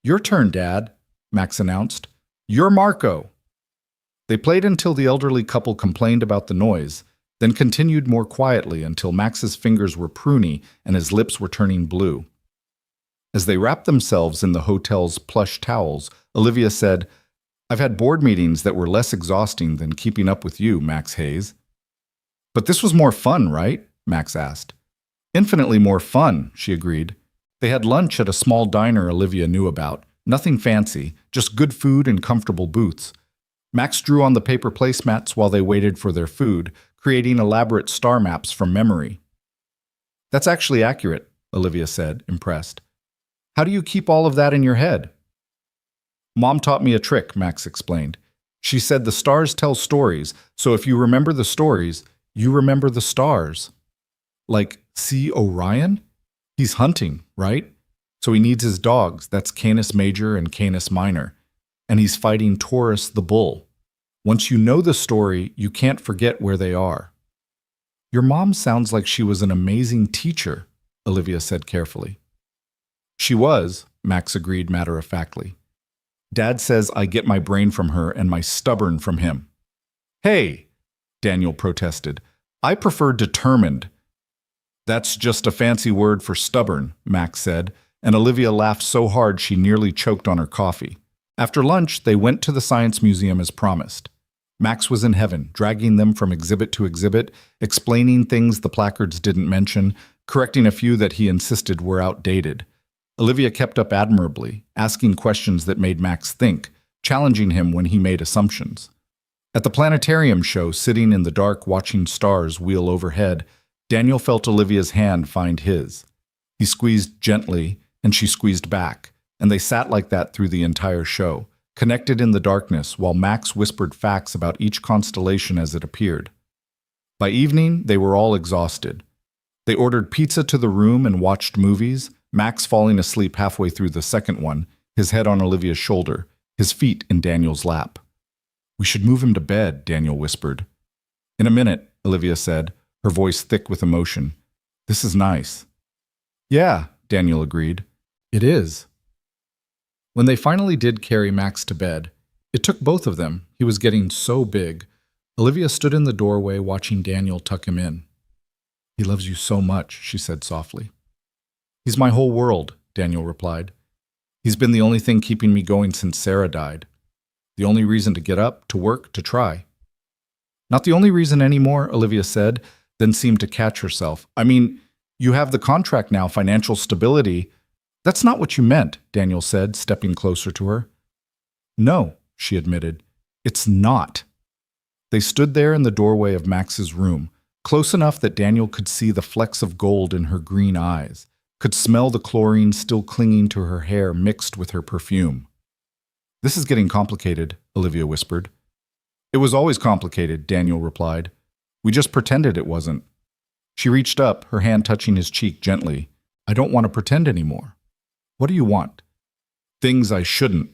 "Your turn, Dad," Max announced. "You're Marco." They played until the elderly couple complained about the noise, then continued more quietly until Max's fingers were pruny and his lips were turning blue. As they wrapped themselves in the hotel's plush towels, Olivia said, "I've had board meetings that were less exhausting than keeping up with you, Max Hayes." "But this was more fun, right?" Max asked. "Infinitely more fun," she agreed. They had lunch at a small diner Olivia knew about. Nothing fancy, just good food and comfortable booths. Max drew on the paper placemats while they waited for their food, creating elaborate star maps from memory. "That's actually accurate," Olivia said, impressed. "How do you keep all of that in your head?" "Mom taught me a trick," Max explained. "She said the stars tell stories, so if you remember the stories, you remember the stars." "Like, see Orion? He's hunting, right? So he needs his dogs, that's Canis Major and Canis Minor. And he's fighting Taurus the bull. Once you know the story, you can't forget where they are." "Your mom sounds like she was an amazing teacher," Olivia said carefully. "She was," Max agreed matter-of-factly. "Dad says I get my brain from her and my stubborn from him." "Hey," Daniel protested. "I prefer determined." "That's just a fancy word for stubborn," Max said, and Olivia laughed so hard she nearly choked on her coffee. After lunch, they went to the Science Museum as promised. Max was in heaven, dragging them from exhibit to exhibit, explaining things the placards didn't mention, correcting a few that he insisted were outdated. Olivia kept up admirably, asking questions that made Max think, challenging him when he made assumptions. At the planetarium show, sitting in the dark watching stars wheel overhead, Daniel felt Olivia's hand find his. He squeezed gently, and she squeezed back, and they sat like that through the entire show, connected in the darkness while Max whispered facts about each constellation as it appeared. By evening, they were all exhausted. They ordered pizza to the room and watched movies, Max falling asleep halfway through the second one, his head on Olivia's shoulder, his feet in Daniel's lap. "We should move him to bed," Daniel whispered. "In a minute," Olivia said, her voice thick with emotion. "This is nice." "Yeah," Daniel agreed. "It is." When they finally did carry Max to bed, it took both of them. He was getting so big. Olivia stood in the doorway watching Daniel tuck him in. "He loves you so much," she said softly. "He's my whole world," Daniel replied. "He's been the only thing keeping me going since Sarah died. The only reason to get up, to work, to try." "Not the only reason anymore," Olivia said, then seemed to catch herself. "I mean, you have the contract now, financial stability." "That's not what you meant," Daniel said, stepping closer to her. "No," she admitted. "It's not." They stood there in the doorway of Max's room, close enough that Daniel could see the flecks of gold in her green eyes, could smell the chlorine still clinging to her hair mixed with her perfume. "This is getting complicated," Olivia whispered. "It was always complicated," Daniel replied. "We just pretended it wasn't." She reached up, her hand touching his cheek gently. "I don't want to pretend anymore." "What do you want?" "Things I shouldn't.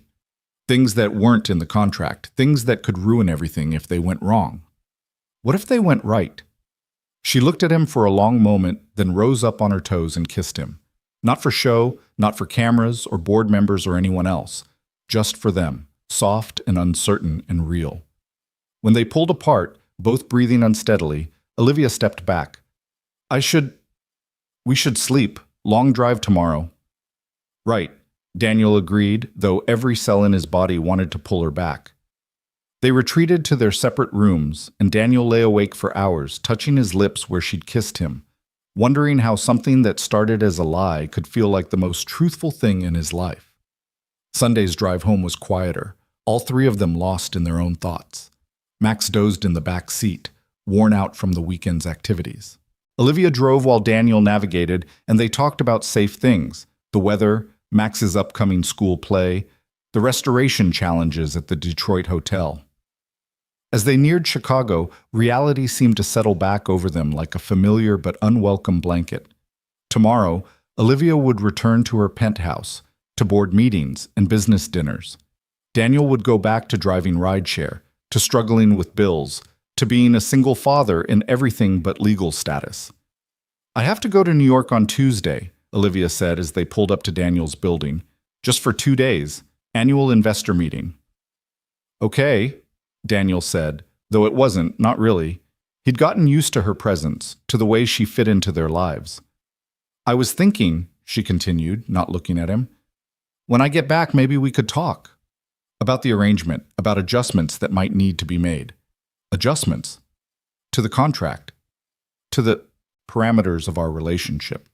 Things that weren't in the contract. Things that could ruin everything if they went wrong." "What if they went right?" She looked at him for a long moment, then rose up on her toes and kissed him. Not for show, not for cameras or board members or anyone else. Just for them, soft and uncertain and real. When they pulled apart, both breathing unsteadily, Olivia stepped back. We should sleep. Long drive tomorrow." "Right," Daniel agreed, though every cell in his body wanted to pull her back. They retreated to their separate rooms, and Daniel lay awake for hours, touching his lips where she'd kissed him, wondering how something that started as a lie could feel like the most truthful thing in his life. Sunday's drive home was quieter, all three of them lost in their own thoughts. Max dozed in the back seat, worn out from the weekend's activities. Olivia drove while Daniel navigated, and they talked about safe things: the weather, Max's upcoming school play, the restoration challenges at the Detroit hotel. As they neared Chicago, reality seemed to settle back over them like a familiar but unwelcome blanket. Tomorrow, Olivia would return to her penthouse, to board meetings and business dinners. Daniel would go back to driving rideshare, to struggling with bills, to being a single father in everything but legal status. "I have to go to New York on Tuesday," Olivia said as they pulled up to Daniel's building. "Just for 2 days. Annual investor meeting." "Okay," Daniel said, though it wasn't, not really. He'd gotten used to her presence, to the way she fit into their lives. "I was thinking," she continued, not looking at him, "when I get back, maybe we could talk. About the arrangement, about adjustments that might need to be made." "Adjustments? To the contract? To the parameters of our relationship?"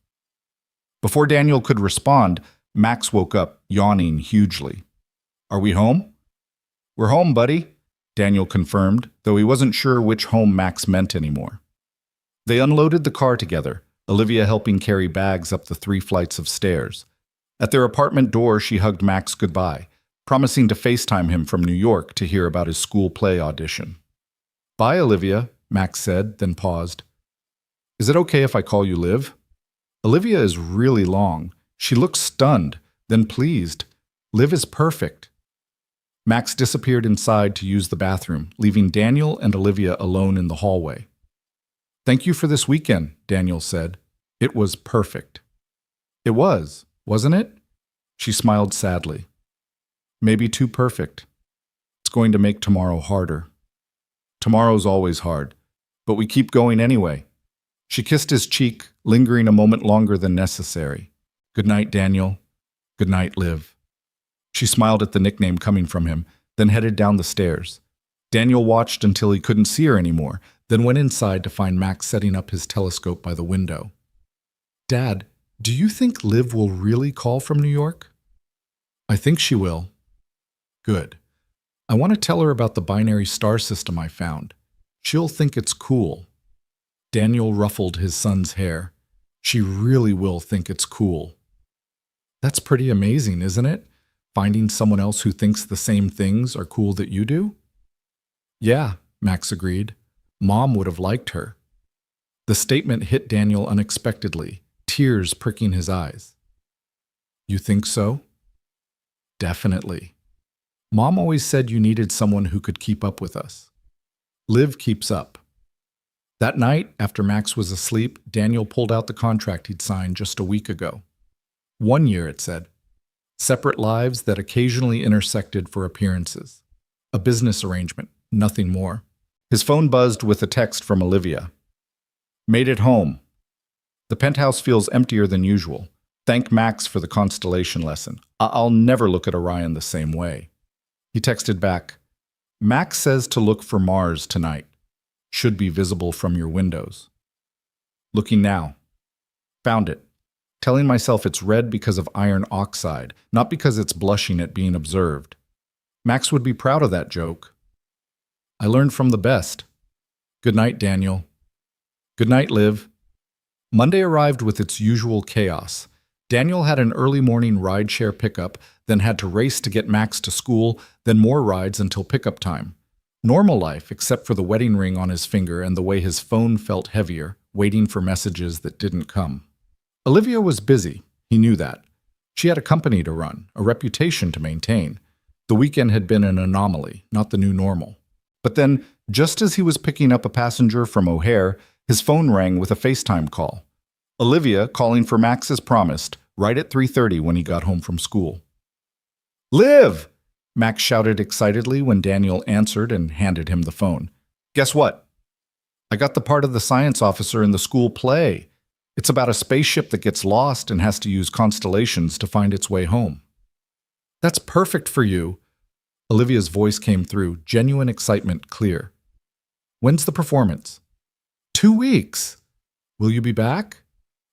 Before Daniel could respond, Max woke up, yawning hugely. "Are we home?" "We're home, buddy," Daniel confirmed, though he wasn't sure which home Max meant anymore. They unloaded the car together, Olivia helping carry bags up the 3 flights of stairs. At their apartment door, she hugged Max goodbye, promising to FaceTime him from New York to hear about his school play audition. "Bye, Olivia," Max said, then paused. "Is it okay if I call you Liv?" Olivia is really long. She looked stunned, then pleased. Liv is perfect. Max disappeared inside to use the bathroom, leaving Daniel and Olivia alone in the hallway. "Thank you for this weekend," Daniel said. "It was perfect." "It was, wasn't it?" She smiled sadly. "Maybe too perfect. It's going to make tomorrow harder." "Tomorrow's always hard, but we keep going anyway." She kissed his cheek, lingering a moment longer than necessary. "Good night, Daniel. Good night, Liv." She smiled at the nickname coming from him, then headed down the stairs. Daniel watched until he couldn't see her anymore, then went inside to find Max setting up his telescope by the window. "Dad, do you think Liv will really call from New York?" "I think she will." "Good. I want to tell her about the binary star system I found. She'll think it's cool." Daniel ruffled his son's hair. "She really will think it's cool." "That's pretty amazing, isn't it? Finding someone else who thinks the same things are cool that you do?" "Yeah," Max agreed. "Mom would have liked her." The statement hit Daniel unexpectedly, tears pricking his eyes. "You think so?" "Definitely. Mom always said you needed someone who could keep up with us. Liv keeps up." That night, after Max was asleep, Daniel pulled out the contract he'd signed just a week ago. 1 year, it said. Separate lives that occasionally intersected for appearances. A business arrangement, nothing more. His phone buzzed with a text from Olivia. "Made it home. The penthouse feels emptier than usual. Thank Max for the constellation lesson. I'll never look at Orion the same way." He texted back, "Max says to look for Mars tonight. Should be visible from your windows." Looking now. Found it. Telling myself it's red because of iron oxide, not because it's blushing at being observed. Max would be proud of that joke. I learned from the best. Good night, Daniel. Good night, Liv. Monday arrived with its usual chaos. Daniel had an early morning rideshare pickup, then had to race to get Max to school, then more rides until pickup time. Normal life, except for the wedding ring on his finger and the way his phone felt heavier, waiting for messages that didn't come. Olivia was busy. He knew that. She had a company to run, a reputation to maintain. The weekend had been an anomaly, not the new normal. But then, just as he was picking up a passenger from O'Hare, his phone rang with a FaceTime call. Olivia calling for Max as promised, right at 3:30 when he got home from school. "Liv!" Max shouted excitedly when Daniel answered and handed him the phone. "Guess what? I got the part of the science officer in the school play. It's about a spaceship that gets lost and has to use constellations to find its way home." "That's perfect for you." Olivia's voice came through, genuine excitement clear. "When's the performance?" 2 weeks. "Will you be back?"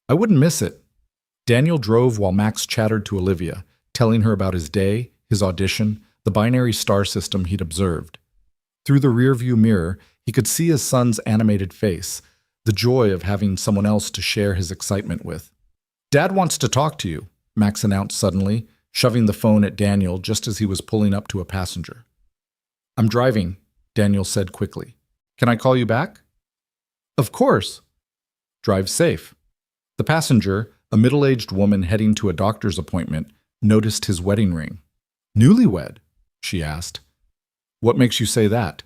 "I wouldn't miss it." Daniel drove while Max chattered to Olivia, telling her about his day, his audition, the binary star system he'd observed. Through the rearview mirror, he could see his son's animated face, the joy of having someone else to share his excitement with. "Dad wants to talk to you," Max announced suddenly, shoving the phone at Daniel just as he was pulling up to a passenger. "I'm driving," Daniel said quickly. "Can I call you back?" "Of course." "Drive safe." The passenger, a middle-aged woman heading to a doctor's appointment, noticed his wedding ring. "Newlywed?" she asked. "What makes you say that?"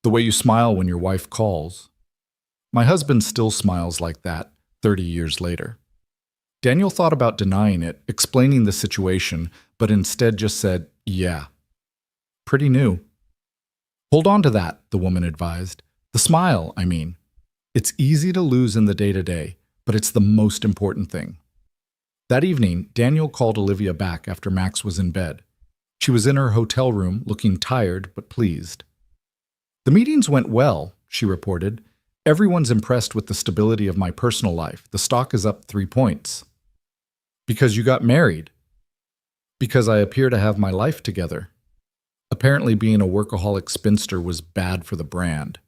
"The way you smile when your wife calls." "My husband still smiles like that, 30 years later." Daniel thought about denying it, explaining the situation, but instead just said, "Yeah." "Pretty new." "Hold on to that," the woman advised. "The smile, I mean. It's easy to lose in the day-to-day, but it's the most important thing." That evening, Daniel called Olivia back after Max was in bed. She was in her hotel room, looking tired but pleased. "The meetings went well," she reported. "Everyone's impressed with the stability of my personal life. The stock is up 3 points." "Because you got married." "Because I appear to have my life together." Apparently being a workaholic spinster was bad for the brand.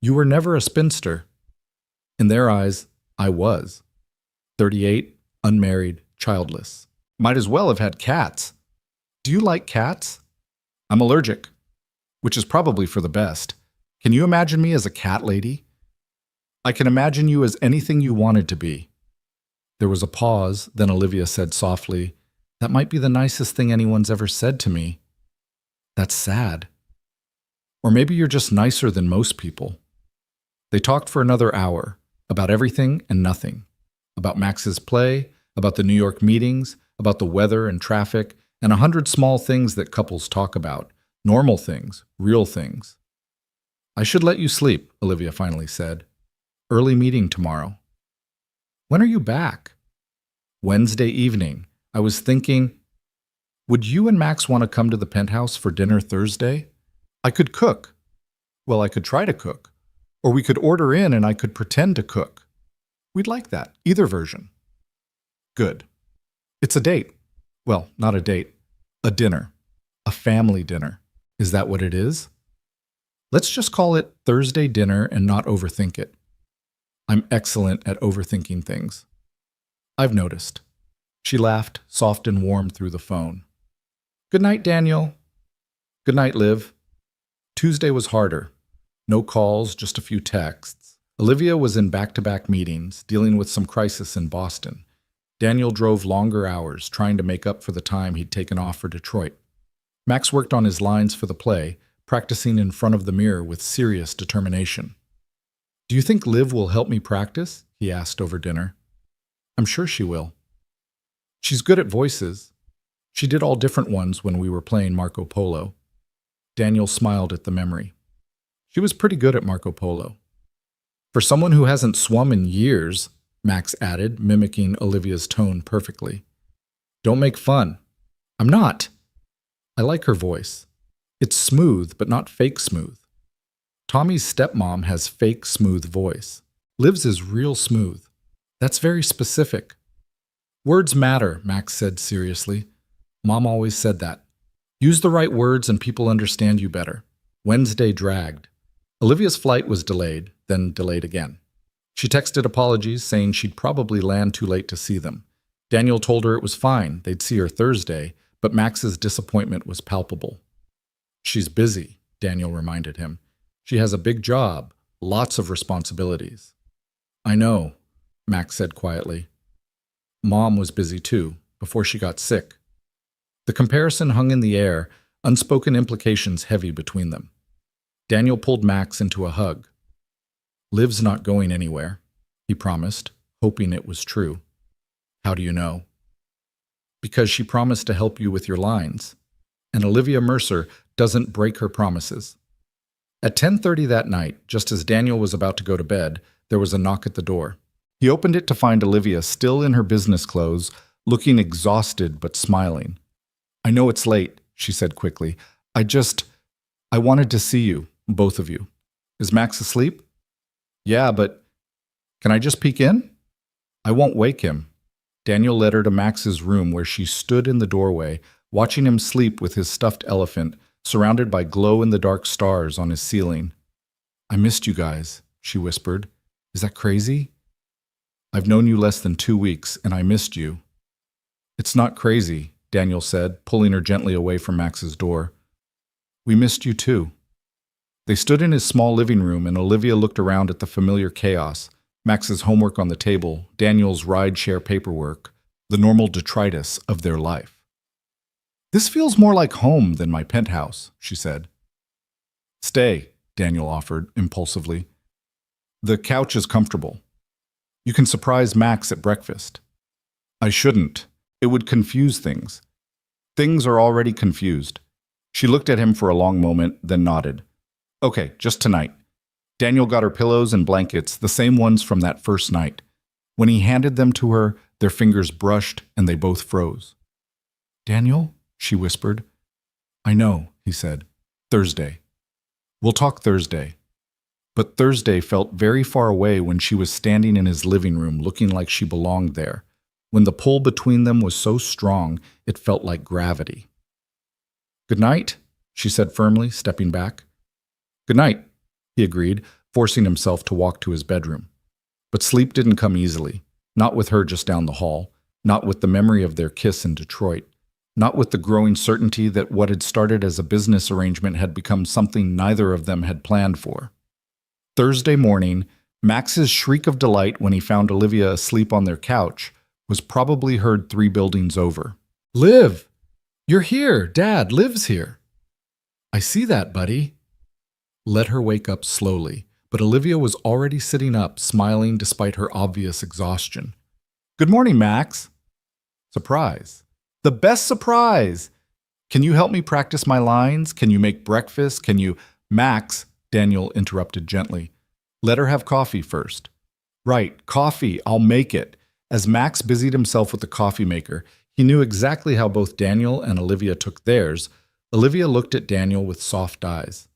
"You were never a spinster." In their eyes, I was. 38, unmarried, childless. Might as well have had cats. "Do you like cats?" "I'm allergic." "Which is probably for the best. Can you imagine me as a cat lady?" "I can imagine you as anything you wanted to be." There was a pause, then Olivia said softly, "That might be the nicest thing anyone's ever said to me." "That's sad." "Or maybe you're just nicer than most people." They talked for another hour, about everything and nothing. About Max's play, about the New York meetings, about the weather and traffic, and 100 small things that couples talk about. Normal things, real things. "I should let you sleep," Olivia finally said. "Early meeting tomorrow." "When are you back?" "Wednesday evening. I was thinking, would you and Max want to come to the penthouse for dinner Thursday? I could cook." "Well, I could try to cook. Or we could order in and I could pretend to cook." "We'd like that. Either version." "Good. It's a date." "Well, not a date. A dinner. A family dinner. Is that what it is?" "Let's just call it Thursday dinner and not overthink it." "I'm excellent at overthinking things." "I've noticed." She laughed, soft and warm through the phone. "Good night, Daniel." "Good night, Liv." Tuesday was harder. No calls, just a few texts. Olivia was in back-to-back meetings, dealing with some crisis in Boston. Daniel drove longer hours, trying to make up for the time he'd taken off for Detroit. Max worked on his lines for the play, practicing in front of the mirror with serious determination. "Do you think Liv will help me practice?" he asked over dinner. "I'm sure she will. She's good at voices. She did all different ones when we were playing Marco Polo." Daniel smiled at the memory. "She was pretty good at Marco Polo." "For someone who hasn't swum in years," Max added, mimicking Olivia's tone perfectly. "Don't make fun." "I'm not." "I like her voice. It's smooth, but not fake smooth. Tommy's stepmom has fake smooth voice. Liv's is real smooth. That's very specific." "Words matter," Max said seriously. "Mom always said that. Use the right words and people understand you better." Wednesday dragged. Olivia's flight was delayed, then delayed again. She texted apologies, saying she'd probably land too late to see them. Daniel told her it was fine, they'd see her Thursday, but Max's disappointment was palpable. "She's busy," Daniel reminded him. "She has a big job, lots of responsibilities." "I know," Max said quietly. Mom was busy too, before she got sick. The comparison hung in the air, unspoken implications heavy between them. Daniel pulled Max into a hug. "Liv's not going anywhere," he promised, hoping it was true. "How do you know?" "Because she promised to help you with your lines. And Olivia Mercer doesn't break her promises." At 10:30 that night, just as Daniel was about to go to bed, there was a knock at the door. He opened it to find Olivia still in her business clothes, looking exhausted but smiling. "I know it's late," she said quickly. I wanted to see you, both of you. Is Max asleep?" "Yeah, but can I just peek in?" "I won't wake him." Daniel led her to Max's room where she stood in the doorway, watching him sleep with his stuffed elephant, surrounded by glow-in-the-dark stars on his ceiling. "I missed you guys," she whispered. Is that crazy? I've known you less than 2 weeks, and I missed you. It's not crazy, Daniel said, pulling her gently away from Max's door. We missed you too. They stood in his small living room, and Olivia looked around at the familiar chaos: Max's homework on the table, Daniel's ride-share paperwork, the normal detritus of their life. This feels more like home than my penthouse, she said. Stay, Daniel offered, impulsively. The couch is comfortable. You can surprise Max at breakfast. I shouldn't. It would confuse things. Things are already confused. She looked at him for a long moment, then nodded. Okay, just tonight. Daniel got her pillows and blankets, the same ones from that first night. When he handed them to her, their fingers brushed and they both froze. Daniel? She whispered. I know, he said. Thursday. We'll talk Thursday. But Thursday felt very far away when she was standing in his living room looking like she belonged there, when the pull between them was so strong it felt like gravity. Good night, she said firmly, stepping back. Good night, he agreed, forcing himself to walk to his bedroom. But sleep didn't come easily, not with her just down the hall, not with the memory of their kiss in Detroit, not with the growing certainty that what had started as a business arrangement had become something neither of them had planned for. Thursday morning, Max's shriek of delight when he found Olivia asleep on their couch was probably heard 3 buildings over. Liv! You're here! Dad, Liv's here! I see that, buddy. Let her wake up slowly, but Olivia was already sitting up, smiling despite her obvious exhaustion. Good morning, Max. Surprise. The best surprise! Can you help me practice my lines? Can you make breakfast? Can you— Max, Daniel interrupted gently. Let her have coffee first. Right, coffee, I'll make it. As Max busied himself with the coffee maker, he knew exactly how both Daniel and Olivia took theirs. Olivia looked at Daniel with soft eyes.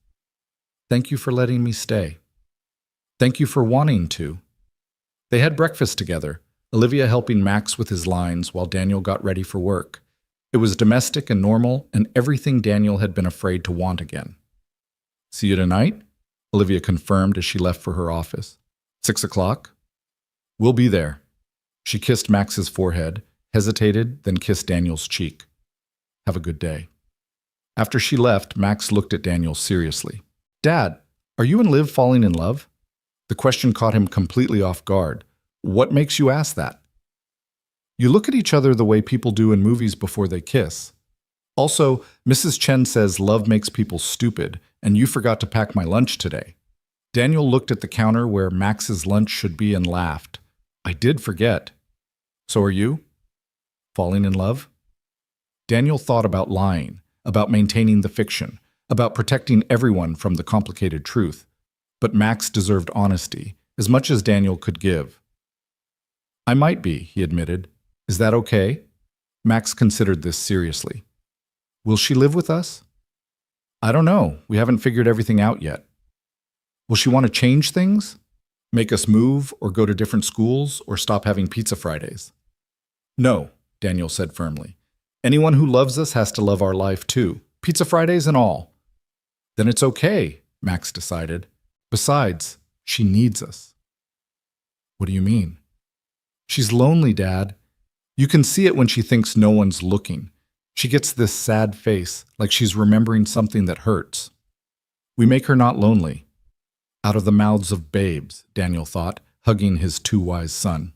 Thank you for letting me stay. Thank you for wanting to. They had breakfast together, Olivia helping Max with his lines while Daniel got ready for work. It was domestic and normal, and everything Daniel had been afraid to want again. See you tonight? Olivia confirmed as she left for her office. 6 o'clock? We'll be there. She kissed Max's forehead, hesitated, then kissed Daniel's cheek. Have a good day. After she left, Max looked at Daniel seriously. Dad, are you and Liv falling in love? The question caught him completely off guard. What makes you ask that? You look at each other the way people do in movies before they kiss. Also, Mrs. Chen says love makes people stupid, and you forgot to pack my lunch today. Daniel looked at the counter where Max's lunch should be and laughed. I did forget. So are you? Falling in love? Daniel thought about lying, about maintaining the fiction, about protecting everyone from the complicated truth. But Max deserved honesty, as much as Daniel could give. I might be, he admitted. Is that okay? Max considered this seriously. Will she live with us? I don't know. We haven't figured everything out yet. Will she want to change things? Make us move, or go to different schools, or stop having pizza Fridays? No, Daniel said firmly. Anyone who loves us has to love our life too, pizza Fridays and all. Then it's okay, Max decided. Besides, she needs us. What do you mean? She's lonely, Dad. You can see it when she thinks no one's looking. She gets this sad face, like she's remembering something that hurts. We make her not lonely. Out of the mouths of babes, Daniel thought, hugging his too wise son.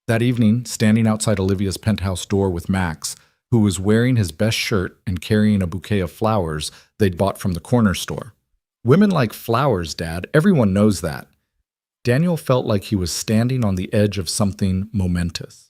That evening, standing outside Olivia's penthouse door with Max, who was wearing his best shirt and carrying a bouquet of flowers they'd bought from the corner store. Women like flowers, Dad. Everyone knows that. Daniel felt like he was standing on the edge of something momentous.